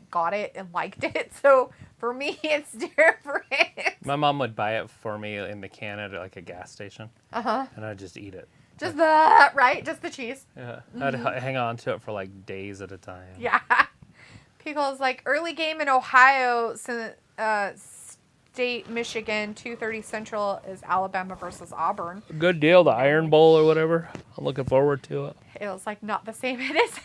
got it and liked it. So for me, it's different. My mom would buy it for me in the can at like a gas station. Uh-huh. And I'd just eat it. Just that, right? Just the cheese. Yeah. I'd hang on to it for like days at a time. Yeah. Pickle's like, early game in Ohio, State, Michigan, 2:30 Central is Alabama versus Auburn. Good deal, the Iron Bowl or whatever. I'm looking forward to it. It was like not the same. It is.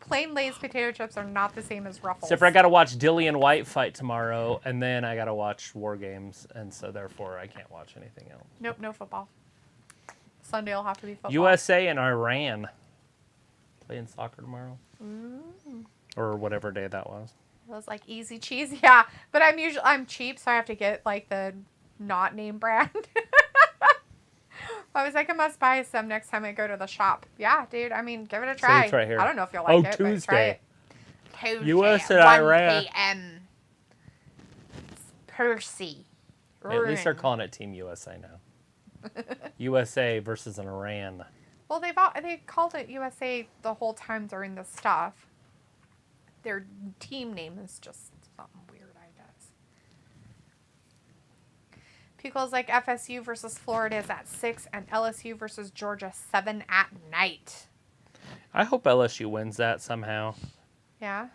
Plain Lay's potato chips are not the same as Ruffles. Except for I got to watch Dillian White fight tomorrow, and then I got to watch War Games, and so therefore I can't watch anything else. Nope, no football. Sunday will have to be football. USA and Iran playing soccer tomorrow. Or whatever day that was. It was like easy cheese. Yeah. But I'm cheap, so I have to get like the not name brand. I was like, I must buy some next time I go to the shop. Yeah, dude. I mean, give it a try. It's right here. I don't know if you'll like it, Tuesday. but try it. Tuesday. US and 1 Iran. p.m. Percy. At least they're calling it Team USA now. USA versus an Iran. Well, they called it USA the whole time during the stuff. Their team name is just something weird, I guess. People's like FSU versus Florida is at 6 and LSU versus Georgia 7 at night. I hope LSU wins that somehow. Yeah.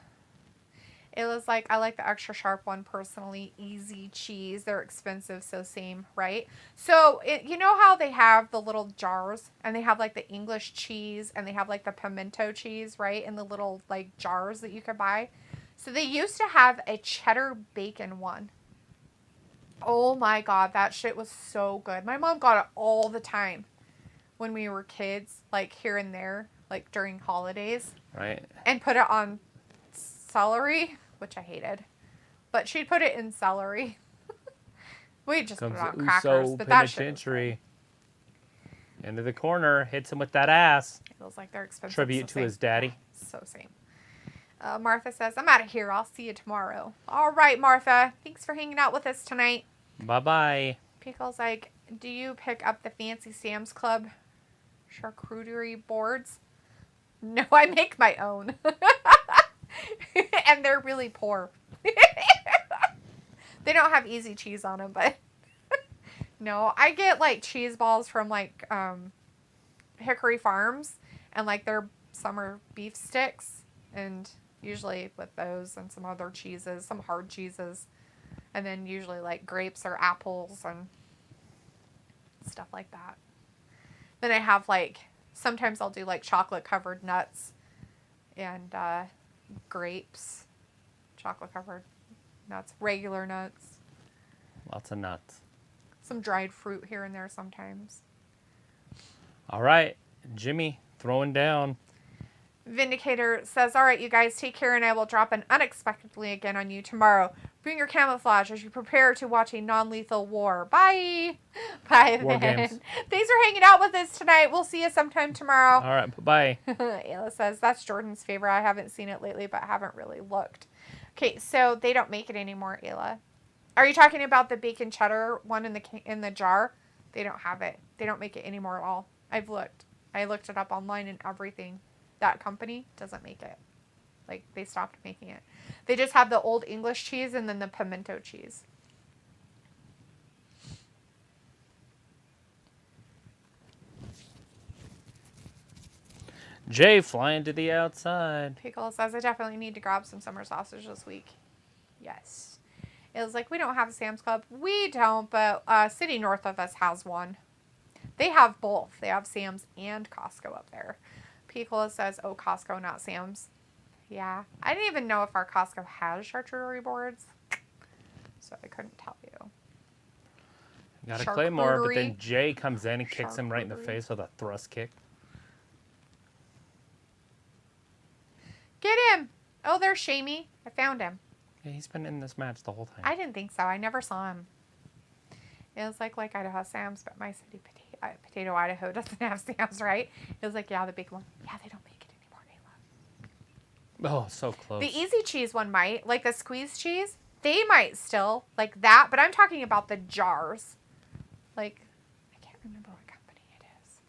It was like, I like the extra sharp one personally. Easy cheese. They're expensive, so same, right? So, you know how they have the little jars? And they have like the English cheese and they have like the pimento cheese, right? In the little like jars that you could buy. So they used to have a cheddar bacon one. Oh my God, that shit was so good. My mom got it all the time when we were kids, like here and there, like during holidays. Right. And put it on celery, which I hated. But she'd put it in celery. We just put it on crackers, but that shit was good. Into the corner, hits him with that ass. It feels like they're expensive. Tribute to his daddy. So same. Martha says, I'm out of here. I'll see you tomorrow. All right, Martha. Thanks for hanging out with us tonight. Bye-bye. Pickle's like, do you pick up the fancy Sam's Club charcuterie boards? No, I make my own. And they're really poor. They don't have easy cheese on them, but no, I get like cheese balls from like Hickory Farms and like their summer beef sticks, and usually with those and some other cheeses, some hard cheeses, and then usually like grapes or apples and stuff like that. Then I have like, sometimes I'll do like chocolate covered nuts and grapes, chocolate covered nuts, regular nuts. Lots of nuts. Some dried fruit here and there sometimes. All right, Jimmy, throwing down. Vindicator says, all right, you guys, take care, and I will drop in unexpectedly again on you tomorrow. Bring your camouflage as you prepare to watch a non-lethal war. Bye. Bye, War then. games. Thanks for hanging out with us tonight. We'll see you sometime tomorrow. All right, bye. Ayla says, that's Jordan's favorite. I haven't seen it lately, but haven't really looked. Okay, so they don't make it anymore, Ayla. Are you talking about the bacon cheddar one in the jar? They don't have it. They don't make it anymore at all. I've looked. I looked it up online and everything. That company doesn't make it. Like, they stopped making it. They just have the old English cheese and then the pimento cheese. Jay flying to the outside. Pickle says, I definitely need to grab some summer sausage this week. Yes. It was like, we don't have a Sam's Club. We don't, but city north of us has one. They have both. They have Sam's and Costco up there. Pickle says, oh, Costco, not Sam's. Yeah. I didn't even know if our Costco has charcuterie boards. So I couldn't tell you. Got a Claymore, but then Jay comes in and kicks him right in the face with a thrust kick. Get him! Oh, there's Shamey. I found him. Yeah, he's been in this match the whole time. I didn't think so. I never saw him. It was like Idaho Sam's, but my city, Potato, Idaho doesn't have Sam's, right? It was like, yeah, the big one. Yeah, they don't make it anymore, Ayla. Oh, so close. The easy cheese one might. Like the squeeze cheese, they might still. Like that. But I'm talking about the jars. Like, I can't remember what company it is.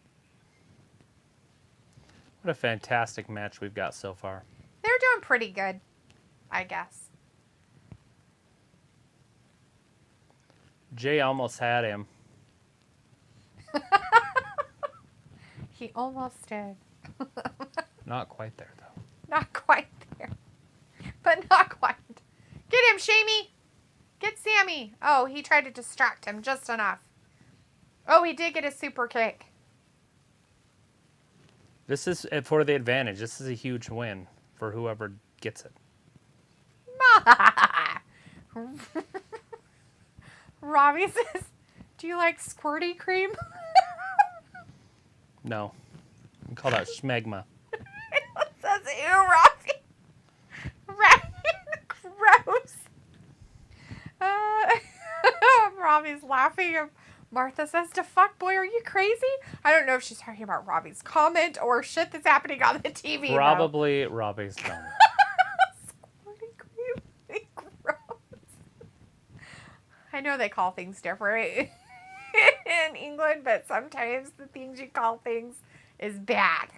What a fantastic match we've got so far. They're doing pretty good, I guess. Jay almost had him. He almost did. Not quite there, though. Not quite there. But not quite. Get him, Shamey. Get Sammy. Oh, he tried to distract him just enough. Oh, he did get a super kick. This is for the advantage. This is a huge win for whoever gets it. Robbie says, do you like squirty cream? No. We call that schmegma. It says, ew, Robbie. Robbie's laughing. Martha says, "To fuck boy, are you crazy?" I don't know if she's talking about Robbie's comment or shit that's happening on the TV. Probably Robbie's comment. Squirty, gross. I know they call things different in England, but sometimes the things you call things is bad.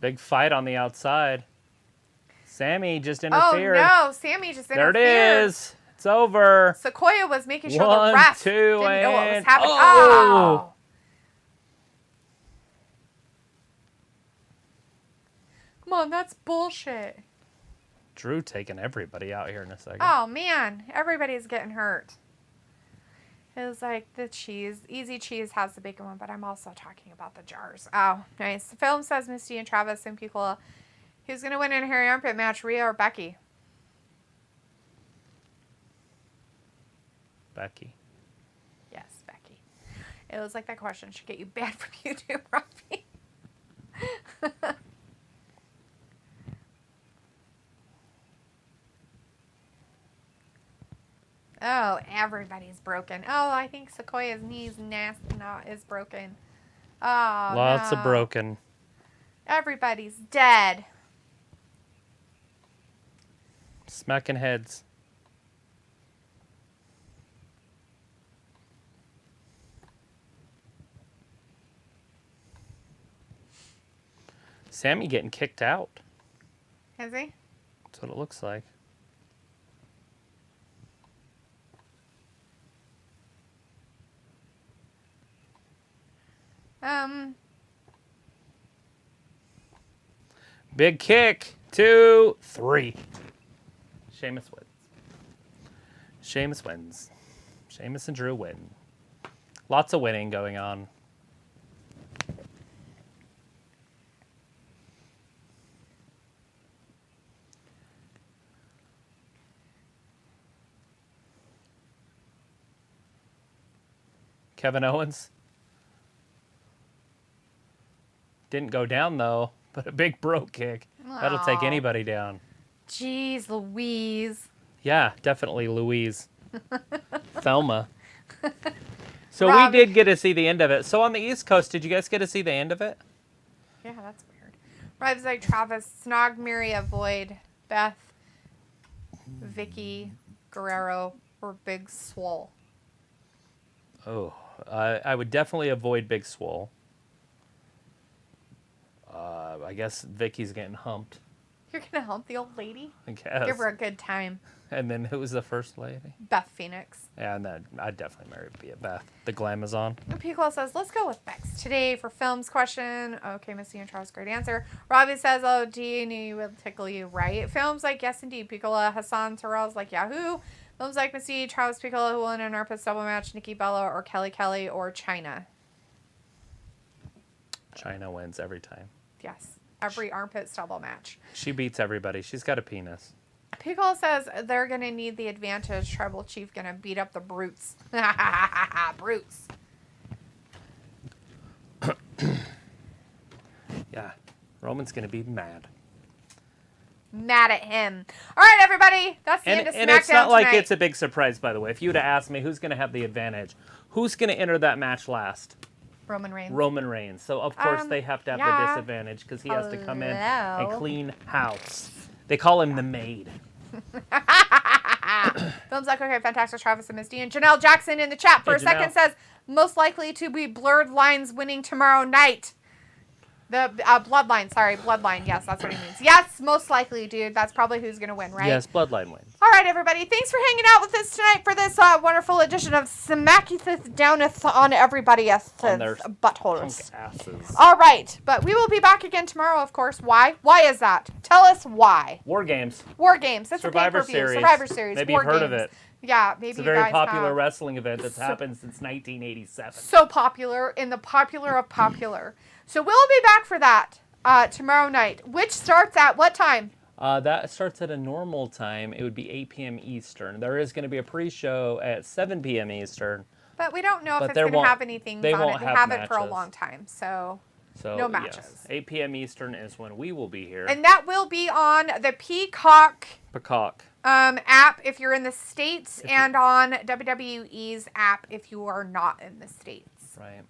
Big fight on the outside. Sammy just interfered. Oh, no. Sammy just interfered. There it is. It's over. Sequoia was making sure One, the ref two, didn't know what was and... happening. Oh! Come on, that's bullshit. Drew taking everybody out here in a second. Oh, man. Everybody's getting hurt. It was like the cheese. Easy Cheese has the bacon one, but I'm also talking about the jars. Oh, nice. The film says Misty and Travis and people... Who's going to win in a hairy armpit match, Rhea or Becky? Becky. Yes, Becky. It was like that question should get you banned from YouTube, Robbie. Oh, everybody's broken. Oh, I think Sequoia's knees is broken. Oh, Lots no. of broken. Everybody's dead. Smacking heads. Sammy getting kicked out. Is he? That's what it looks like. Big kick. 2, 3. Sheamus wins. Sheamus wins. Sheamus and Drew win. Lots of winning going on. Kevin Owens. Didn't go down, though, but a big bro kick. That'll take anybody down. Jeez Louise. Yeah, definitely Louise. Thelma. So Rob. we did get to see the end of it. So on the East Coast, did you guys get to see the end of it? Yeah, that's weird. Rob's like Travis, Snog, Miria, Void, Beth, Vicky, Guerrero, or Big Swole. Oh, I would definitely avoid Big Swole. I guess Vicky's getting humped. You're going to hump the old lady? I guess. Give her a good time. And then who was the first lady? Beth Phoenix. Yeah, and then I'd definitely marry Beth. The Glamazon. Piccolo says, let's go with Bex today for films question. Okay, Missy and Charles, great answer. Robbie says, oh, D, knew will tickle you, right? Films like, yes, indeed. Piccolo, Hassan Terrell's like Yahoo. Films like Missy, Charles Piccolo, who will win an Arpus double match, Nikki Bella, or Kelly, or China. China wins every time. Yes, every armpit double match. She beats everybody. She's got a penis. Piccolo says they're going to need the advantage. Tribal Chief going to beat up the brutes. Brutes. Yeah, Roman's going to be mad. Mad at him. All right, everybody. That's the end of SmackDown And it's not tonight. like it's a big surprise, by the way. If you would have asked me who's going to have the advantage, who's going to enter that match last? Roman Reigns. Roman Reigns. So, of course, they have to have the disadvantage because he has to come in and Hello. clean house. They call him the maid. Films like, okay, fantastic. Travis and Misty and Janelle Jackson in the chat for Hey, a second Janelle. says, most likely to be Blurred Lines winning tomorrow night. The Bloodline, sorry, Bloodline. Yes, that's what he means. Yes, most likely, dude. That's probably who's going to win, right? Yes, Bloodline wins. All right, everybody. Thanks for hanging out with us tonight for this wonderful edition of Smacketh Downeth on everybody's On their buttholes. Punk asses. All right, but we will be back again tomorrow, of course. Why? Why is that? Tell us why. War Games. War Games. That's Survivor a pay-per-view. Series. Survivor Series. Maybe War you've heard Games. of it. Yeah, maybe It's a you very guys popular have. wrestling event that's happened since 1987. So popular in the popular of popular. So we'll be back for that tomorrow night, which starts at what time? That starts at a normal time. It would be 8 p.m. Eastern. There is going to be a pre-show at 7 p.m. Eastern. But we don't know if But it's there going to won't- have anything they on it. won't They have have it for a matches. long time, so So, no matches. Yes, 8 p.m. Eastern is when we will be here. And that will be on the Peacock app if you're in the States, and on WWE's app if you are not in the States. Right.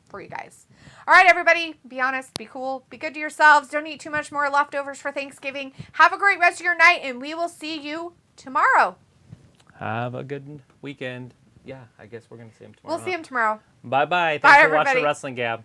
For you guys. All right, everybody. Be honest. Be cool. Be good to yourselves. Don't eat too much more leftovers for Thanksgiving. Have a great rest of your night, and we will see you tomorrow. Have a good weekend. Yeah, I guess we're going to see him tomorrow. We'll see him tomorrow. Bye-bye. Bye, Thanks for everybody. watching Wrestling Gab.